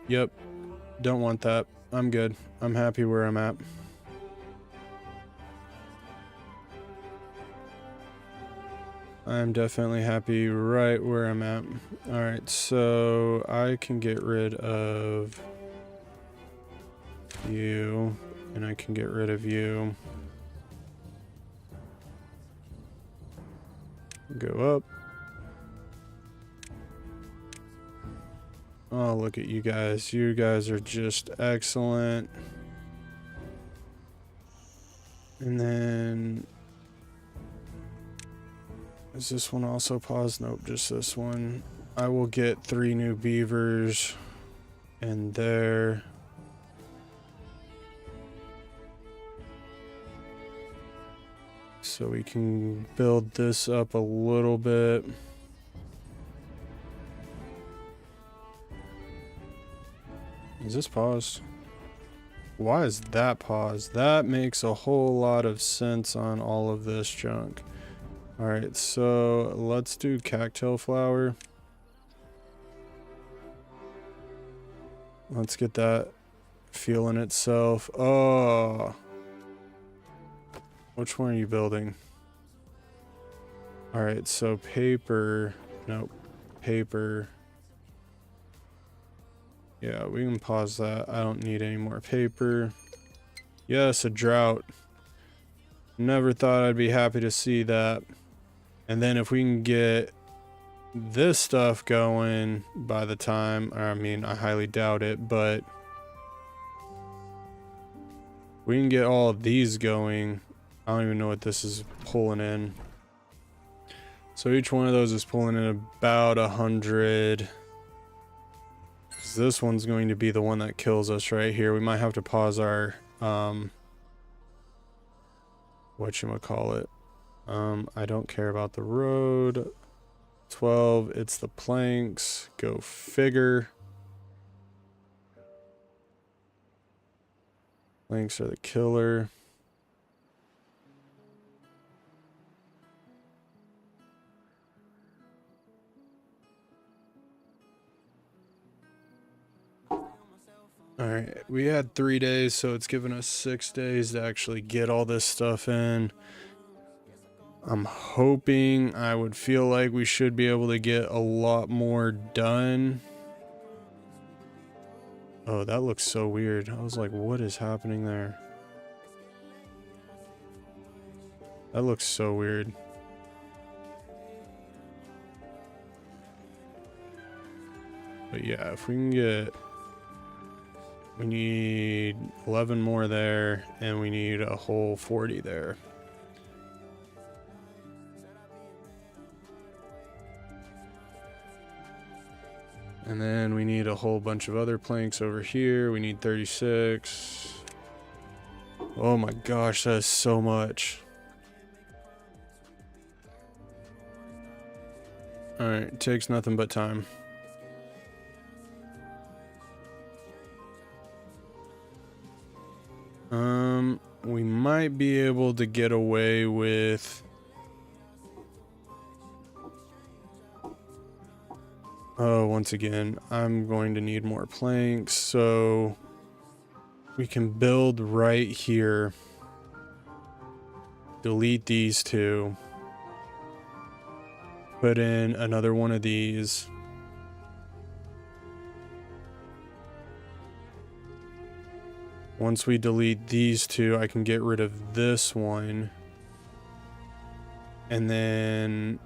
Yep. Don't want that. I'm good. I'm happy where I'm at. I'm definitely happy right where I'm at. Alright, so I can get rid of you, and I can get rid of you. Go up. Oh, look at you guys. You guys are just excellent. And then... is this one also paused? Nope, just this one. I will get 3 new beavers in there. So we can build this up a little bit. Is this paused? Why is that paused? That makes a whole lot of sense on all of this junk. Alright, so let's do cactus flower. Let's get that feeling itself. Oh. Which one are you building? Alright, so paper. Nope. Paper. Yeah, we can pause that. I don't need any more paper. Yes, a drought. Never thought I'd be happy to see that. And then if we can get this stuff going by the time, I mean, I highly doubt it, but we can get all of these going. I don't even know what this is pulling in. So each one of those is pulling in about 100. This one's going to be the one that kills us right here. We might have to pause our whatchamacallit. I don't care about the road. 12, it's the planks. Go figure. Planks are the killer. Alright, we had 3 days, so it's given us 6 days to actually get all this stuff in. I'm hoping, I would feel like we should be able to get a lot more done. Oh, that looks so weird. I was like, what is happening there? That looks so weird. But yeah, if we can get... We need 11 more there, and we need a whole 40 there. And then we need a whole bunch of other planks over here. We need 36. Oh my gosh, that is so much. Alright, it takes nothing but time. We might be able to get away with... Oh, once again, I'm going to need more planks, so we can build right here. Delete these two. Put in another one of these. Once we delete these two, I can get rid of this one. And then...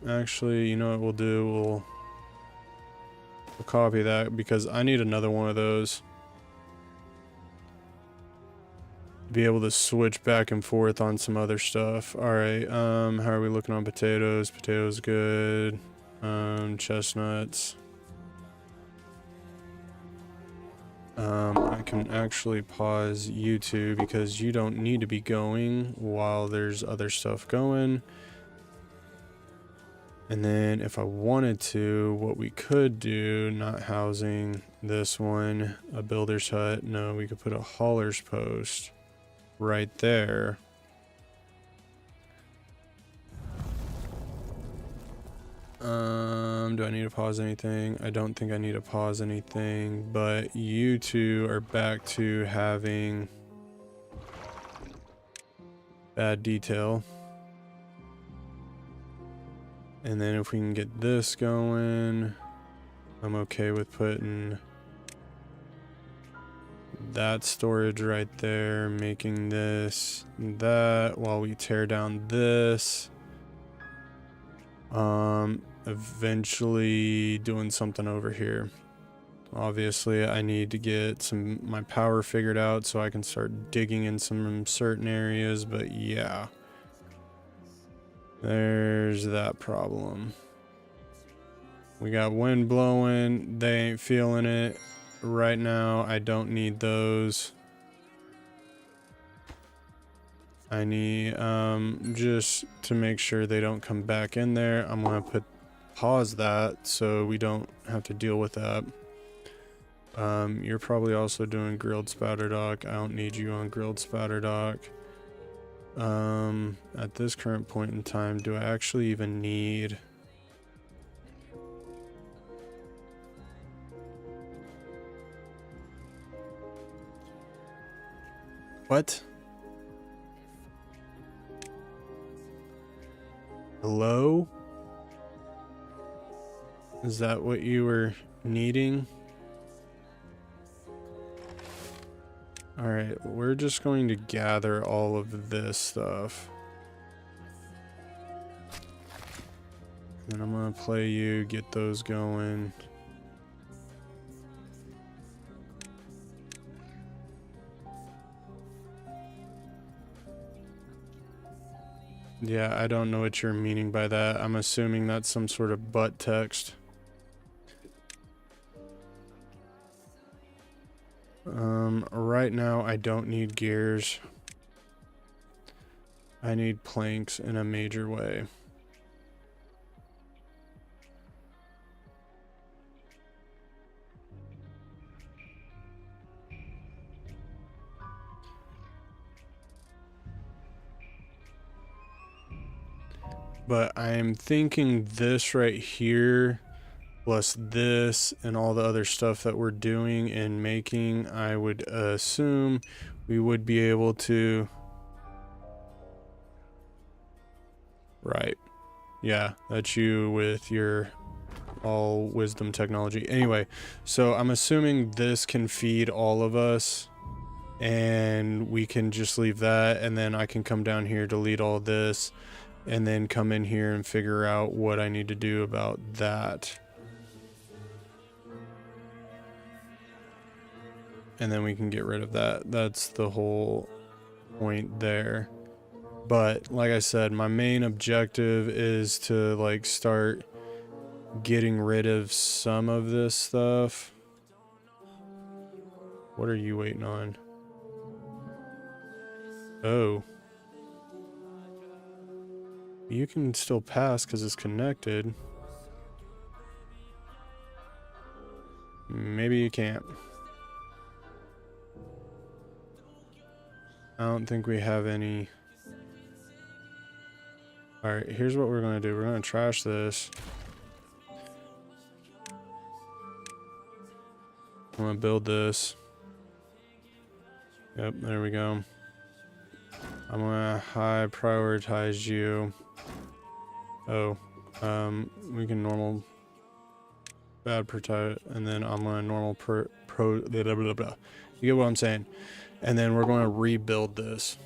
actually, you know what we'll do? We'll copy that because I need another one of those. Be able to switch back and forth on some other stuff. Alright, how are we looking on potatoes? Potatoes good. Chestnuts. I can actually pause YouTube because you don't need to be going while there's other stuff going. And then if I wanted to, what we could do, not housing, this one, a builder's hut. No, we could put a hauler's post right there. Do I need to pause anything? I don't think I need to pause anything, but you two are back to having bad detail. And then if we can get this going, I'm okay with putting that storage right there, making this that while we tear down this. Eventually doing something over here. Obviously I need to get my power figured out so I can start digging in some certain areas, but yeah. There's that problem. We got wind blowing, they ain't feeling it right now. I don't need those. I need, just to make sure they don't come back in there, I'm gonna pause that so we don't have to deal with that. You're probably also doing grilled spouter dock. I don't need you on grilled spouter dock. At this current point in time, do I actually even need... What? Hello? Is that what you were needing? Alright, we're just going to gather all of this stuff. And I'm gonna play you, get those going. Yeah, I don't know what you're meaning by that. I'm assuming that's some sort of butt text. Right now I don't need gears. I need planks in a major way. But I'm thinking this right here, plus this and all the other stuff that we're doing and making, I would assume we would be able to... Right. Yeah, that's you with your all wisdom technology. Anyway, so I'm assuming this can feed all of us, and we can just leave that, and then I can come down here, delete all this, and then come in here and figure out what I need to do about that. And then we can get rid of that. That's the whole point there. But like I said, my main objective is to like start getting rid of some of this stuff. What are you waiting on? Oh. You can still pass because it's connected. Maybe you can't. I don't think we have any. Alright, here's what we're going to do. We're going to trash this. I'm going to build this. Yep, there we go. I'm going to high prioritize you. Oh, we can normal bad protect, and then I'm going to normal blah, blah, blah, blah. You get what I'm saying? And then we're going to rebuild this.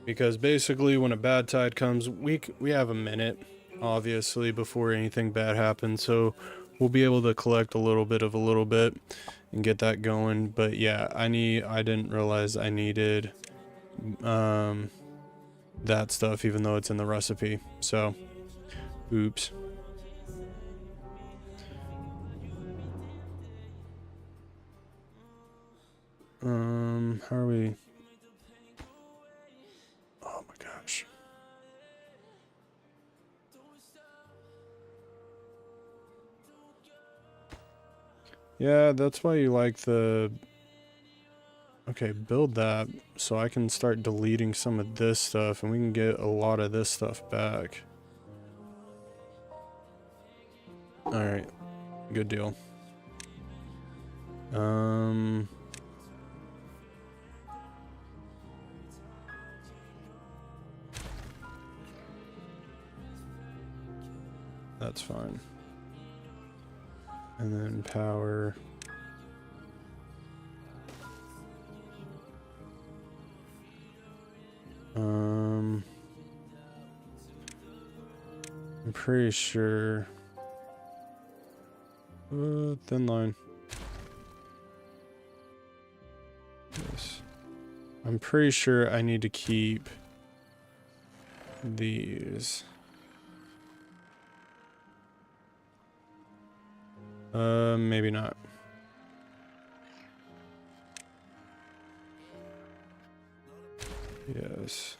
Because basically when a bad tide comes, we have a minute, obviously, before anything bad happens. So we'll be able to collect a little bit and get that going. But yeah, I didn't realize I needed that stuff, even though it's in the recipe. So, oops. How are we? Oh my gosh. Yeah, that's why you like the... Okay, build that so I can start deleting some of this stuff and we can get a lot of this stuff back. Alright, good deal. That's fine. And then power. I'm pretty sure. Thin line. Yes. I'm pretty sure I need to keep these. Maybe not. Yes.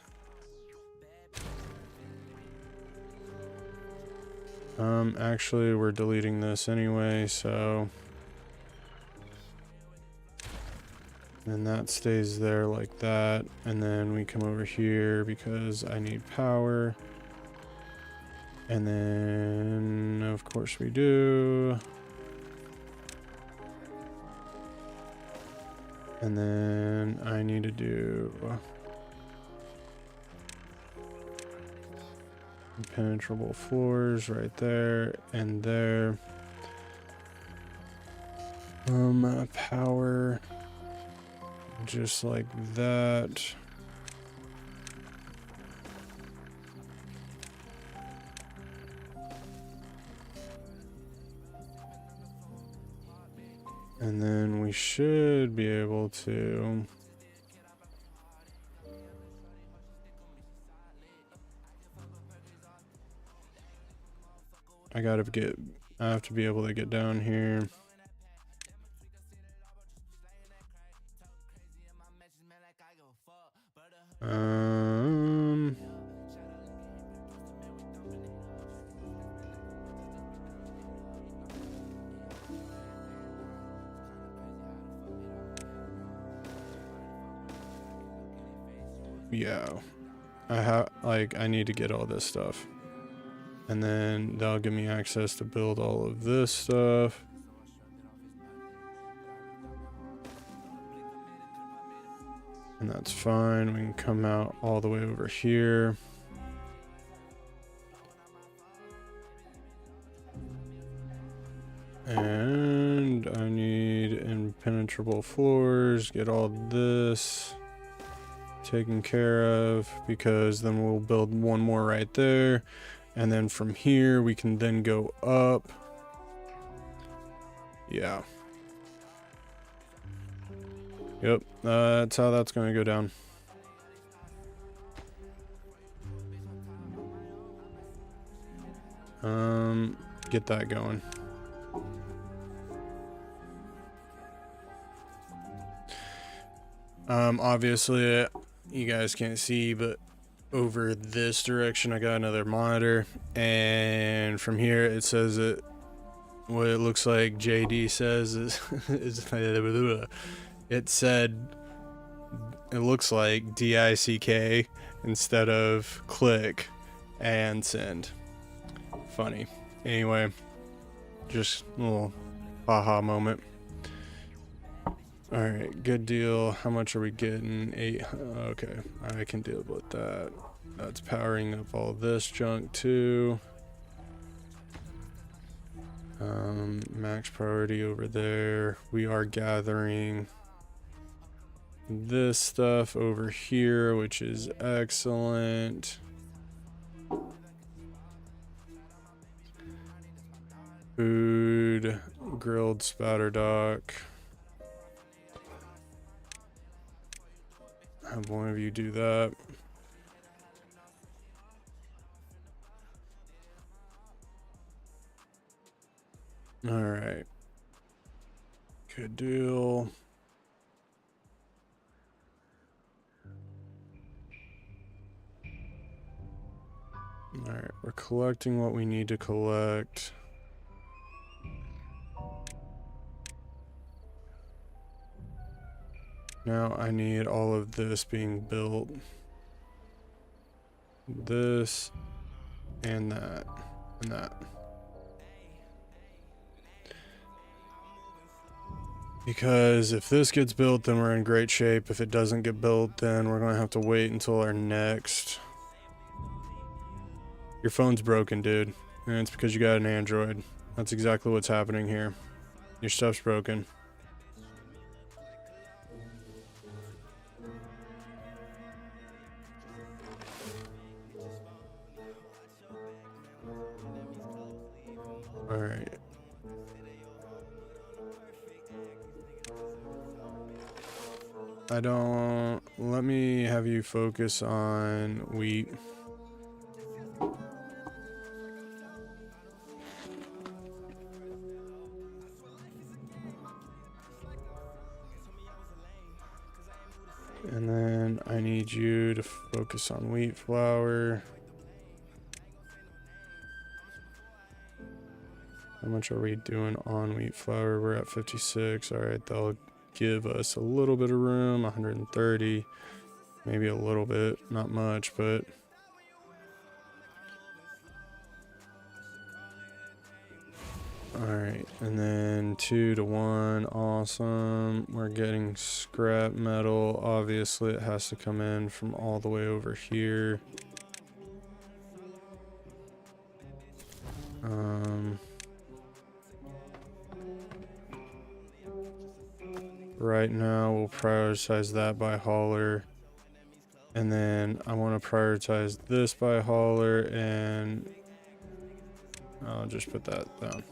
Actually, we're deleting this anyway, so... And that stays there like that. And then we come over here because I need power. And then, of course we do. And then I need to do impenetrable floors right there and there. Power. Just like that. And then we should be able to I have to be able to get down here. Yeah, I need to get all this stuff, and then that'll give me access to build all of this stuff. And that's fine. We can come out all the way over here. And I need impenetrable floors, get all this taken care of, because then we'll build one more right there. And then from here, we can then go up. Yeah. Yep, that's how that's going to go down. Get that going. Obviously, you guys can't see, but over this direction, I got another monitor, and from here, it says that what it looks like JD says is it said it looks like DICK instead of click and send. Funny. Anyway, just a little haha moment. Alright, good deal. How much are we getting? 8. Okay, I can deal with that. That's powering up all this junk too. Max priority over there. We are gathering this stuff over here, which is excellent. Food, grilled spatter dock. Have one of you do that. All right. Good deal. All right, we're collecting what we need to collect. Now I need all of this being built. This and that and that. Because if this gets built, then we're in great shape. If it doesn't get built, then we're going to have to wait until our next. Your phone's broken, dude. And it's because you got an Android. That's exactly what's happening here. Your stuff's broken. Alright. Let me have you focus on wheat. And then I need you to focus on wheat flour. How much are we doing on wheat flour? We're at 56. All right, that'll give us a little bit of room. 130, maybe a little bit, not much, but all right. And then 2 to 1, awesome. We're getting scrap metal. Obviously, it has to come in from all the way over here. right now. We'll prioritize that by hauler. And then I want to prioritize this by hauler, and I'll just put that down.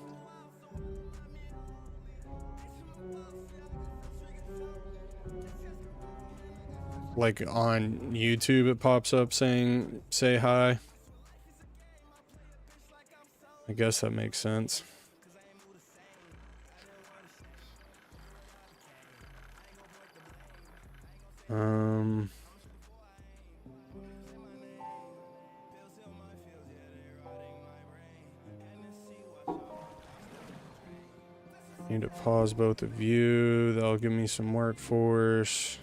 Like on YouTube, it pops up saying, say hi. I guess that makes sense. Need to pause both of you. That'll give me some workforce.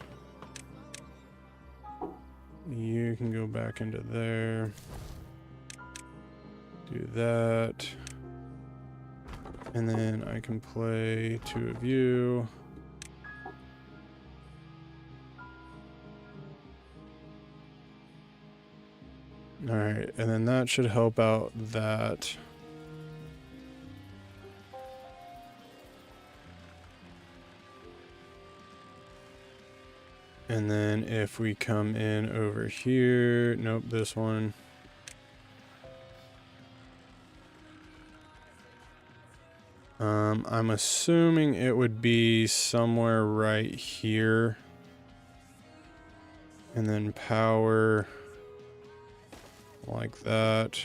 You can go back into there. Do that. And then I can play 2 of you. Alright, and then that should help out that. And then if we come in over here, nope, this one. I'm assuming it would be somewhere right here. And then power like that.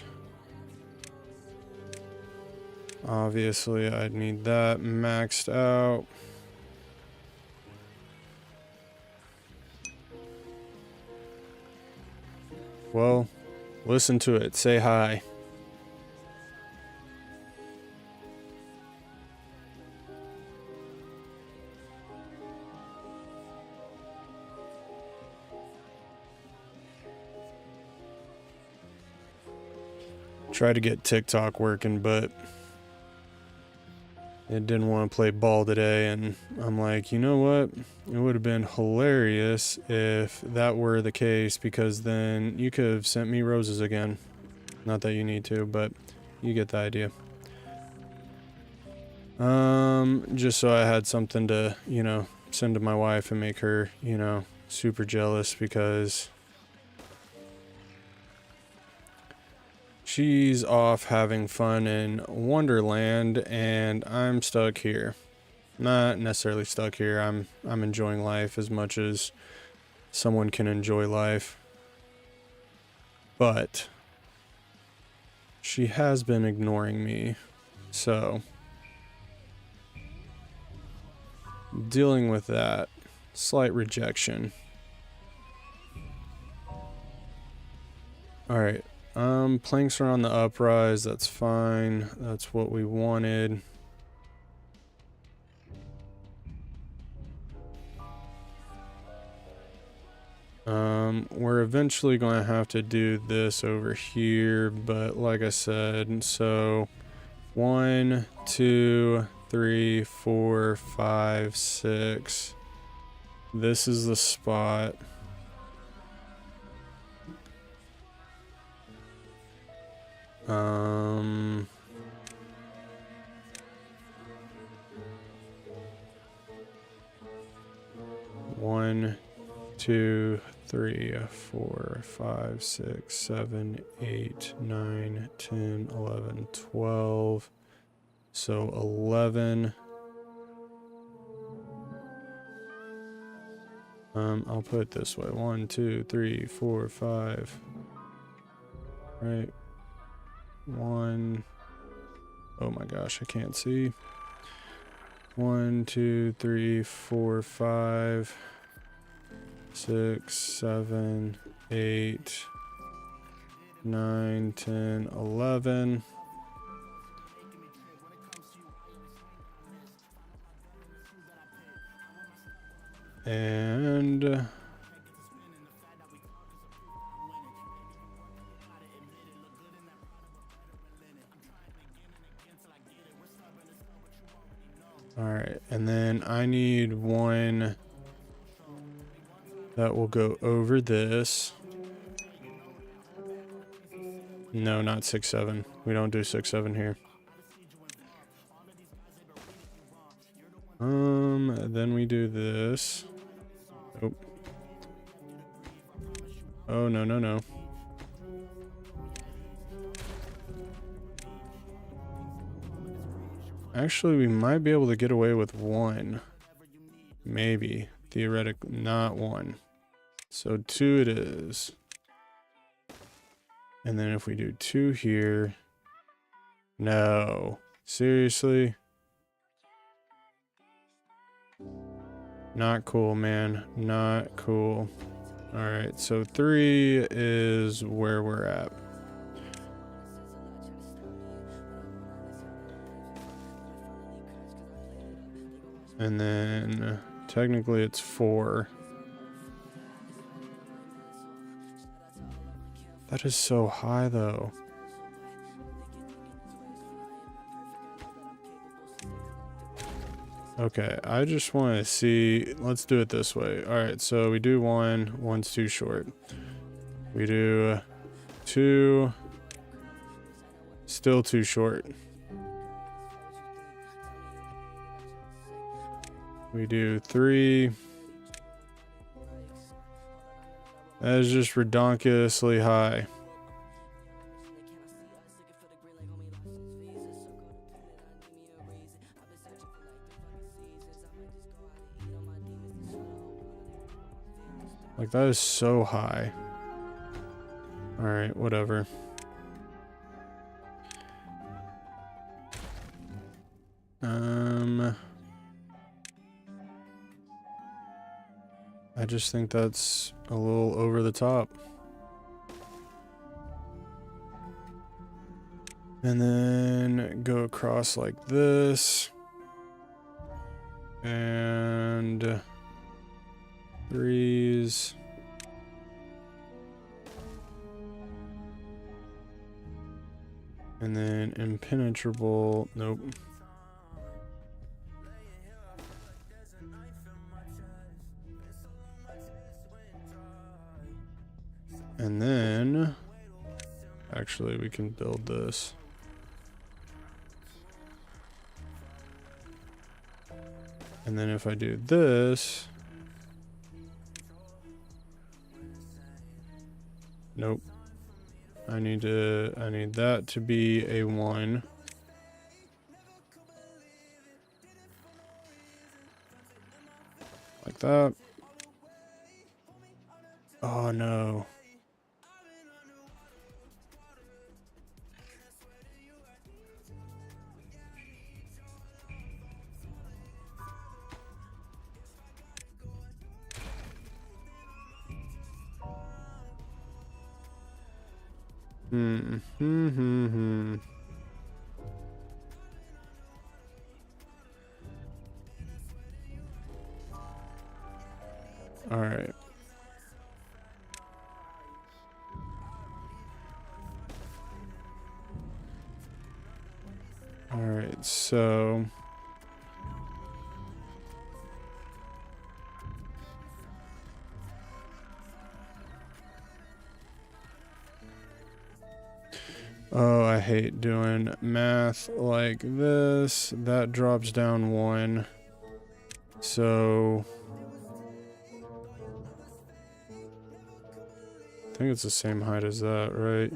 Obviously, I'd need that maxed out. Well, listen to it. Say hi. Try to get TikTok working, but it didn't want to play ball today, and I'm like, you know what? It would have been hilarious if that were the case, because then you could have sent me roses again. Not that you need to, but you get the idea. Just so I had something to, you know, send to my wife and make her, you know, super jealous, because she's off having fun in Wonderland and I'm stuck here. Not necessarily stuck here. I'm enjoying life as much as someone can enjoy life. But she has been ignoring me. So dealing with that slight rejection. All right. Planks are on the uprise, that's fine. That's what we wanted. We're eventually going to have to do this over here, but like I said, so 1, 2, 3, 4, 5, 6. This is the spot. One, 2, 3, 4, 5, 6, 7, 8, 9, 10, 11, 12. So 11. I'll put it this way. 1, 2, 3, 4, 5. Right. 1. Oh my gosh, I can't see. 1, 2, 3, 4, 5, 6, 7, 8, 9, 10, 11. And all right, and then I need one that will go over this. No, not 6, 7. We don't do 6, 7 here. Then we do this. Oh. Oh, no, no, no. Actually, we might be able to get away with one. Maybe. Theoretically, not one. So 2 it is. And then if we do 2 here. No. Seriously? Not cool, man. Not cool. Alright, so 3 is where we're at. And then technically it's 4. That is so high though. Okay, I just want to see. Let's do it this way. Alright, so we do 1. 1's too short. We do 2. Still too short. We do 3. That is just redonkulously high. Like, that is so high. Alright, whatever. I just think that's a little over the top. And then go across like this. And 3s. And then impenetrable. Nope. And then, actually, we can build this. And then if I do this, nope. I need that to be a 1. Like that. Oh no. All right. All right, so oh, I hate doing math like this. That drops down 1. So I think it's the same height as that, right?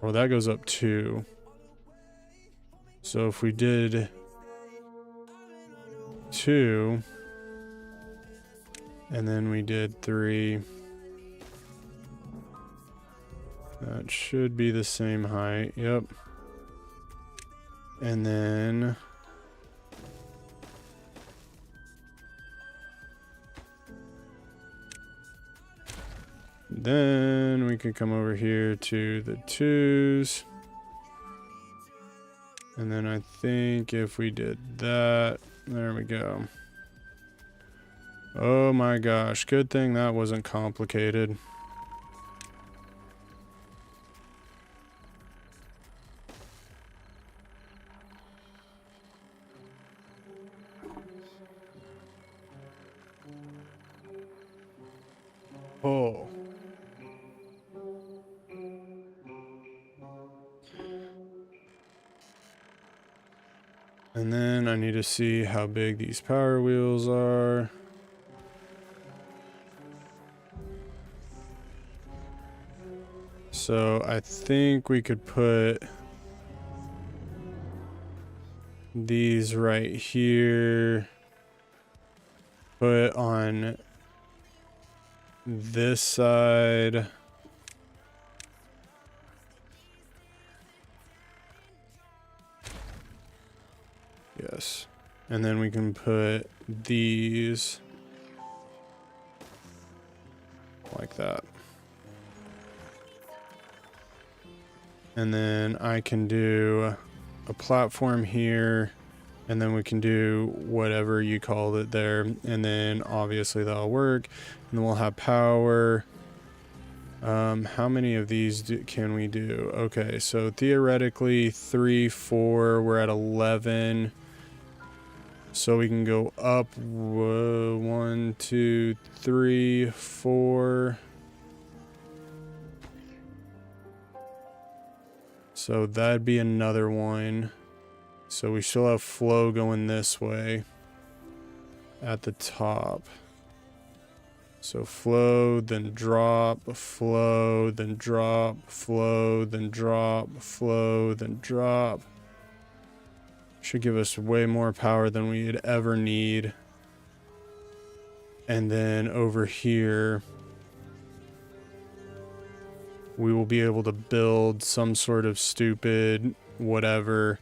Well, that goes up 2. So if we did 2, and then we did 3, that should be the same height. Yep. And then we can come over here to the 2s. And then I think if we did that, there we go. Oh my gosh, good thing that wasn't complicated. Oh. And then I need to see how big these power wheels are. So I think we could put these right here. Put on this side. Yes. And then we can put these like that. And then I can do a platform here, and then we can do whatever you called it there, and then obviously that'll work, and then we'll have power. How many of these can we do? Okay, so theoretically 3, 4, we're at 11. So we can go up 1, 2, 3, 4. So that'd be another one. So we still have flow going this way at the top. So flow, then drop, flow, then drop, flow, then drop, flow, then drop. Should give us way more power than we'd ever need. And then over here, we will be able to build some sort of stupid whatever.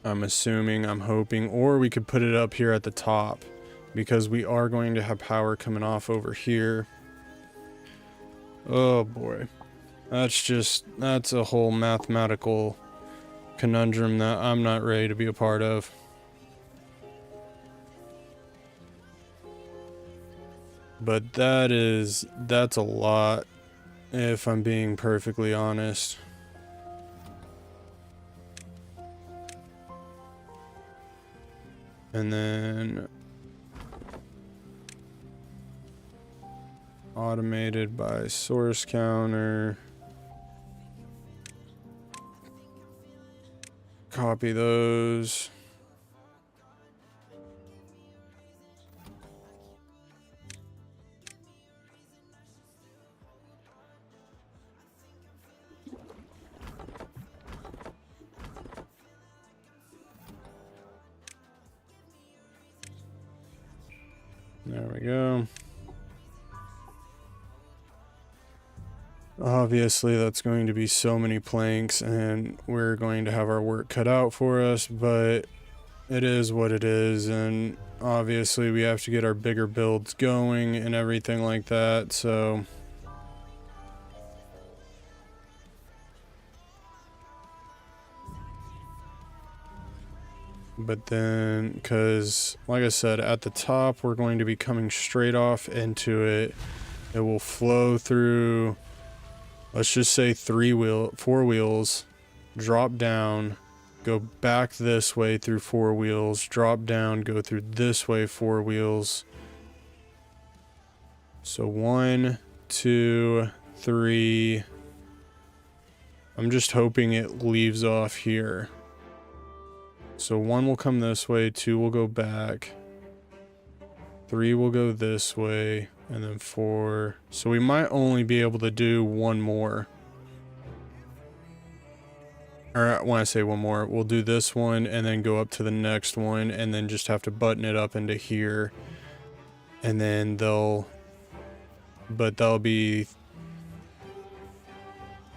I'm assuming, I'm hoping, or we could put it up here at the top because we are going to have power coming off over here. Oh boy. That's a whole mathematical conundrum that I'm not ready to be a part of. But that's a lot, if I'm being perfectly honest. And then automated by source counter. Copy those. There we go. Obviously, that's going to be so many planks, and we're going to have our work cut out for us, but it is what it is, and obviously we have to get our bigger builds going and everything like that, so... But then, because, like I said, at the top, we're going to be coming straight off into it. It will flow through, let's just say 4 wheels, drop down, go back this way through 4 wheels, drop down, go through this way 4 wheels. So 1, 2, 3. I'm just hoping it leaves off here. So 1 will come this way, 2 will go back, 3 will go this way, and then 4. So we might only be able to do 1 more. Or when I say 1 more, we'll do this one and then go up to the next one and then just have to button it up into here. And then that'll be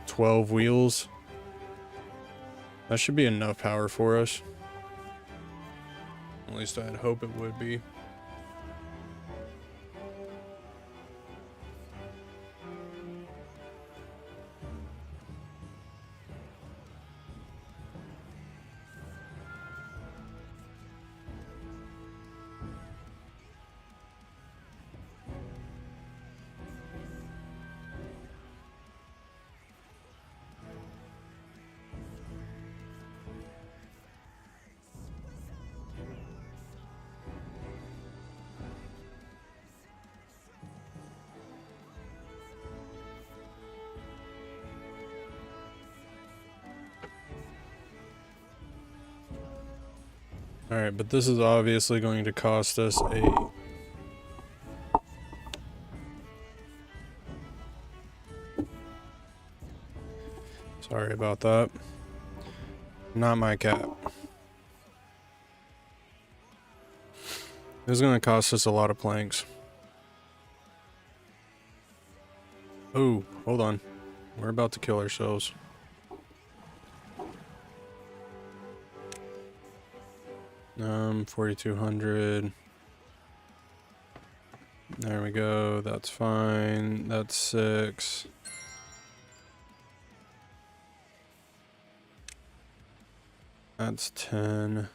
12 wheels. That should be enough power for us. At least I'd hope it would be. Alright, but this is obviously going to cost us a... Sorry about that. Not my cat. This is going to cost us a lot of planks. Oh, hold on. We're about to kill ourselves. $4,200. There we go. That's fine. That's 6. That's 10.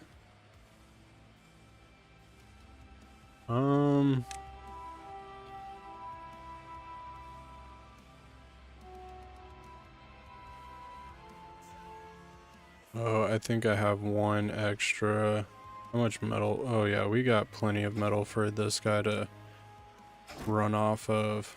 Oh, I think I have one extra. How much metal? Oh yeah, we got plenty of metal for this guy to run off of.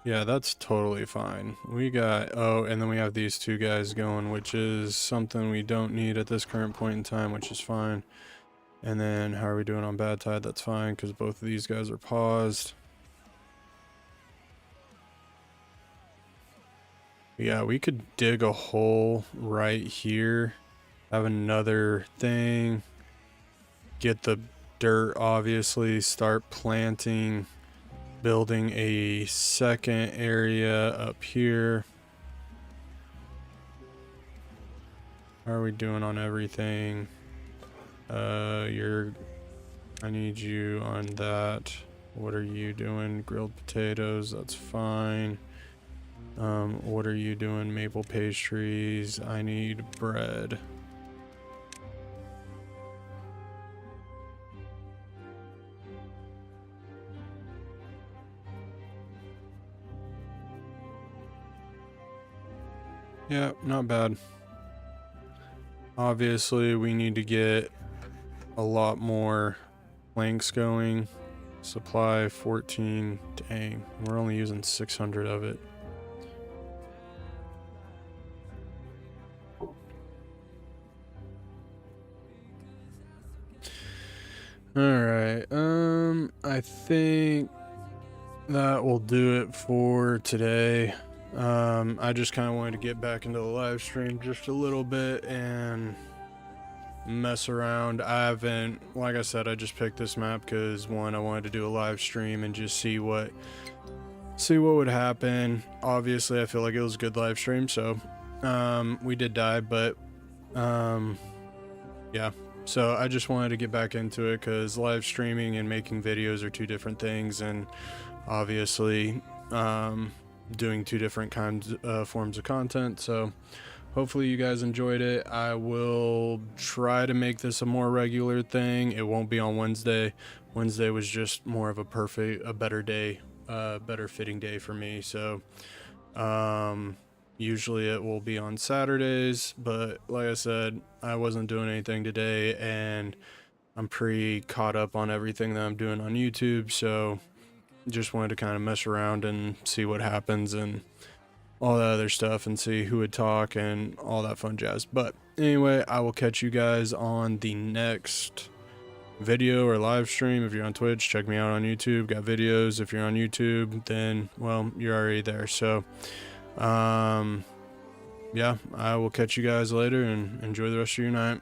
Yeah, that's totally fine. We got, oh, and then we have these two guys going, which is something we don't need at this current point in time, which is fine. And then how are we doing on bad tide? That's fine, because both of these guys are paused. Yeah, we could dig a hole right here, have another thing, get the dirt, obviously, start planting, building a second area up here. How are we doing on everything? I need you on that. What are you doing? Grilled potatoes, that's fine. What are you doing? Maple pastries. I need bread. Yeah, not bad. Obviously, we need to get a lot more planks going. Supply 14. Dang, we're only using 600 of it. Alright, I think that will do it for today. I just kind of wanted to get back into the live stream just a little bit and mess around. I haven't, like I said, I just picked this map because one, I wanted to do a live stream and just see what would happen. Obviously, I feel like it was a good live stream, so we did die, but yeah. So I just wanted to get back into it because live streaming and making videos are two different things, and obviously doing two different kinds forms of content. So hopefully you guys enjoyed it. I will try to make this a more regular thing. It won't be on Wednesday. Wednesday was just more of a better day, better fitting day for me. So usually it will be on Saturdays, but like I said, I wasn't doing anything today, and I'm pretty caught up on everything that I'm doing on YouTube, so just wanted to kind of mess around and see what happens and all that other stuff and see who would talk and all that fun jazz. But anyway, I will catch you guys on the next video or live stream. If you're on Twitch, check me out on YouTube. Got videos. If you're on YouTube, then, well, you're already there. So yeah, I will catch you guys later and enjoy the rest of your night.